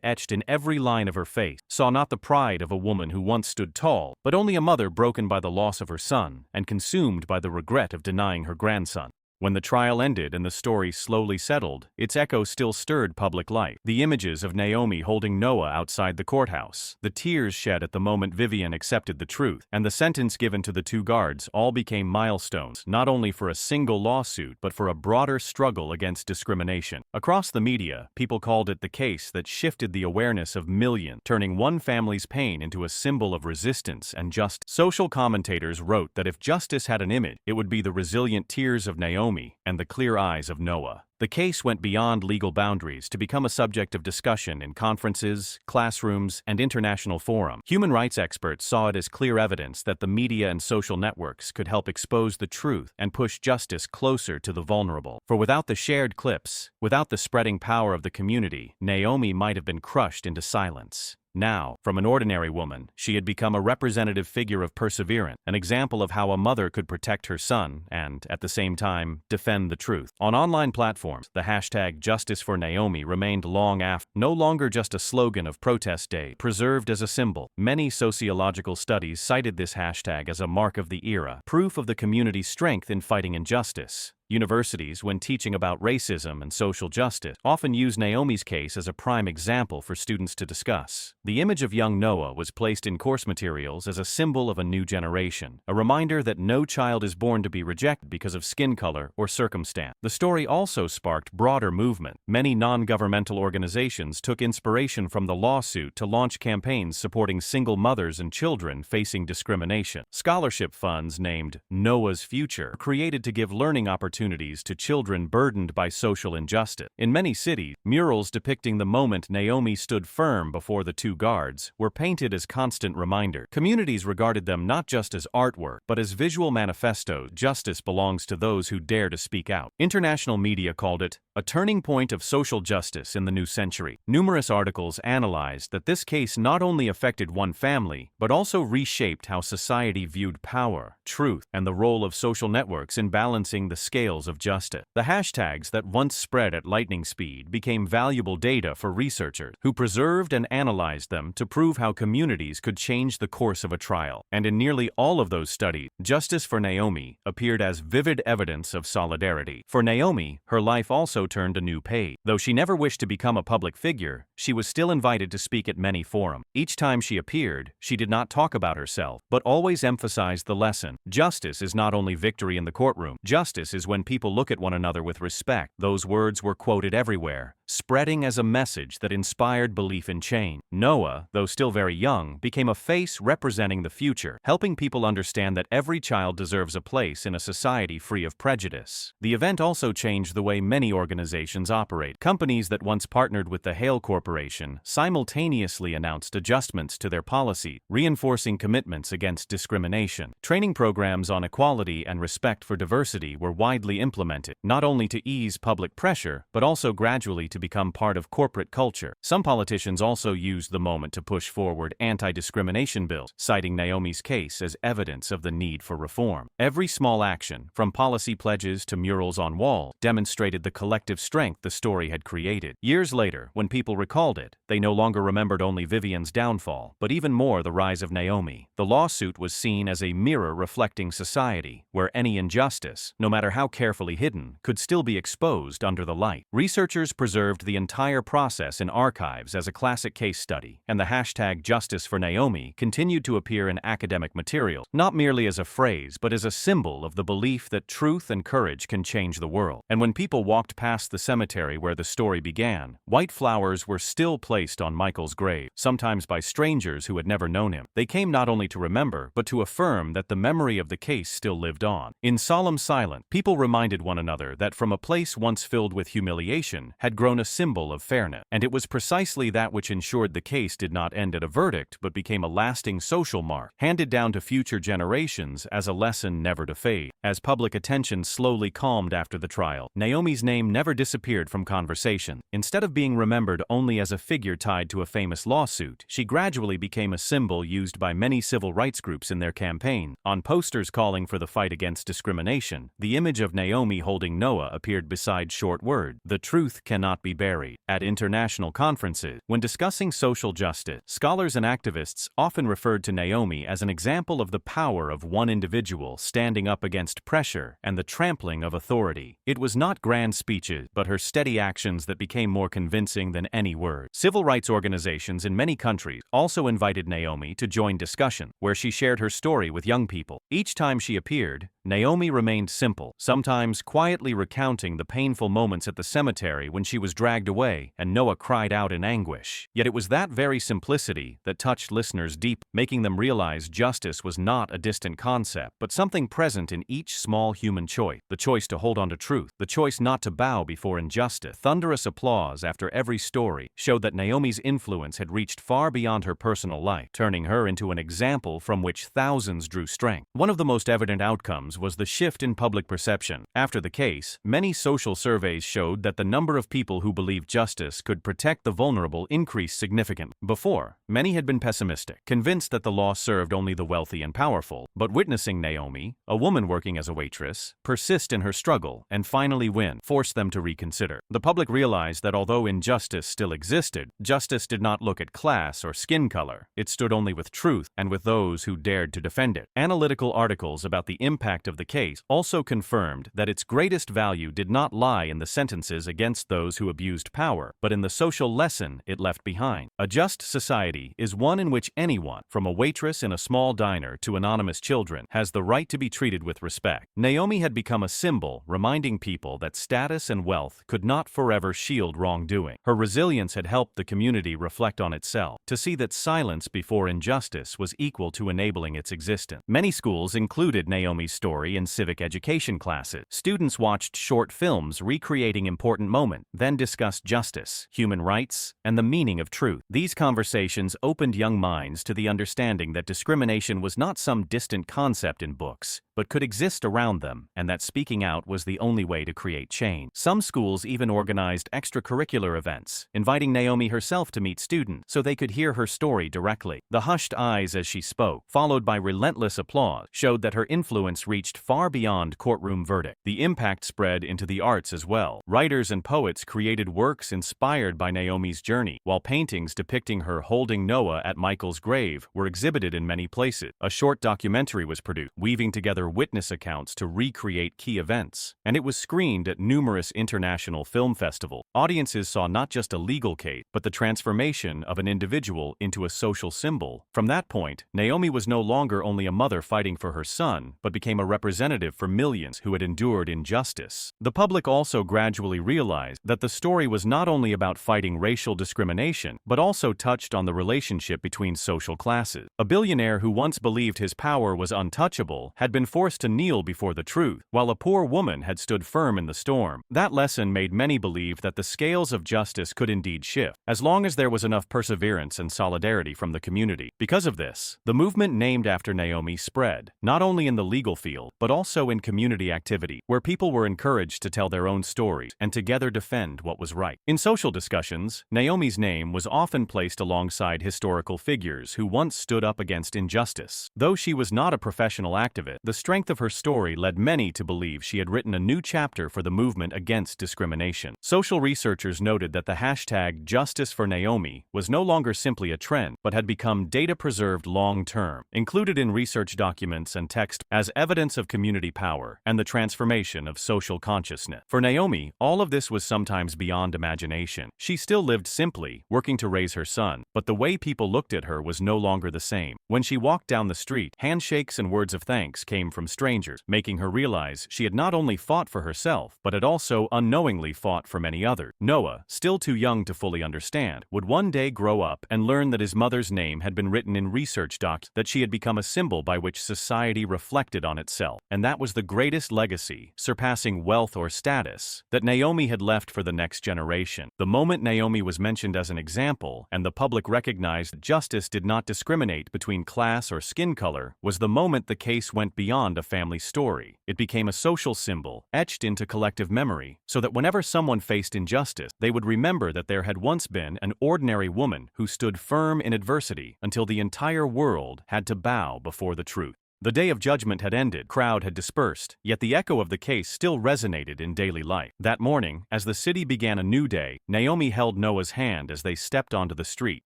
etched in every line of her face, saw not the pride of a woman who once stood tall, but only a mother broken by the loss of her son and consumed by the regret of denying her grandson. When the trial ended and the story slowly settled, its echo still stirred public life. The images of Naomi holding Noah outside the courthouse, the tears shed at the moment Vivienne accepted the truth, and the sentence given to the two guards all became milestones, not only for a single lawsuit but for a broader struggle against discrimination. Across the media, people called it the case that shifted the awareness of millions, turning one family's pain into a symbol of resistance and justice. Social commentators wrote that if justice had an image, it would be the resilient tears of Naomi and the clear eyes of Noah. The case went beyond legal boundaries to become a subject of discussion in conferences, classrooms, and international forums. Human rights experts saw it as clear evidence that the media and social networks could help expose the truth and push justice closer to the vulnerable. For without the shared clips, without the spreading power of the community, Naomi might have been crushed into silence. Now, from an ordinary woman, she had become a representative figure of perseverance, an example of how a mother could protect her son and, at the same time, defend the truth. On online platforms, the hashtag Justice for Naomi remained long after, no longer just a slogan of protest day, preserved as a symbol. Many sociological studies cited this hashtag as a mark of the era, proof of the community's strength in fighting injustice. Universities, when teaching about racism and social justice, often use Naomi's case as a prime example for students to discuss. The image of young Noah was placed in course materials as a symbol of a new generation, a reminder that no child is born to be rejected because of skin color or circumstance. The story also sparked broader movement. Many non-governmental organizations took inspiration from the lawsuit to launch campaigns supporting single mothers and children facing discrimination. Scholarship funds named Noah's Future were created to give learning opportunities to children burdened by social injustice. In many cities, murals depicting the moment Naomi stood firm before the two guards were painted as constant reminders. Communities regarded them not just as artwork, but as visual manifestos. Justice belongs to those who dare to speak out. International media called it a turning point of social justice in the new century. Numerous articles analyzed that this case not only affected one family, but also reshaped how society viewed power, truth, and the role of social networks in balancing the scales of justice. The hashtags that once spread at lightning speed became valuable data for researchers who preserved and analyzed them to prove how communities could change the course of a trial. And in nearly all of those studies, Justice for Naomi appeared as vivid evidence of solidarity. For Naomi, her life also turned a new page. Though she never wished to become a public figure, she was still invited to speak at many forums. Each time she appeared, she did not talk about herself, but always emphasized the lesson. Justice is not only victory in the courtroom. Justice is when people look at one another with respect. Those words were quoted everywhere, spreading as a message that inspired belief in change. Noah, though still very young, became a face representing the future, helping people understand that every child deserves a place in a society free of prejudice. The event also changed the way many organizations operate. Companies that once partnered with the Hale Corporation simultaneously announced adjustments to their policy, reinforcing commitments against discrimination. Training programs on equality and respect for diversity were widely implemented, not only to ease public pressure, but also gradually to become part of corporate culture. Some politicians also used the moment to push forward anti-discrimination bills, citing Naomi's case as evidence of the need for reform. Every small action, from policy pledges to murals on walls, demonstrated the collective strength the story had created. Years later, when people recalled it, they no longer remembered only Vivienne's downfall, but even more the rise of Naomi. The lawsuit was seen as a mirror reflecting society, where any injustice, no matter how carefully hidden, could still be exposed under the light. Researchers preserved preserved the entire process in archives as a classic case study, and the hashtag Justice for Naomi continued to appear in academic materials, not merely as a phrase but as a symbol of the belief that truth and courage can change the world. And when people walked past the cemetery where the story began, white flowers were still placed on Michael's grave, sometimes by strangers who had never known him. They came not only to remember, but to affirm that the memory of the case still lived on. In solemn silence, people reminded one another that from a place once filled with humiliation had grown a symbol of fairness, and it was precisely that which ensured the case did not end at a verdict but became a lasting social mark, handed down to future generations as a lesson never to fade. As public attention slowly calmed after the trial, Naomi's name never disappeared from conversation. Instead of being remembered only as a figure tied to a famous lawsuit, she gradually became a symbol used by many civil rights groups in their campaign. On posters calling for the fight against discrimination, the image of Naomi holding Noah appeared beside short words, "The truth cannot be buried." At international conferences, when discussing social justice, scholars and activists often referred to Naomi as an example of the power of one individual standing up against pressure and the trampling of authority. It was not grand speeches, but her steady actions that became more convincing than any word. Civil rights organizations in many countries also invited Naomi to join discussion, where she shared her story with young people. Each time she appeared, Naomi remained simple, sometimes quietly recounting the painful moments at the cemetery when she was dragged away and Noah cried out in anguish. Yet it was that very simplicity that touched listeners deep, making them realize justice was not a distant concept, but something present in each small human choice. The choice to hold on to truth, the choice not to bow before injustice. Thunderous applause after every story showed that Naomi's influence had reached far beyond her personal life, turning her into an example from which thousands drew strength. One of the most evident outcomes was the shift in public perception. After the case, many social surveys showed that the number of people who believed justice could protect the vulnerable increased significantly. Before, many had been pessimistic, convinced that the law served only the wealthy and powerful, but witnessing Naomi, a woman working as a waitress, persist in her struggle and finally win, forced them to reconsider. The public realized that although injustice still existed, justice did not look at class or skin color. It stood only with truth and with those who dared to defend it. Analytical articles about the impact of the case also confirmed that its greatest value did not lie in the sentences against those who abused power, but in the social lesson it left behind. A just society is one in which anyone, from a waitress in a small diner to anonymous children, has the right to be treated with respect. Naomi had become a symbol, reminding people that status and wealth could not forever shield wrongdoing. Her resilience had helped the community reflect on itself, to see that silence before injustice was equal to enabling its existence. Many schools included Naomi's story in civic education classes. Students watched short films recreating important moments, then discussed justice, human rights, and the meaning of truth. These conversations opened young minds to the understanding that discrimination was not some distant concept in books, but could exist around them, and that speaking out was the only way to create change. Some schools even organized extracurricular events, inviting Naomi herself to meet students so they could hear her story directly. The hushed eyes as she spoke, followed by relentless applause, showed that her influence reached far beyond courtroom verdict. The impact spread into the arts as well. Writers and poets created works inspired by Naomi's journey, while paintings depicting her holding Noah at Michael's grave were exhibited in many places. A short documentary was produced, weaving together witness accounts to recreate key events, and it was screened at numerous international film festivals. Audiences saw not just a legal case, but the transformation of an individual into a social symbol. From that point, Naomi was no longer only a mother fighting for her son, but became a representative for millions who had endured injustice. The public also gradually realized that the story was not only about fighting racial discrimination, but also touched on the relationship between social classes. A billionaire who once believed his power was untouchable had been forced to kneel before the truth, while a poor woman had stood firm in the storm. That lesson made many believe that the scales of justice could indeed shift, as long as there was enough perseverance and solidarity from the community. Because of this, the movement named after Naomi spread, not only in the legal field, but also in community activity, where people were encouraged to tell their own stories and together defend what was right. In social discussions, Naomi's name was often placed alongside historical figures who once stood up against injustice. Though she was not a professional activist, the strength of her story led many to believe she had written a new chapter for the movement against discrimination. Social researchers noted that the hashtag Justice for Naomi was no longer simply a trend, but had become data-preserved long-term, included in research documents and text as evidence of community power and the transformation of social consciousness. For Naomi, all of this was sometimes beyond imagination. She still lived simply, working to raise her son, but the way people looked at her was no longer the same. When she walked down the street, handshakes and words of thanks came from strangers, making her realize she had not only fought for herself, but had also unknowingly fought for many others. Noah, still too young to fully understand, would one day grow up and learn that his mother's name had been written in research docs, that she had become a symbol by which society reflected on itself, and that was the greatest legacy, surpassing wealth or status, that Naomi had left for the next generation. The moment Naomi was mentioned as an example, and the public recognized that justice did not discriminate between class or skin color, was the moment the case went beyond a family story. It became a social symbol, etched into collective memory, so that whenever someone faced injustice, they would remember that there had once been an ordinary woman who stood firm in adversity until the entire world had to bow before the truth. The day of judgment had ended, crowd had dispersed, yet the echo of the case still resonated in daily life. That morning, as the city began a new day, Naomi held Noah's hand as they stepped onto the street,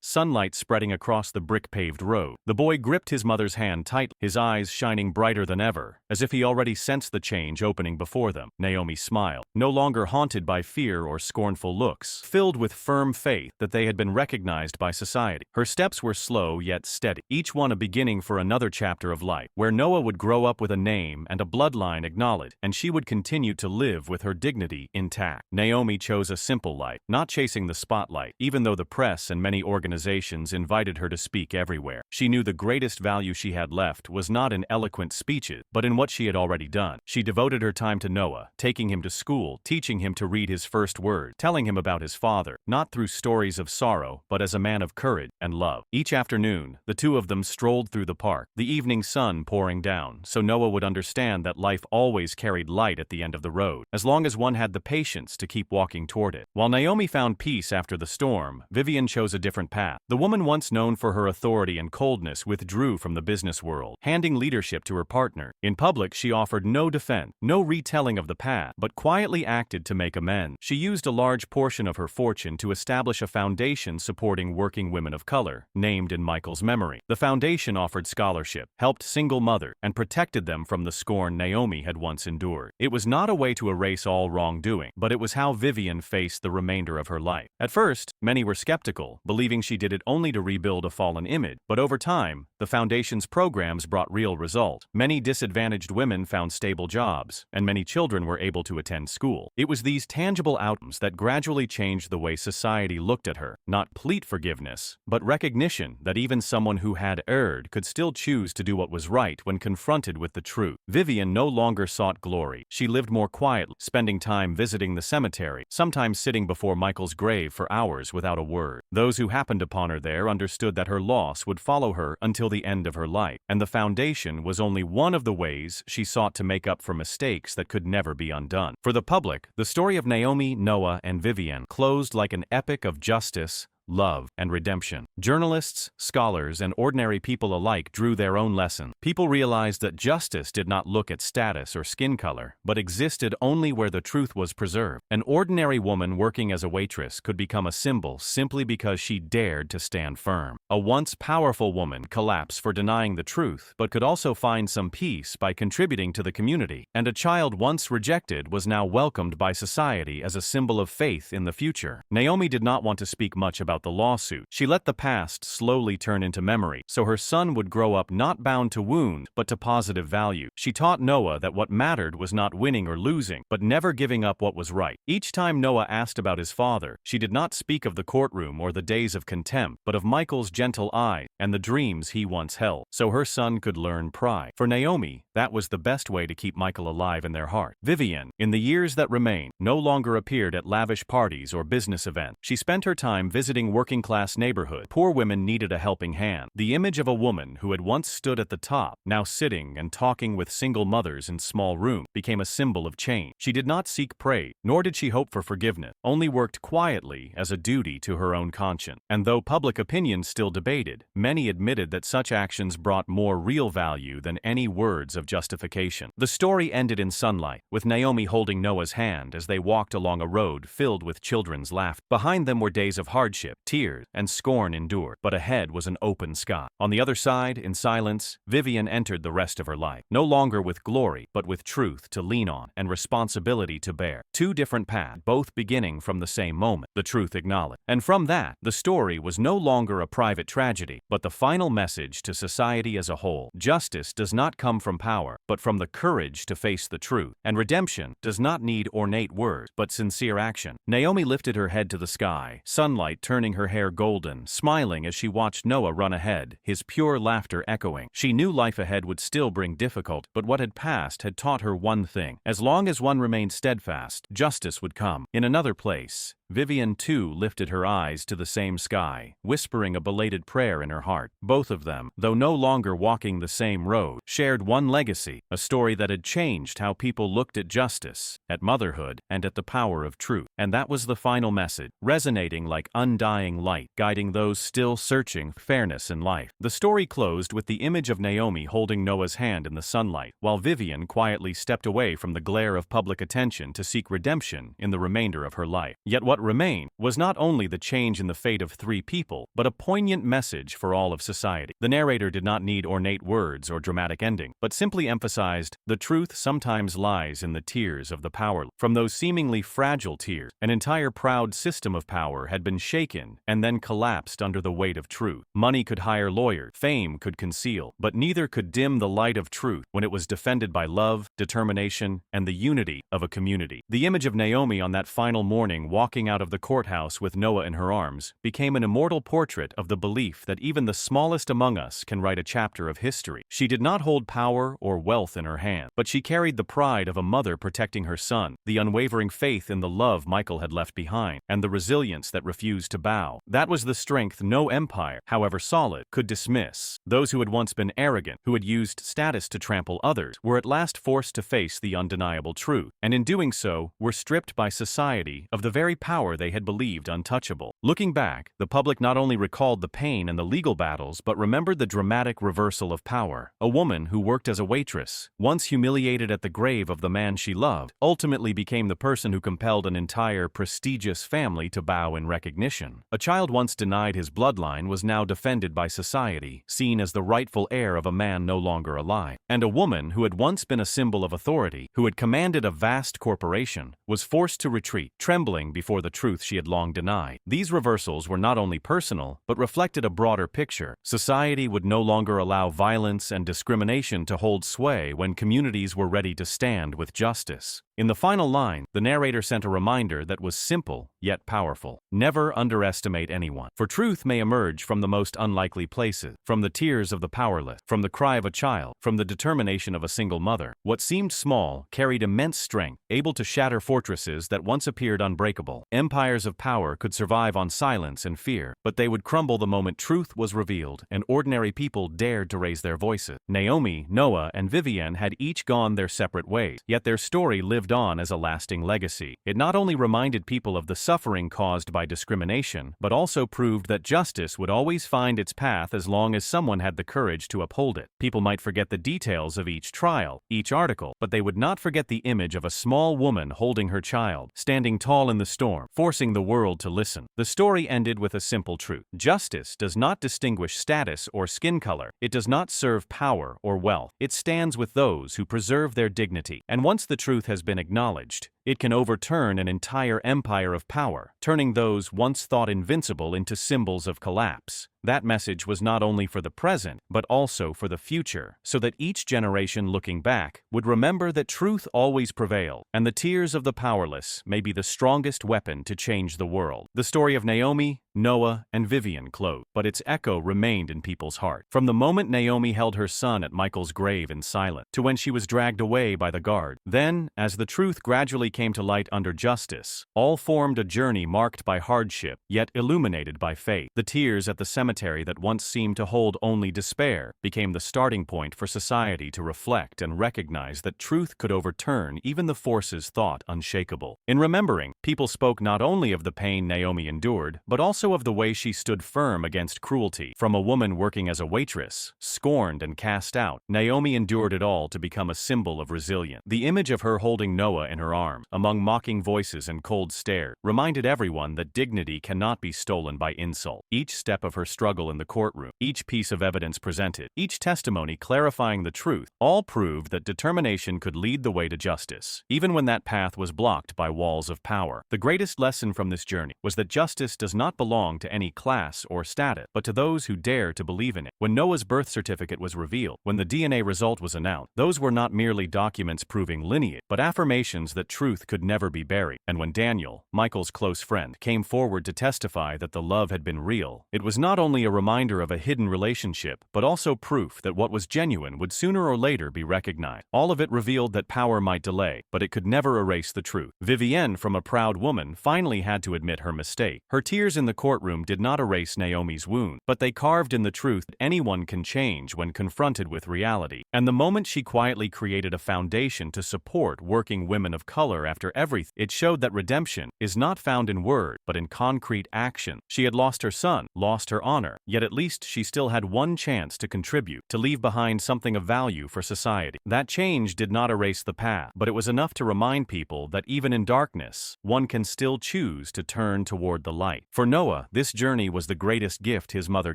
sunlight spreading across the brick-paved road. The boy gripped his mother's hand tightly, his eyes shining brighter than ever, as if he already sensed the change opening before them. Naomi smiled, no longer haunted by fear or scornful looks, filled with firm faith that they had been recognized by society. Her steps were slow yet steady, each one a beginning for another chapter of life, where Noah would grow up with a name and a bloodline acknowledged, and she would continue to live with her dignity intact. Naomi chose a simple life, not chasing the spotlight, even though the press and many organizations invited her to speak everywhere. She knew the greatest value she had left was not in eloquent speeches, but in what she had already done. She devoted her time to Noah, taking him to school, teaching him to read his first word, telling him about his father, not through stories of sorrow, but as a man of courage and love. Each afternoon, the two of them strolled through the park, the evening sun pouring down, so Noah would understand that life always carried light at the end of the road, as long as one had the patience to keep walking toward it. While Naomi found peace after the storm, Vivienne chose a different path. The woman once known for her authority and coldness withdrew from the business world, handing leadership to her partner. In public, she offered no defense, no retelling of the past, but quietly acted to make amends. She used a large portion of her fortune to establish a foundation supporting working women of color, named in Michael's memory. The foundation offered scholarship, helped single mothers, and protected them from the scorn Naomi had once endured. It was not a way to erase all wrongdoing, but it was how Vivienne faced the remainder of her life. At first, many were skeptical, believing she did it only to rebuild a fallen image, but over time, the foundation's programs brought real results. Many disadvantaged women found stable jobs, and many children were able to attend school. It was these tangible outcomes that gradually changed the way society looked at her, not complete forgiveness, but recognition that even someone who had erred could still choose to do what was right when confronted with the truth. Vivienne no longer sought glory. She lived more quietly, spending time visiting the cemetery, sometimes sitting before Michael's grave for hours without a word. Those who happened upon her there understood that her loss would follow her until the end of her life, and the foundation was only one of the ways she sought to make up for mistakes that could never be undone. For the public, the story of Naomi, Noah, and Vivienne closed like an epic of justice, love, and redemption. Journalists, scholars, and ordinary people alike drew their own lesson. People realized that justice did not look at status or skin color, but existed only where the truth was preserved. An ordinary woman working as a waitress could become a symbol simply because she dared to stand firm. A once powerful woman collapsed for denying the truth, but could also find some peace by contributing to the community. And a child once rejected was now welcomed by society as a symbol of faith in the future. Naomi did not want to speak much about the lawsuit. She let the past slowly turn into memory, so her son would grow up not bound to wound, but to positive value. She taught Noah that what mattered was not winning or losing, but never giving up what was right. Each time Noah asked about his father, she did not speak of the courtroom or the days of contempt, but of Michael's gentle eye and the dreams he once held, so her son could learn pride. For Naomi, that was the best way to keep Michael alive in their heart. Vivienne, in the years that remained, no longer appeared at lavish parties or business events. She spent her time visiting struggling working-class neighborhood. Poor women needed a helping hand. The image of a woman who had once stood at the top, now sitting and talking with single mothers in small rooms, became a symbol of change. She did not seek praise, nor did she hope for forgiveness, only worked quietly as a duty to her own conscience. And though public opinion still debated, many admitted that such actions brought more real value than any words of justification. The story ended in sunlight, with Naomi holding Noah's hand as they walked along a road filled with children's laughter. Behind them were days of hardship, tears, and scorn endured, but ahead was an open sky. On the other side, in silence, Vivienne entered the rest of her life, no longer with glory, but with truth to lean on and responsibility to bear. Two different paths, both beginning from the same moment, the truth acknowledged. And from that, the story was no longer a private tragedy, but the final message to society as a whole. Justice does not come from power, but from the courage to face the truth. And redemption does not need ornate words, but sincere action. Naomi lifted her head to the sky, sunlight turning her hair golden, smiling as she watched Noah run ahead, his pure laughter echoing. She knew life ahead would still bring difficulty, but what had passed had taught her one thing: as long as one remained steadfast, justice would come. In another place, Vivienne too lifted her eyes to the same sky, whispering a belated prayer in her heart. Both of them, though no longer walking the same road, shared one legacy, a story that had changed how people looked at justice, at motherhood, and at the power of truth. And that was the final message, resonating like undying light, guiding those still searching for fairness in life. The story closed with the image of Naomi holding Noah's hand in the sunlight, while Vivienne quietly stepped away from the glare of public attention to seek redemption in the remainder of her life. Yet what remained was not only the change in the fate of three people, but a poignant message for all of society. The narrator did not need ornate words or dramatic ending, but simply emphasized, the truth sometimes lies in the tears of the powerless. From those seemingly fragile tears, an entire proud system of power had been shaken and then collapsed under the weight of truth. Money could hire lawyers, fame could conceal, but neither could dim the light of truth when it was defended by love, determination, and the unity of a community. The image of Naomi on that final morning walking out of the courthouse with Noah in her arms became an immortal portrait of the belief that even the smallest among us can write a chapter of history. She did not hold power or wealth in her hand, but she carried the pride of a mother protecting her son, the unwavering faith in the love Michael had left behind, and the resilience that refused to bow. That was the strength no empire, however solid, could dismiss. Those who had once been arrogant, who had used status to trample others, were at last forced to face the undeniable truth, and in doing so, were stripped by society of the very power they had believed untouchable. Looking back, the public not only recalled the pain and the legal battles, but remembered the dramatic reversal of power. A woman who worked as a waitress, once humiliated at the grave of the man she loved, ultimately became the person who compelled an entire prestigious family to bow in recognition. A child once denied his bloodline was now defended by society, seen as the rightful heir of a man no longer alive. And a woman who had once been a symbol of authority, who had commanded a vast corporation, was forced to retreat, trembling before the truth she had long denied. These reversals were not only personal, but reflected a broader picture. Society would no longer allow violence and discrimination to hold sway when communities were ready to stand with justice. In the final line, the narrator sent a reminder that was simple, yet powerful. Never underestimate anyone, for truth may emerge from the most unlikely places, from the tears of the powerless, from the cry of a child, from the determination of a single mother. What seemed small carried immense strength, able to shatter fortresses that once appeared unbreakable. Empires of power could survive on silence and fear, but they would crumble the moment truth was revealed and ordinary people dared to raise their voices. Naomi, Noah, and Vivienne had each gone their separate ways, yet their story lived on as a lasting legacy. It not only reminded people of the suffering caused by discrimination, but also proved that justice would always find its path as long as someone had the courage to uphold it. People might forget the details of each trial, each article, but they would not forget the image of a small woman holding her child, standing tall in the storm, forcing the world to listen. The story ended with a simple truth. Justice does not distinguish status or skin color. It does not serve power or wealth. It stands with those who preserve their dignity. And once the truth has been acknowledged, it can overturn an entire empire of power, turning those once thought invincible into symbols of collapse. That message was not only for the present, but also for the future, so that each generation looking back would remember that truth always prevailed, and the tears of the powerless may be the strongest weapon to change the world. The story of Naomi, Noah, and Vivienne closed, but its echo remained in people's heart. From the moment Naomi held her son at Michael's grave in silence, to when she was dragged away by the guard. Then, as the truth gradually came to light under justice, all formed a journey marked by hardship, yet illuminated by faith. The tears at the cemetery that once seemed to hold only despair became the starting point for society to reflect and recognize that truth could overturn even the forces thought unshakable. In remembering, people spoke not only of the pain Naomi endured, but also of the way she stood firm against cruelty. From a woman working as a waitress, scorned and cast out, Naomi endured it all to become a symbol of resilience. The image of her holding Noah in her arms, among mocking voices and cold stares, reminded everyone that dignity cannot be stolen by insult. Each step of her struggle in the courtroom, each piece of evidence presented, each testimony clarifying the truth, all proved that determination could lead the way to justice, even when that path was blocked by walls of power. The greatest lesson from this journey was that justice does not belong to any class or status, but to those who dare to believe in it. When Noah's birth certificate was revealed, when the DNA result was announced, those were not merely documents proving lineage, but affirmations that truth could never be buried. And when Daniel, Michael's close friend, came forward to testify that the love had been real, it was not only a reminder of a hidden relationship, but also proof that what was genuine would sooner or later be recognized. All of it revealed that power might delay, but it could never erase the truth. Vivienne, from a proud woman, finally had to admit her mistake. Her tears in the courtroom did not erase Naomi's wound, but they carved in the truth that anyone can change when confronted with reality. And the moment she quietly created a foundation to support working women of color after everything, it showed that redemption is not found in word, but in concrete action. She had lost her son, lost her honor, yet at least she still had one chance to contribute, to leave behind something of value for society. That change did not erase the past, but it was enough to remind people that even in darkness, one can still choose to turn toward the light. For Noah, this journey was the greatest gift his mother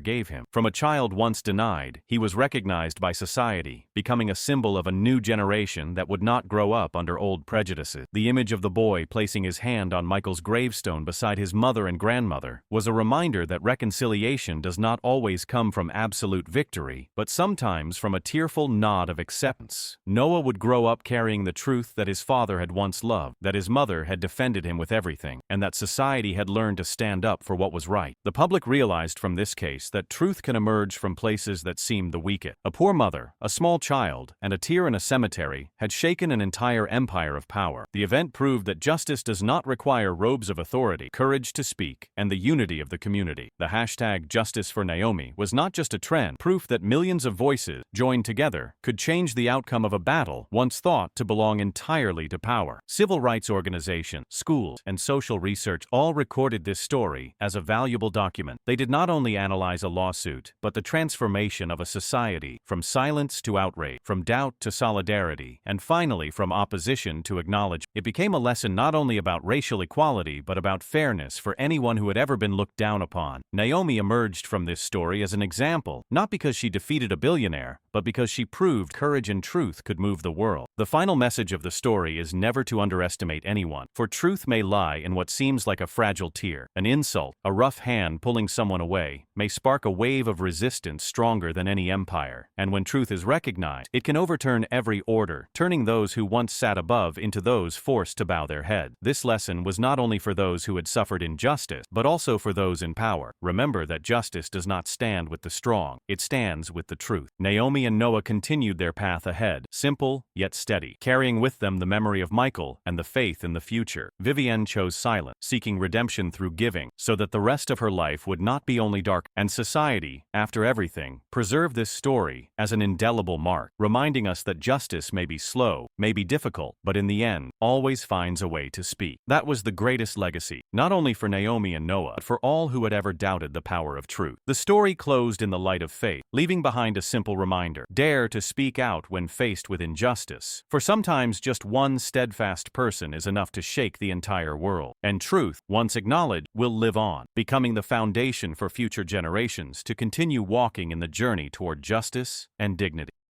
gave him. From a child once denied, he was recognized by society, becoming a symbol of a new generation that would not grow up under old prejudices. The image of the boy placing his hand on Michael's gravestone beside his mother and grandmother was a reminder that reconciliation does not always come from absolute victory, but sometimes from a tearful nod of acceptance. Noah would grow up carrying the truth that his father had once loved, that his mother had defended him with everything, and that society had learned to stand up for what was right. The public realized from this case that truth can emerge from places that seemed the weakest. A poor mother, a small child, and a tear in a cemetery had shaken an entire empire of power. The event proved that justice does not require robes of authority, courage to speak, and the unity of the community. The hashtag Justice for Naomi was not just a trend, proof that millions of voices, joined together, could change the outcome of a battle once thought to belong entirely to power. Civil rights organizations, schools, and social research all recorded this story as a valuable document. They did not only analyze a lawsuit, but the transformation of a society, from silence to outrage, from doubt to solidarity, and finally from opposition to acknowledgement. It became a lesson not only about racial equality, but about fairness for anyone who had ever been looked down upon. Naomi emerged from this story as an example, not because she defeated a billionaire, but because she proved courage and truth could move the world. The final message of the story is never to underestimate anyone, for truth may lie in what seems like a fragile tear. An insult, a rough hand pulling someone away, may spark a wave of resistance stronger than any empire. And when truth is recognized, it can overturn every order, turning those who once sat above into those forced to bow their head. This lesson was not only for those who had suffered injustice, but also for those in power. Remember that justice does not stand with the strong, it stands with the truth. Naomi and Noah continued their path ahead, simple yet steady, carrying with them the memory of Michael and the faith in the future. Vivienne chose silence, seeking redemption through giving, so that the rest of her life would not be only dark. And society, after everything, preserved this story as an indelible mark, reminding us that justice may be slow, may be difficult, but in the end, always finds a way to speak. That was the greatest legacy, not only for Naomi and Noah, but for all who had ever doubted the power of truth. The story closed in the light of faith, leaving behind a simple reminder: dare to speak out when faced with injustice, for sometimes just one steadfast person is enough to shake the entire world. And truth, once acknowledged, will live on, becoming the foundation for future generations to continue walking in the journey toward justice and dignity.